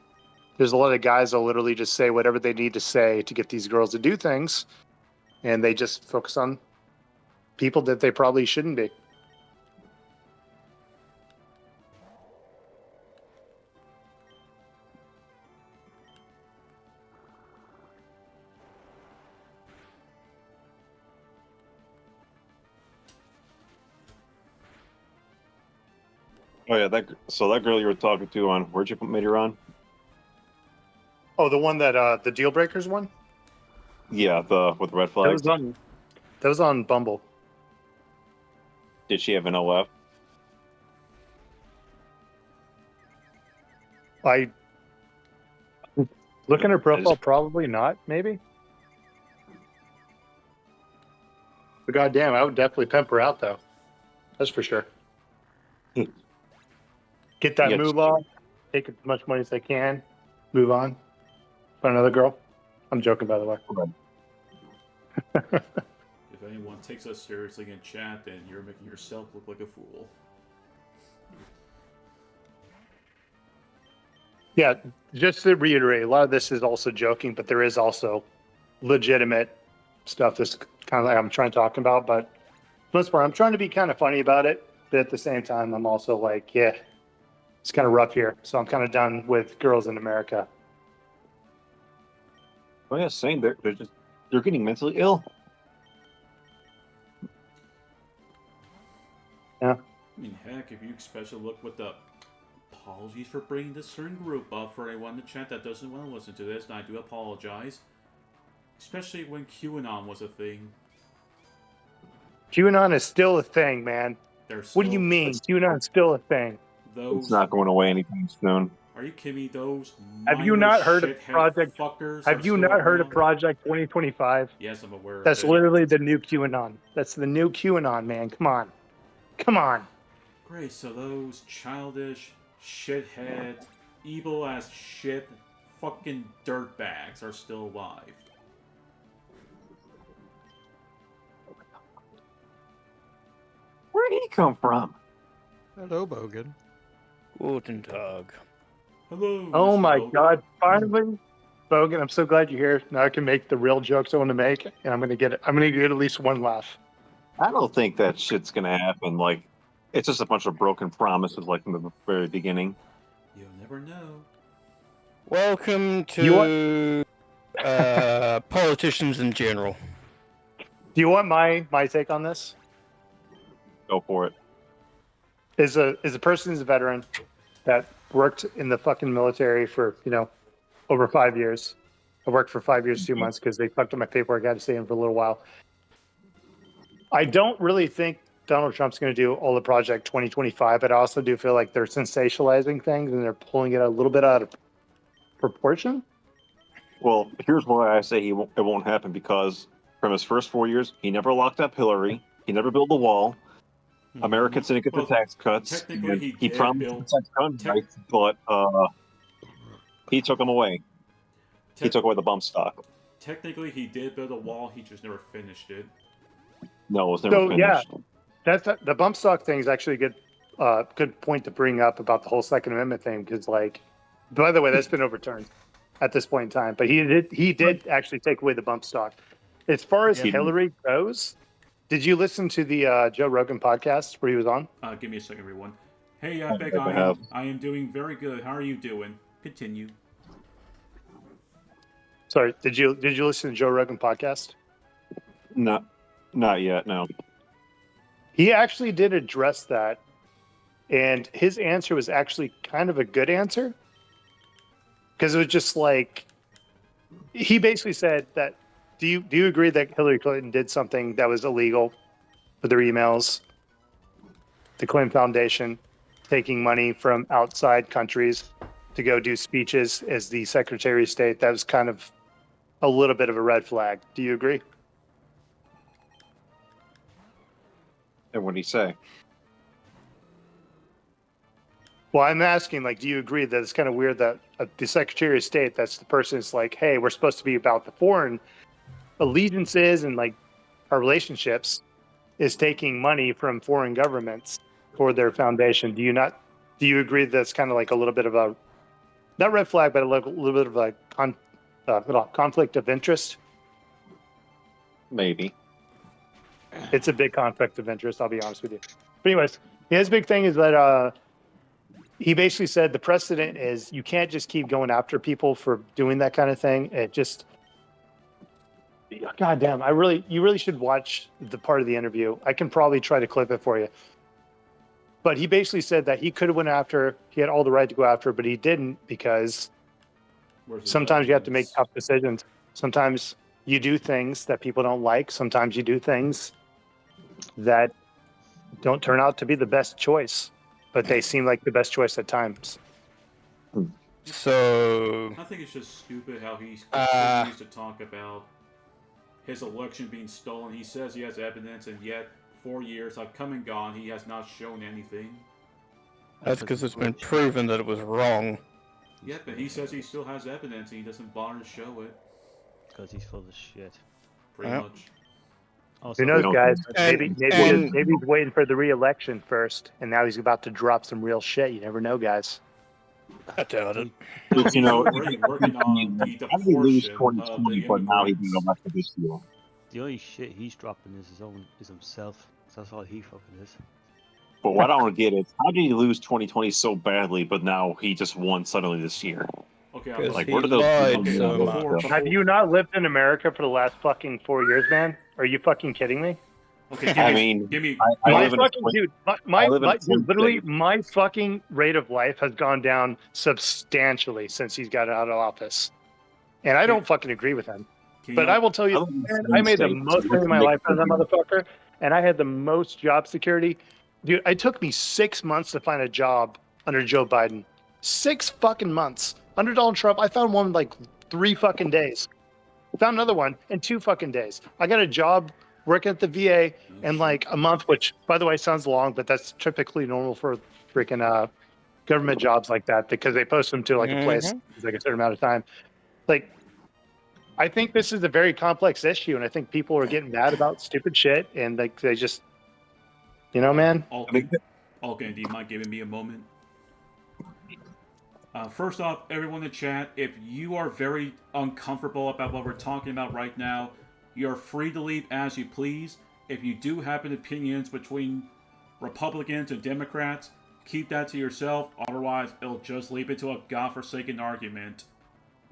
There's a lot of guys that literally just say whatever they need to say to get these girls to do things, and they just focus on people that they probably shouldn't be. Oh yeah, that girl you were talking to on where'd you meet her on? Oh, the one that the Deal Breakers one? Yeah, the with the red That flags. was on Bumble. Did she have an OF? I look at her profile, probably not, maybe. But goddamn, I would definitely pimp her out though. That's for sure. Get that Yeah, move on, take as much money as I can, move on. Find another girl. I'm joking, by the way. If anyone takes us seriously in chat, then you're making yourself look like a fool. Yeah, just to reiterate, a lot of this is also joking, but there is also legitimate stuff that's kind of like I'm trying to talk about. But for the most part, I'm trying to be kind of funny about it, but at the same time, I'm also like, yeah, it's kind of rough here. So I'm kind of done with girls in America. Oh yeah, saying they're getting mentally ill. Yeah. I mean, heck, if you especially look with the apologies for bringing this certain group up for anyone in the chat that doesn't want to listen to this, and I do apologize. Especially when QAnon was a thing. QAnon is still a thing, man. What do you mean? QAnon is still a thing. It's not going away anytime soon. Are you kidding me? Those have you not heard of Project fuckers? Have you not heard of Project 2025? Yes, I'm aware. That's literally the new QAnon. That's the new QAnon, man. Come on, come on. Great. So those childish, shithead, evil as shit, fucking dirtbags are still alive. Where did he come from? Hello, Bogan. Guten Tag. Hello. Oh Mr. my Logan. God! Finally, Bogan, I'm so glad you're here. Now I can make the real jokes I want to make, and I'm gonna get it. I'm gonna get at least one laugh. I don't think that shit's gonna happen. Like, it's just a bunch of broken promises, like from the very beginning. You'll never know. Welcome to politicians in general. Do you want my take on this? Go for it. Is a person who's a veteran that worked in the fucking military for over 5 years. I worked for 5 years, 2 months because they fucked up my paperwork. I had to stay in for a little while. I don't really think Donald Trump's going to do all the Project 2025, but I also do feel like they're sensationalizing things and they're pulling it a little bit out of proportion. Well, here's why I say it won't happen, because from his first 4 years, he never locked up Hillary. He never built the wall. Americans didn't get the tax cuts. Technically, And he he did promised build- to protect gun rights, but he took them away. He took away the bump stock. Technically, he did build a wall. He just never finished it. No, it was never So, finished. That's the bump stock thing is actually a good point to bring up about the whole Second Amendment thing, because, like, by the way, that's been overturned at this point in time. But he did actually take away the bump stock. As far as Yeah. Hillary goes, did you listen to the Joe Rogan podcast where he was on? Give me a second, everyone. Hey, I Beck, think I have. I am doing very good. How are you doing? Continue. Sorry, did you listen to Joe Rogan podcast? Not yet. No. He actually did address that, and his answer was actually kind of a good answer, because it was just like, he basically said that, do you agree that Hillary Clinton did something that was illegal with her emails, the Clinton Foundation taking money from outside countries to go do speeches as the Secretary of State? That was kind of a little bit of a red flag. Do you agree? And what did he say? Well, I'm asking, like, do you agree that it's kind of weird that the Secretary of State, that's the person that's like, hey, we're supposed to be about the foreign allegiances and, like, our relationships, is taking money from foreign governments for their foundation? Do you agree that's kind of like a little bit of a, not red flag, but a little bit of a conflict of interest? Maybe. It's a big conflict of interest, I'll be honest with you. But anyways, his big thing is that he basically said the precedent is you can't just keep going after people for doing that kind of thing. It just, God damn, you really should watch the part of the interview. I can probably try to clip it for you. But he basically said that he could have went after, he had all the right to go after, but he didn't, because sometimes you have to make tough decisions. Sometimes you do things that people don't like. Sometimes you do things that don't turn out to be the best choice, but they seem like the best choice at times. So, I think it's just stupid how he continues to talk about his election being stolen. He says he has evidence, and yet 4 years have come and gone. He has not shown anything. that's because it's been proven that it was wrong. Yeah, but he says he still has evidence, and he doesn't bother to show it. Because he's full of shit. Pretty Yeah. much. Also, Who knows, don't- guys? And- Maybe he's waiting for the re-election first, and now he's about to drop some real shit. You never know, guys. I doubt it. But, you know, He's already working on the how did he lose deportation of 2020, the but now he's immigrants. going back to this deal? the only shit he's dropping is himself. That's all he fucking is. But what I don't get is, how did he lose 2020 so badly, but now he just won suddenly this year? Okay, Because Like, he where do those lied people so go? much. Have you not lived in America for the last fucking 4 years, man? Are you fucking kidding me? Okay, I mean, give me. I My live in a fucking swing- dude, I live in a swing dude, literally, state. my fucking rate of life has gone down substantially since he's got out of office, and I don't fucking agree with him. Can But you- I will tell I you, live in a man, swing I made the state, so most you money in can my make life as a money. motherfucker, and I had the most job security. Dude, it took me 6 months to find a job under Joe Biden. 6 fucking months. Under Donald Trump, I found one in like 3 fucking days. Found another one in 2 fucking days. I got a job working at the VA in like a month, which, by the way, sounds long, but that's typically normal for freaking government jobs like that, because they post them to like a place it's like a certain amount of time. Like, I think this is a very complex issue, and I think people are getting mad about stupid shit, and like they just, you know, man. Okay, do you mind giving me a moment? First off, everyone in the chat, if you are very uncomfortable about what we're talking about right now, you're free to leave as you please. If you do have opinions between Republicans and Democrats, keep that to yourself. Otherwise, it'll just lead into a godforsaken argument.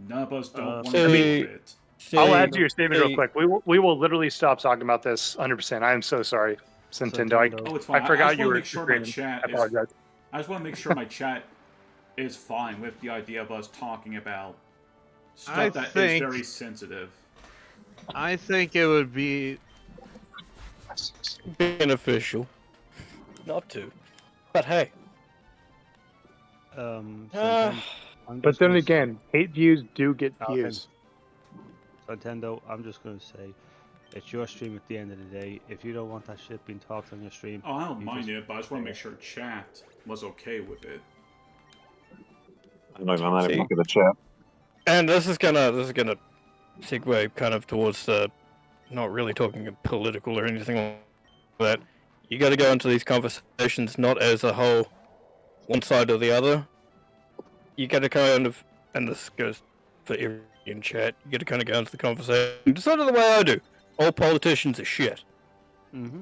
None of us don't want to so- deal with it. I'll add to your statement real Hey, quick. We will literally stop talking about this 100%. I am so sorry, Nintendo. Oh, it's fine. I forgot just you wanna were make sure my agreeing. chat I apologize. I just want to make sure my chat is fine with the idea of us talking about stuff I that is think- very sensitive. I think it would be beneficial. Not to. But hey. Um, Uh, I'm But just then gonna again, hate views do get Okay. views. say, Nintendo, I'm just gonna say, it's your stream at the end of the day. If you don't want that shit being talked on your stream, Oh, I don't You mind just- it, but I just want to make sure chat was okay with it. I'm not even See? looking at the chat. And this is gonna segue kind of towards the not really talking political or anything like that. You got to go into these conversations not as a whole, one side or the other. You got to kind of, and this goes for everyone in chat. You got to kind of go into the conversation. Decide the way I do. All politicians are shit. mm-hmm.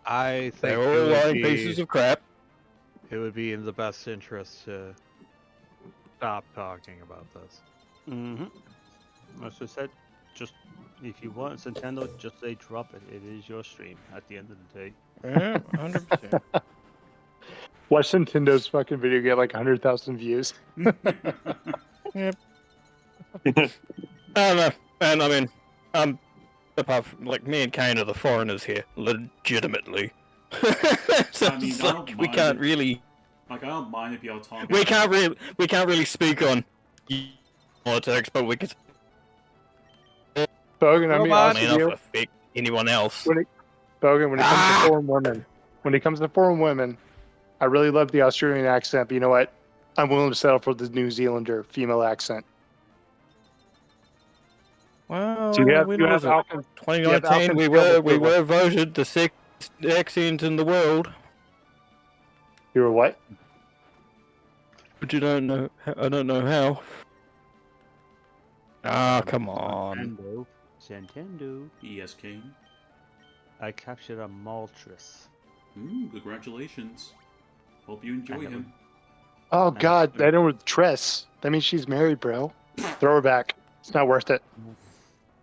I think They're all lying pieces of crap. it would be in the best interest to stop talking about this. Mm-hmm. As I said, just if you want Nintendo, just say drop it. It is your stream at the end of the day. Yeah, 100%. Watch Nintendo's fucking video get like 100,000 views. I don't know. And I mean, apart from, like, me and Kane are the foreigners here, legitimately. So I mean, it's I don't like, we mind can't it. really, Like, I don't mind if y'all talk. we can't really speak on politics, but we can Bogan, I mean, Robot. speak honestly, enough to affect anyone else. Bogan, when it comes to foreign women, I really love the Australian accent, but you know what? I'm willing to settle for the New Zealander female accent. Well, So you have, we you know have that Alkin, 2019 we were voted the sixth accent in the world, you were what? but you don't know. I don't know how. Ah, come on. Nintendo. ES King. I captured a Moltres. Congratulations. Hope you enjoy him. Oh God, I know with Tress. That means she's married, bro. Throw her back. It's not worth it.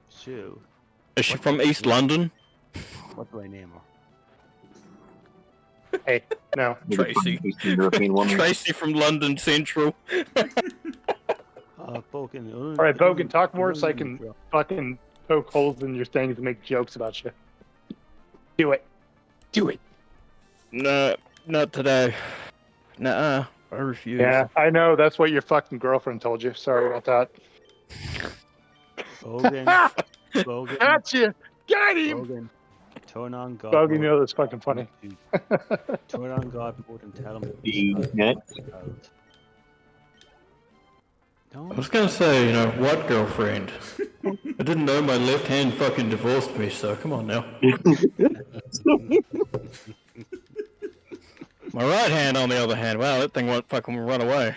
So, Is she from East London? what do I name her? Hey, no. Tracy. Eastern European woman. Tracy from London Central. Bogan. All right, Bogan, talk more so I can fucking poke holes in your things and make jokes about you. Do it. Do it. No, not today. Nuh-uh. I refuse. Yeah, I know. That's what your fucking girlfriend told you. Sorry about that. Bogan. Bogan. Gotcha. Got him. Bogan. Turn on God. Bogan, you mode. know that's fucking funny. Turn on God mode and tell him. The net. I was gonna say, you know, what girlfriend? I didn't know my left hand fucking divorced me, so come on now. My right hand, on the other hand, wow, that thing won't fucking run away.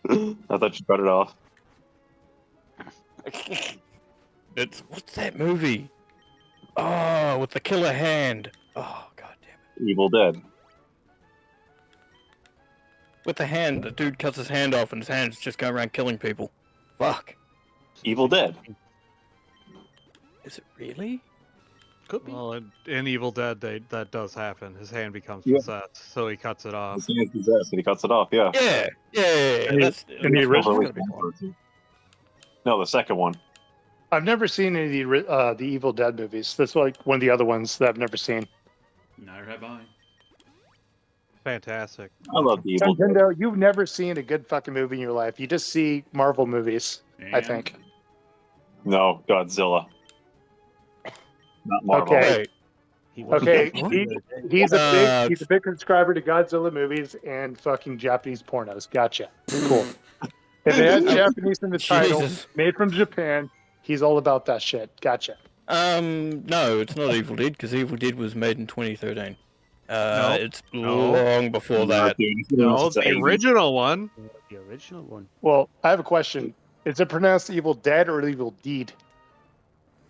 I thought you cut it off. What's that movie? Oh, with the killer hand. Oh, god damn it. Evil Dead. With the hand, the dude cuts his hand off and his hands just go around killing people. Fuck. Evil Dead. Is it really? Could be. Well, in Evil Dead, that does happen. His hand becomes Yeah. possessed, so he cuts it off. His hand possessed and he cuts it off, yeah. Yeah. And That's, in the that's original- gotta be fun. No, the second one. I've never seen any of the Evil Dead movies. That's like one of the other ones that I've never seen. Neither have I. Fantastic. I love the Evil Dead. Nintendo, you've never seen a good fucking movie in your life. You just see Marvel movies, I And think. No, Godzilla. Not Marvel. Okay. Wait, He was- Okay, What? he's a big subscriber to Godzilla movies and fucking Japanese pornos. Gotcha. Cool. If it has Japanese in the title, Jesus. made from Japan, he's all about that shit. Gotcha. No, it's not Evil Dead, because Evil Dead was made in 2013. No. It's No. long before that. No, It's the the 80s. original one. The original one. Well, I have a question. Is it pronounced Evil Dead or Evil Deed?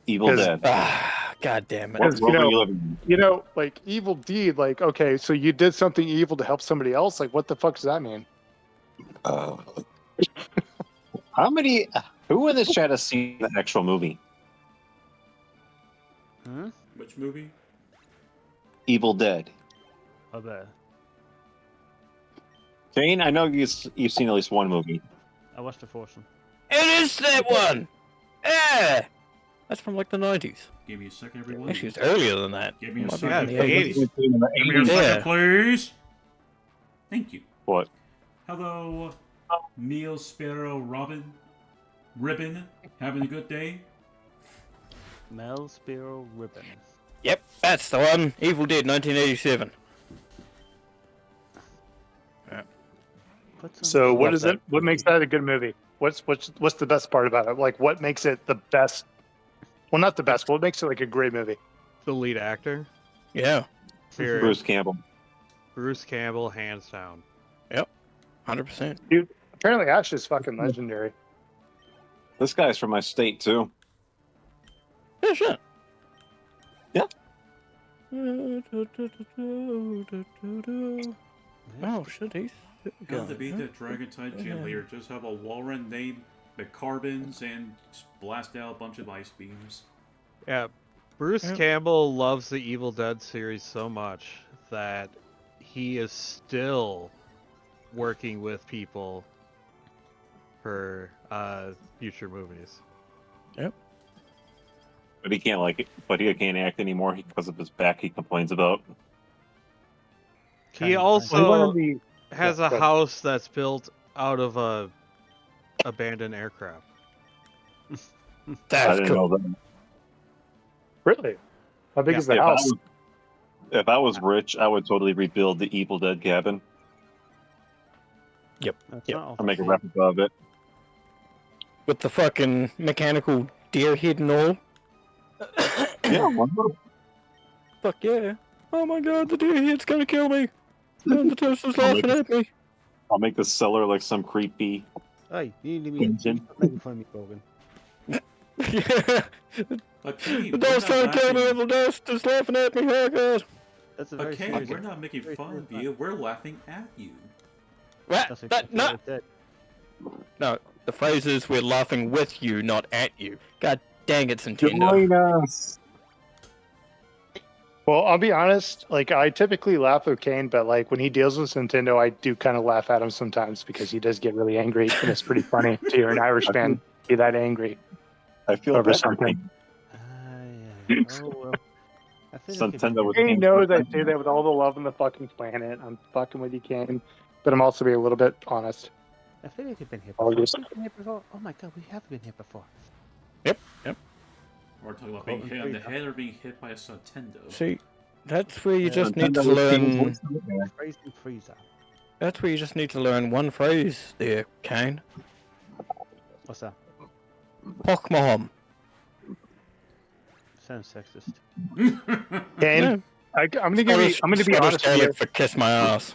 Evil Because- Dead. Ah, god damn it. What Because, world you are know- you living in? You know, like Evil Deed, like, okay, so you did something evil to help somebody else? Like, what the fuck does that mean? How many? Who in this chat has seen the actual movie? Huh? Which movie? Evil Dead. Oh, there. Kane, I know you've seen at least one movie. I watched the first one. It is that one! Yeah! That's from like the 90s. Give me a second, everyone. Actually, it's earlier than that. Give me a Might be second. in the 80s. Give me a Yeah. second, please. Thank you. What? Hello, Neil Sparrow Ribbon, having a good day? Mel Spiro Ribbon. Yep, that's the one. Evil Dead, 1987. So what Love is that. it? What makes that a good movie? What's the best part about it? Like, what makes it the best? Well, not the best. What makes it like a great movie? The lead actor, Yeah, period. Bruce Campbell. Bruce Campbell, hands down. 100%. Apparently, Ash is fucking legendary. This guy's from my state too. Yeah, shit. Yeah. Oh, shit, he's... How to beat the Dragon Tide Gym Leader? Just have a Walrus name the carbons and blast out a bunch of ice beams. Yeah, Bruce Yep. Campbell loves the Evil Dead series so much that he is still working with people for future movies. But he can't act anymore because of his back. He complains about. He Well, also the has Yeah, a go ahead. house that's built out of a abandoned aircraft. I That's didn't cool. know that. really, how big Yeah. is the If I house? was- If I was rich, I would totally rebuild the Evil Dead cabin That's Yep. not off or make a the replica of it. With the fucking mechanical deer head and all. Yeah, why not? Fuck yeah. Oh my god, the deer head's gonna kill me. And the toaster's laughing at me. I'll make the cellar like some creepy Hey, you need me. dungeon. Making fun of me, Logan. Yeah. Okay, The we're dog's not trying to kill me and laughing. the dust is laughing at me. Oh god. That's a very Okay, serious. we're not making Very fun of serious you. We're laughing at you. What? That's That, exactly no, what I said. no. The phrase is we're laughing with you, not at you. God dang it, Nintendo. Join us. Well, I'll be honest. Like, I typically laugh with Kane, but like when he deals with Nintendo, I do kind of laugh at him sometimes because he does get really angry, and it's pretty funny to hear an Irish man be that angry. I feel Over bad. something. Yeah. Oh well. I feel like Nintendo was- He knows I say that with all the love on the fucking planet. I'm fucking with you, Kane, but I'm also being a little bit honest. I feel like we've been here Oh, before. yes. We've been here before. Oh my god, we have been here before. We're talking about being hit on the head or being hit by a Nintendo. See, that's where you Yeah, just need to Nintendo was learn. King's voice. Phrasing freezer. That's where you just need to learn one phrase there, Kane. What's that? Hock mom. Sounds sexist. Kane, I'm gonna give you. I'm gonna be honest with you. For kiss my ass.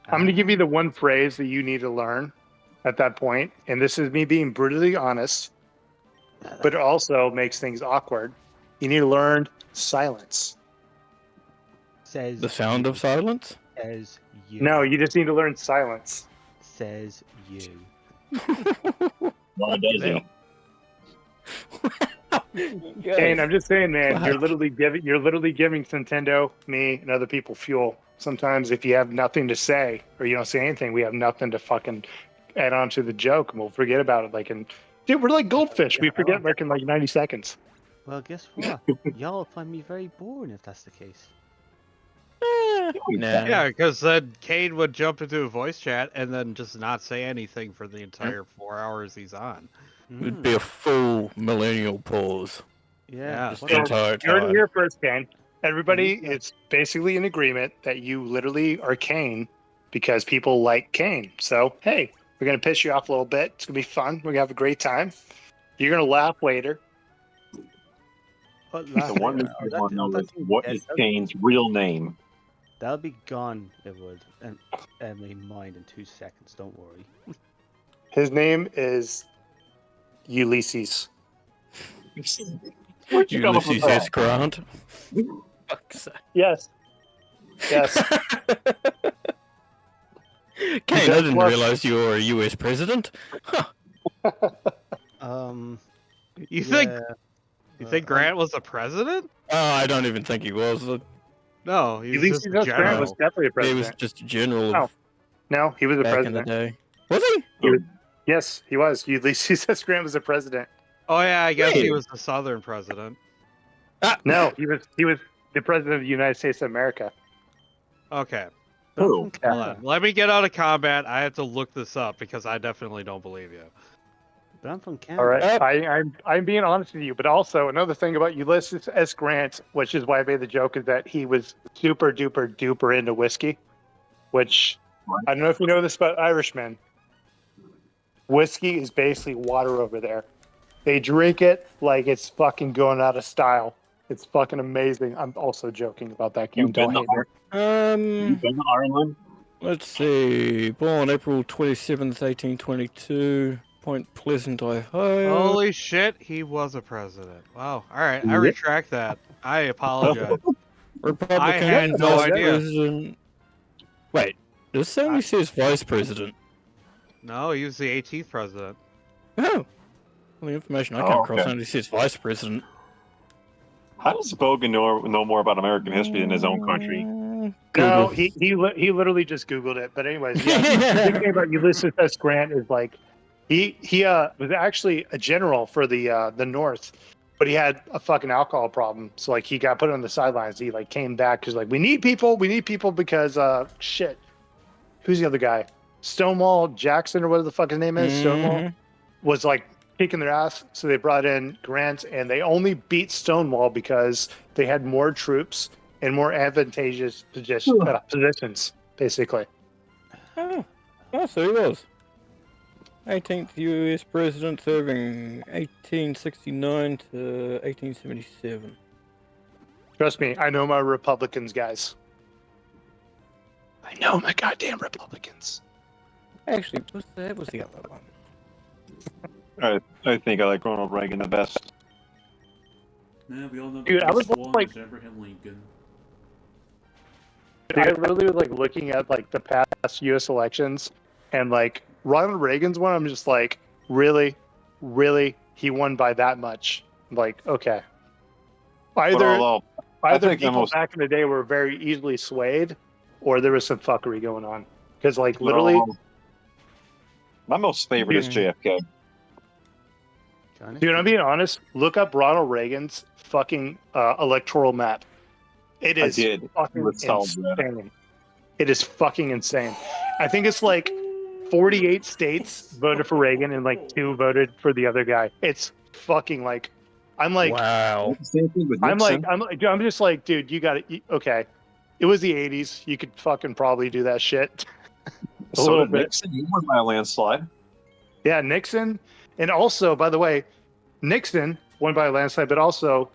I'm going to give you the one phrase that you need to learn at that point, and this is me being brutally honest, but it also makes things awkward. You need to learn silence. Says The sound of silence. Says you. No, you just need to learn silence. Says you. Why does Damn. he? Kane, I'm just saying, man, Wow. you're literally giving Nintendo, me, and other people fuel. Sometimes if you have nothing to say or you don't say anything, we have nothing to fucking add on to the joke, and we'll forget about it. Like, and dude, we're like goldfish. We forget like in like 90 seconds. Well, guess what? Y'all find me very boring if that's the case. Nah. Yeah, because then Kane would jump into a voice chat and then just not say anything for the entire 4 hours he's on. It'd be a full millennial pause. Yeah. Just what the else? entire You heard it time. here first, Kane. Everybody, it's basically an agreement that you literally are Kane because people like Kane. So, hey, we're going to piss you off a little bit. It's going to be fun. We're going to have a great time. You're going to laugh later. What The last one year? that Oh, I want to know is thing's what dead. is Kane's real name? That'll be gone, it would. And in mind in 2 seconds, don't worry. His name is Ulysses. Where'd you come up with Ulysses that? S. Grant. Fuck's sake. Yes. Yes. Kane, I didn't love- realize you were a US president. You think Yeah, you think Grant was the president? Oh, I don't even think he was. No, he's Ulysses just S. a Grant was general. definitely a He president. was just a general Oh, No, he was a back in the president. day. Was he? Yes, he was. Ulysses S. Grant was a president. Oh yeah, I guess Hey. he was the Southern president. No, he was the president of the United States of America. Okay. Who? Hold on. Let me get out of combat. I have to look this up because I definitely don't believe you. But I'm from Canada. All right, Yep. I'm being honest with you, but also another thing about Ulysses S. Grant, which is why I made the joke, is that he was super duper duper into whiskey, which I don't know if you know this about Irishmen. Whiskey is basically water over there. They drink it like it's fucking going out of style. It's fucking amazing. I'm also joking about that game. You've been, Don't to, hate me. you've been to Ireland? Let's see. Born April 27th, 1822. Point Pleasant, Ohio. Holy shit, he was a president. Wow. All right, I Yep. retract that. I apologize. Republican I had no vice idea. president. Wait, this only says vice president. No, he was the 18th president. Oh. Well, the information I came across okay. only says vice president. How does Bogan know more about American history in his own country? No, Google. he literally just Googled it. But anyways, yeah, the big thing about Ulysses S. Grant is like he was actually a general for the North, but he had a fucking alcohol problem. So like he got put on the sidelines. He like came back because like we need people because shit. Who's the other guy? Stonewall Jackson or whatever the fuck his name is. Stonewall Mhm. was like kicking their ass, so they brought in Grant, and they only beat Stonewall because they had more troops and more advantageous positions, basically. Oh, so he was. 18th U.S. president serving 1869 to 1877. Trust me, I know my Republicans, guys. I know my goddamn Republicans. Actually, that was the other one. I think I like Ronald Reagan the best. Yeah, we all know Dude, the I was best one like- is Abraham Lincoln. I literally was like looking at like the past U.S. elections, and like Ronald Reagan's one. I'm just like, really, he won by that much. Like, okay. But although I Either think the people most- back in the day were very easily swayed, or there was some fuckery going on. Because like but literally, although- my most favorite is JFK. Johnny? dude, I'm being honest. Look up Ronald Reagan's fucking electoral map. It I is did. fucking It sounds good. insane. It is fucking insane. I think it's like 48 states voted for Reagan and like 2 voted for the other guy. It's fucking like, I'm like, Wow. Same thing with I'm Nixon. like, I'm just like, dude, you got it. Okay, it was the 80s. You could fucking probably do that shit. a So little did bit. Nixon. He won by a landslide. Yeah, Nixon, and also, by the way, Nixon won by a landslide, but also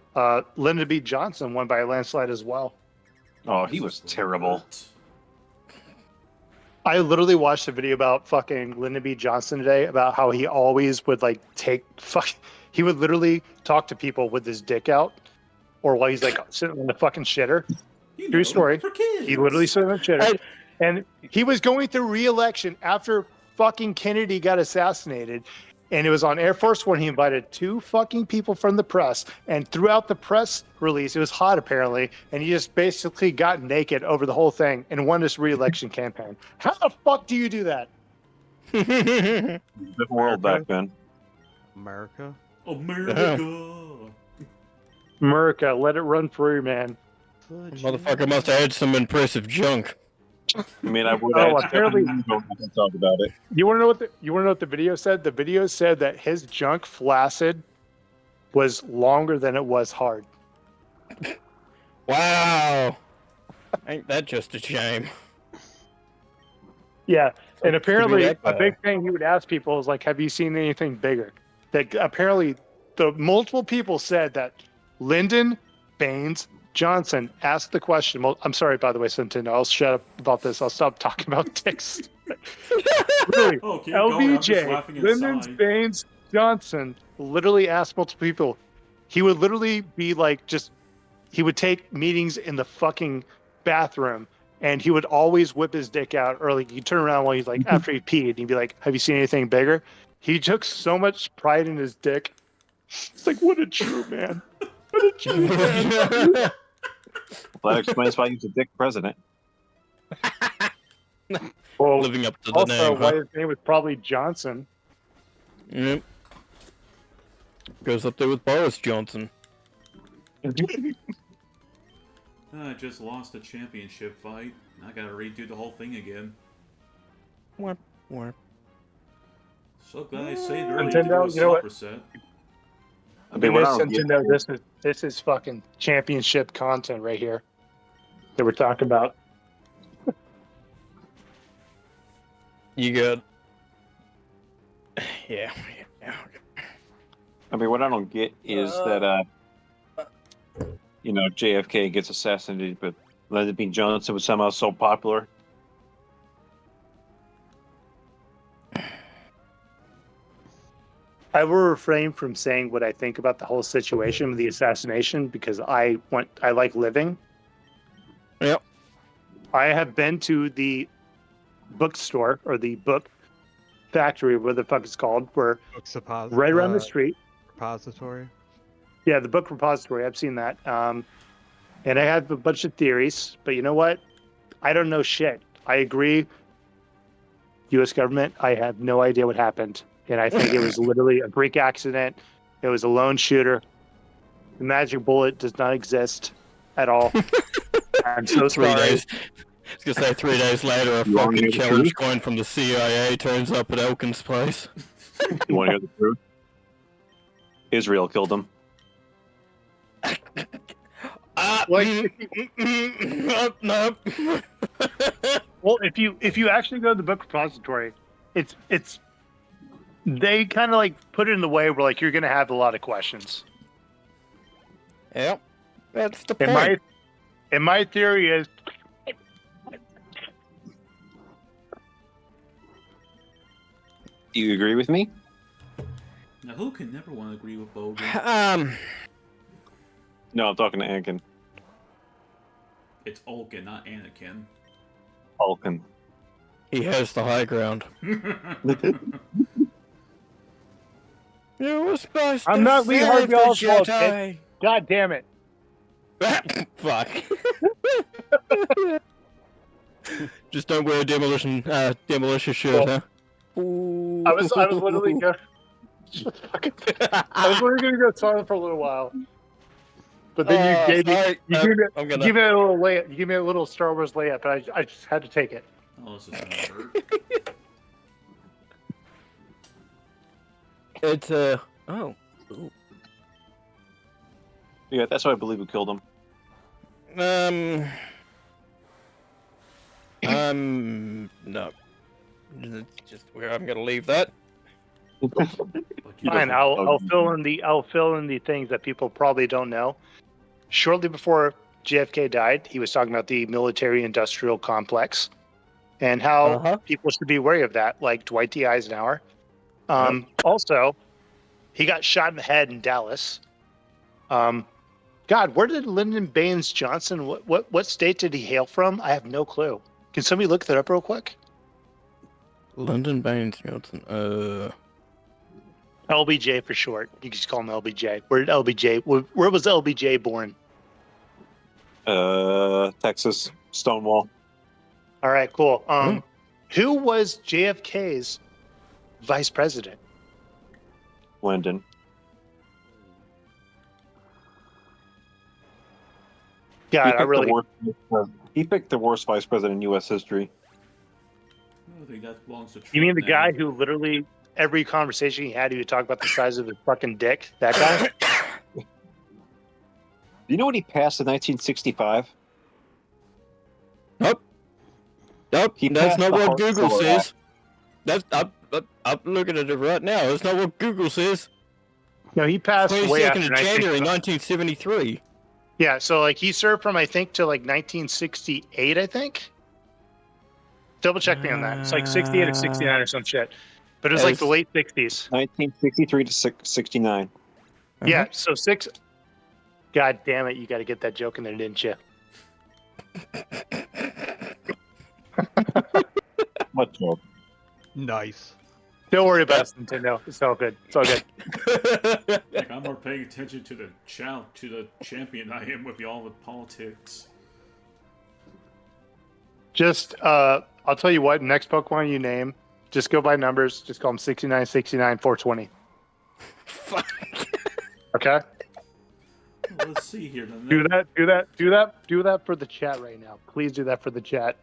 Lyndon B. Johnson won by a landslide as well. Oh, he was terrible. I literally watched a video about fucking Lyndon B. Johnson today about how he always would like he would literally talk to people with his dick out, or while he's like sitting in the fucking shitter. You True know, story. For kids. He literally sat in the shitter, and he was going through re-election after fucking Kennedy got assassinated. And it was on Air Force One. He invited 2 fucking people from the press, and throughout the press release, it was hot apparently, and he just basically got naked over the whole thing and won this re-election campaign. How the fuck do you do that? Different world back then. America? America. America, let it run through, man. Motherfucker must have had some impressive junk. I mean, I would Oh, have apparently- don't have to talk about it. You want to know what the video said? The video said that his junk flaccid was longer than it was hard. Wow. Ain't that just a shame? Yeah, and apparently that a guy. big thing he would ask people is like, "Have you seen anything bigger?" That apparently the multiple people said that Lyndon Baines Johnson asked the question. Well, I'm sorry, by the way, Centeno. I'll shut up about this. I'll stop talking about dicks. Really, Oh, keep going. I'm just LBJ, laughing Lyndon inside. Baines Johnson literally asked multiple people. He would literally be like, he would take meetings in the fucking bathroom, and he would always whip his dick out, or like he'd turn around while he's like, after he peed, and he'd be like, "Have you seen anything bigger?" He took so much pride in his dick. It's like, what a true man. What a true man. Well, that explains why he's a dick president. Well, Living up to the also, name, why huh? his name was probably Johnson. Yep. Goes up there with Boris Johnson. I just lost a championship fight. I gotta redo the whole thing again. Warp, warp. So glad I saved early to do Nintendo, a you know what? superset. I mean, what I This don't get Nintendo, this is fucking championship content right here that we're talking about. You good? Yeah. I mean, what I don't get is that, you know, JFK gets assassinated, but Lyndon B. Johnson was somehow so popular. I will refrain from saying what I think about the whole situation with the assassination because I like living. Yep. I have been to the bookstore or the book factory, what the fuck it's called, where right around the street. Repository. Yeah, the book repository. I've seen that. And I have a bunch of theories, but you know what? I don't know shit. I agree. U.S. government, I have no idea what happened. And I think it was literally a freak accident. It was a lone shooter. The magic bullet does not exist at all. I'm so 3 sorry. days. I was gonna say 3 days later, a You wanna fucking hear the challenge truth? coin from the CIA turns up at Elkin's place. You want to hear the truth? Israel killed him. No. Well, if you actually go to the book repository, it's they kind of like put it in the way where like you're gonna have a lot of questions. Yep. That's the And point. my theory is Do you agree with me? Now, who can never want to agree with Bogan? No, I'm talking to Anakin. It's Olkin, not Anakin. Falcon. He has the high ground. You were supposed I'm to not Lee save Harvey the Oswald, Jedi. God damn it. Fuck. Just don't wear a demolition shirt, huh? Ooh. I was literally going I was literally gonna go silent for a little while. But then you gave me I'm you gave me a little layup. You gave me a little Star Wars layup, and I just had to take it. Oh, this is gonna hurt. It's oh. Ooh. Yeah, that's why I believe who killed him. No. Just where I'm gonna leave that. Fine, I'll fill in the things that people probably don't know. Shortly before JFK died, he was talking about the military-industrial complex and how people should be wary of that, like Dwight D. Eisenhower. Also, he got shot in the head in Dallas. God, where did Lyndon Baines Johnson? What state did he hail from? I have no clue. Can somebody look that up real quick? Lyndon Baines Johnson. LBJ for short. You can just call him LBJ. Where did LBJ? Where was LBJ born? Texas, Stonewall. All right, cool. Who was JFK's vice president? Lyndon. God, I really. He picked the worst vice president in U.S. history. I think that belongs to Trump. You mean the now. guy who literally every conversation he had, he would talk about the size of his fucking dick? That guy? Do you know what he passed in 1965? Nope. He That's passed not the what Google Hart-Stiller says. I'm looking at it right now. That's not what Google says. No, he passed way 22nd after of January 1965. 1973. Yeah, so like he served from I think to like 1968, I think. Double check me on that. It's like 68 or 69 or some shit. But it was like the late 60s. 1963 to 69. Yeah, so six. God damn it, you got to get that joke in there, didn't you? What joke? Nice. Don't worry about it, Nintendo. It's all good. It's all good. Like, I'm more paying attention to the champion I am with y'all with politics. Just, I'll tell you what, next Pokemon you name, just go by numbers. Just call them 69, 69, 420. Fuck. Okay? let's see here. Do that for the chat right now. Please do that for the chat.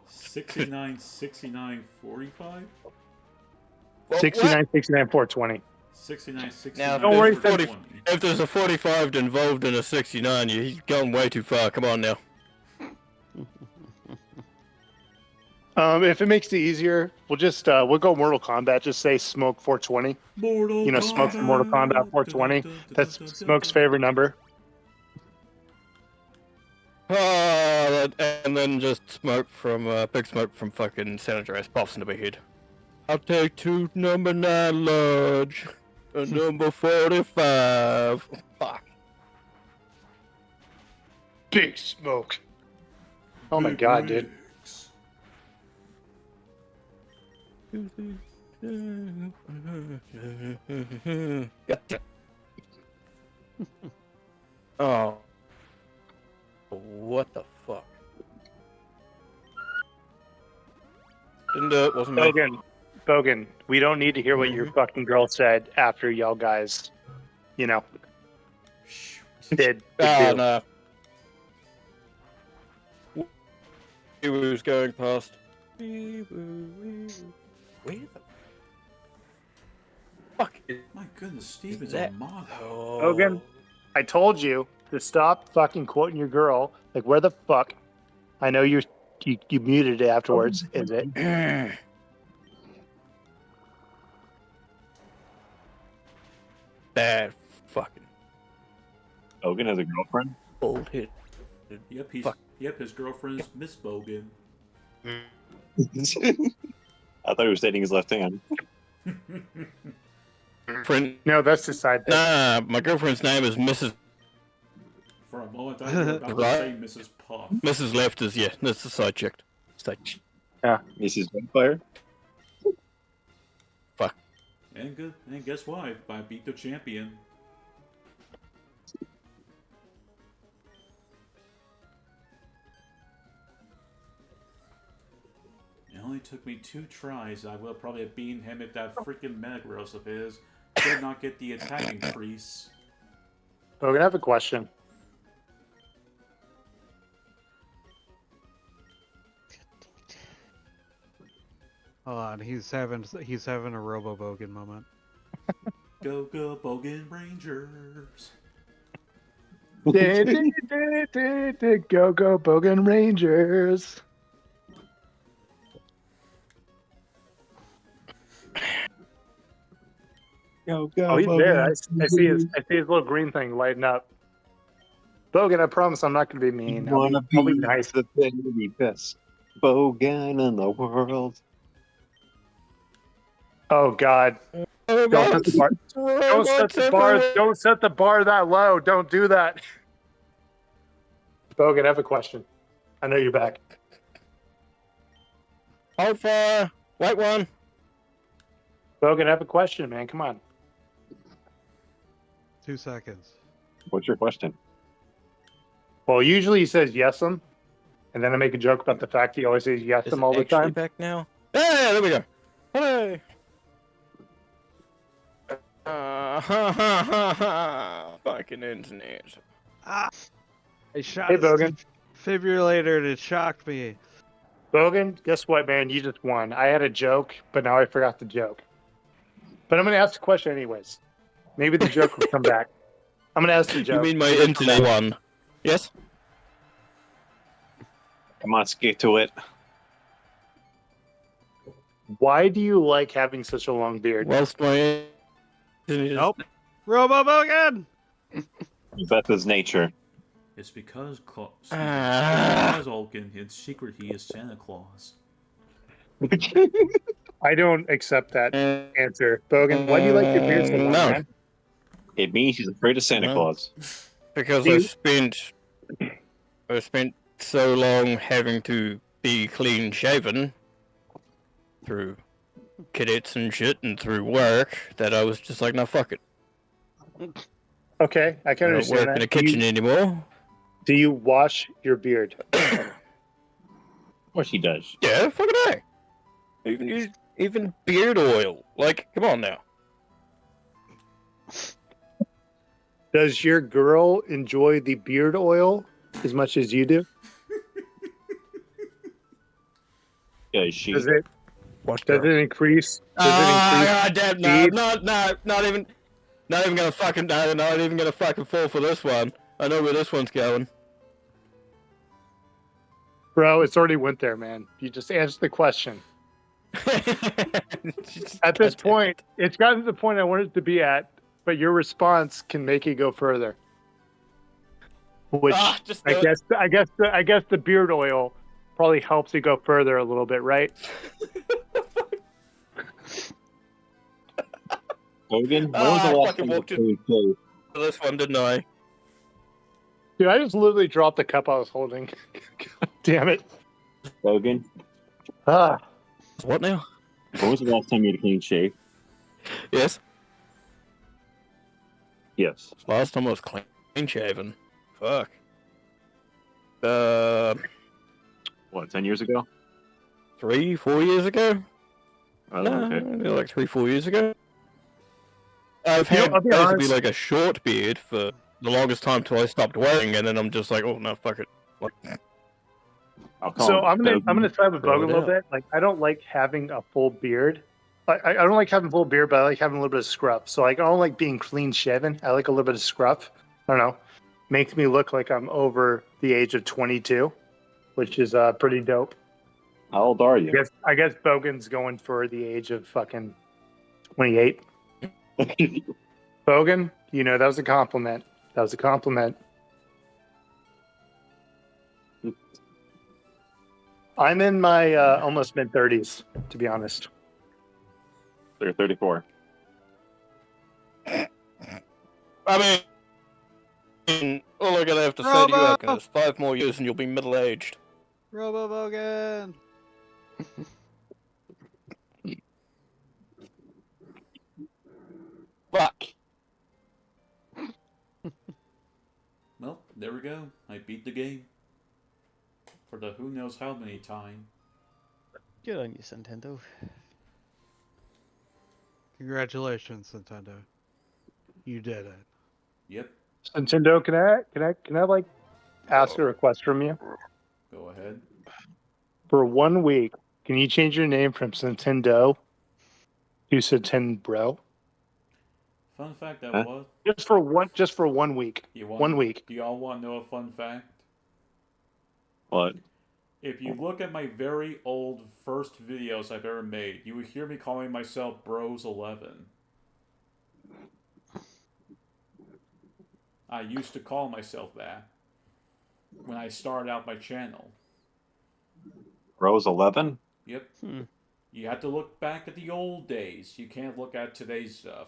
69, 69, 45? Well, 69, 69, 420. 69, 69, Now, Don't worry, 20. if there's a 45 involved in a 69, he's gone way too far. Come on now. If it makes it easier, we'll just we'll go Mortal Kombat. Just say Smoke 420. You know, Smoke's from Mortal Kombat 420. That's Smoke's favorite number. And then just smoke from Big Smoke from fucking San Andreas pops into my head. I'll take to number 9 Lodge, number 45. Fuck. Big Smoke. Oh my god, dude. Gotcha. Oh. What the fuck? Didn't do it, wasn't me. Bogan, we don't need to hear what your fucking girl said after y'all guys, you know, did. No. He was going past. Where the fuck is My goodness, Steve is that? a mod. Bogan, I told you to stop fucking quoting your girl. Like, where the fuck? I know you muted it afterwards. Is it? Bad fucking Hogan has a girlfriend? old hit. Yep, his girlfriend's Miss Bogan. I thought he was dating his left hand. Friend. No, that's the side thing. Nah, my girlfriend's name is Mrs. For a moment, I was about to Right. say Mrs. Puff. Mrs. Left is, yeah, that's the side chick. Side. Mrs. Vampire? And guess what? I beat the champion. It only took me 2 tries. I will probably have beaten him if that freaking Metagross of his did not get the attack increase. Bogan, I have a question. Hold on, he's having a Robo Bogan moment. Go Bogan Rangers. Go Bogan Rangers. Go, Oh, he's there. I see his little green thing lighting up. Bogan, I promise I'm not going to be mean. I'll be nice. The thing to be best Bogan in the world. Oh God! Don't set the bar. Don't set the bar. Don't set the bar that low. Don't do that. Bogan, I have a question. I know you're back. Hold fire. White one. Bogan, I have a question, man. Come on. 2 seconds. What's your question? Well, usually he says yes and then I make a joke about the fact he always says yes Is all the it actually time. back now? Hey, there we go. Hey. Fucking internet. Ah! I shot Hey, his Bogan. defibrillator and it shocked me. Bogan, guess what, man? You just won. I had a joke, but now I forgot the joke. But I'm going to ask the question anyways. Maybe the joke will come back. I'm going to ask the joke. You mean my internet one? Yes? Come on, skate to it. Why do you like having such a long beard? Whilst my internet is... Nope. Robo Bogan! Beth's nature. It's because Ah. because Olkin, in secret, he is Santa Claus. I don't accept that answer. Bogan, why do you like your beard so long, No. man? It means he's afraid of Santa No. Claus. Because I spent so long having to be clean shaven through cadets and shit and through work that I was just like, no, fuck it. Okay, I can I don't understand work that. in a kitchen anymore. Do you wash your beard? Of course he does. Yeah, fucking A. Even beard oil. Like, come on now. Does your girl enjoy the beard oil as much as you do? Yeah, she. Does it What does girl? it increase? Does it increase? God damn! No, not even gonna fucking no, not even gonna fucking fall for this one. I know where this one's going. Bro, it's already went there, man. You just answered the question. At this point, it's gotten to the point I wanted it to be at, but your response can make it go further. Which just I do it. guess the beard oil probably helps it go further a little bit, right? Hogan, when was I the last fucking time you walked in cleaned shave? for this one, didn't I? Dude, I just literally dropped the cup I was holding. God damn it. Hogan, Ah. What now? when was the last time you had a clean shave? Yes. Yes. Last time I was clean shaven. Fuck. What, 10 years ago? 3-4 years ago? Oh, No, okay. maybe like 3-4 years ago. I've You know, had I'll be basically honest. like a short beard for the longest time till I stopped wearing, and then I'm just like, oh no, fuck it. Like, I'll call So him I'm Hogan. gonna side with Throw Bogan a it little out. bit. Like I don't like having a full beard. I don't like having full beard, but I like having a little bit of scruff. So like I don't like being clean shaven. I like a little bit of scruff. I don't know. Makes me look like I'm over the age of 22, which is pretty dope. How old are you? I guess Bogan's going for the age of fucking 28. Bogan, you know that was a compliment. That was a compliment. I'm in my almost mid 30s, to be honest. You're 34. I mean, all I'm gonna have to say to you, Alkin, is 5 more years and you'll be middle-aged. Robo Bogan! Fuck. Well, there we go. I beat the game. For the who knows how many time. Good on you, Nintendo. Congratulations, Nintendo. You did it. Yep, Nintendo, can I like ask a request from you? go ahead. For 1 week, can you change your name from Nintendo to Nintendo? Fun fact that Huh? was. Just for 1 week. You want, 1 week. Do y'all want to know a fun fact? What? If you look at my very old first videos I've ever made, you would hear me calling myself Bros11. I used to call myself that when I started out my channel. Rose 11? Yep. Hmm. You have to look back at the old days. You can't look at today's stuff.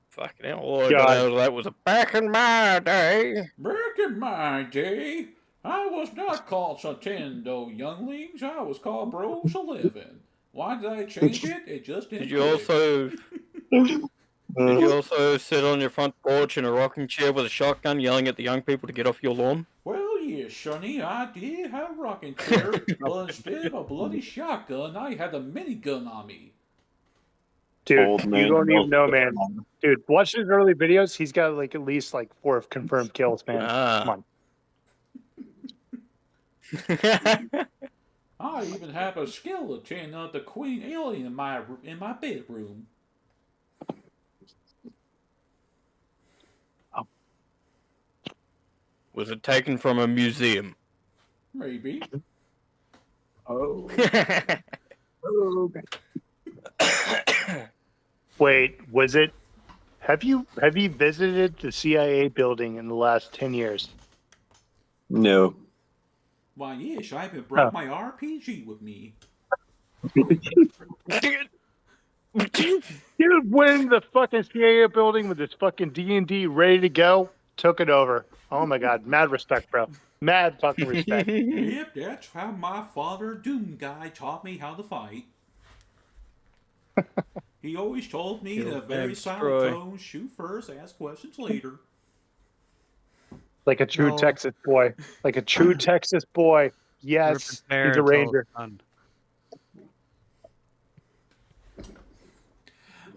Fucking hell, all I God. got out of that was a back in my day. Back in my day, I was not called Nintendo Younglings. I was called Bros11. Why did I change it? It just didn't. Did you also sit on your front porch in a rocking chair with a shotgun yelling at the young people to get off your lawn? Well, yes, Sonny, I did have a rocking chair, but instead of a bloody shotgun, I had a minigun on me. Dude, Old man you don't even know, knows man. Dude, watch his early videos. He's got like at least like 4 confirmed kills, man. Come on. I even have a skeleton of the Queen Alien in my bedroom. Was it taken from a museum? Maybe. Oh. Wait, was it? Have you visited the CIA building in the last 10 years? No. Why, yes, I even brought my RPG with me. Dude went into the fucking CIA building with his fucking D&D ready to go, took it over. Oh my god, mad respect, bro. Mad fucking respect. Yep, that's how my father Doom Guy taught me how to fight. He always told me in a very silent tone, shoot first, ask questions later. Like a true No. Texas boy. Like a true Texas boy. Yes, he's a ranger.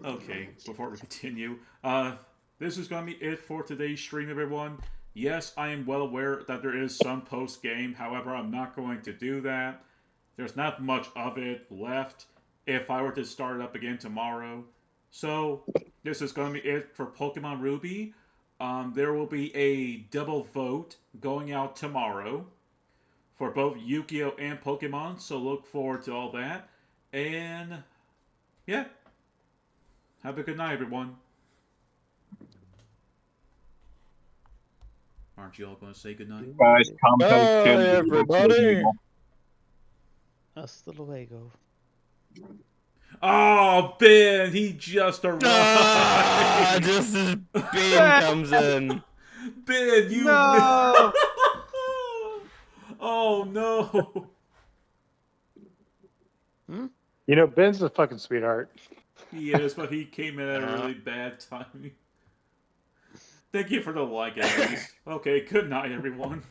Okay, before we continue, this is going to be it for today's stream, everyone. Yes, I am well aware that there is some post-game, however, I'm not going to do that. There's not much of it left if I were to start it up again tomorrow. So, this is going to be it for Pokemon Ruby. There will be a double vote going out tomorrow for both Yu-Gi-Oh! And Pokemon, so look forward to all that. And, yeah. Have a good night, everyone. Aren't you all going to say good night? Guys, Bye, everybody. Hasta luego. Oh, Ben, he just arrived. Ah, just as Ben comes in. Ben, you. No! Oh no. You know, Ben's a fucking sweetheart. He is, but he came in at a really bad timing. Thank you for the like, at least. Okay, good night, everyone.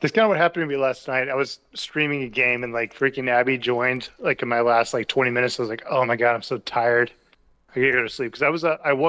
That's kind of what happened to me last night. I was streaming a game and like freaking Abby joined like in my last like 20 minutes. I was like, oh my God, I'm so tired. I gotta go to sleep because I woke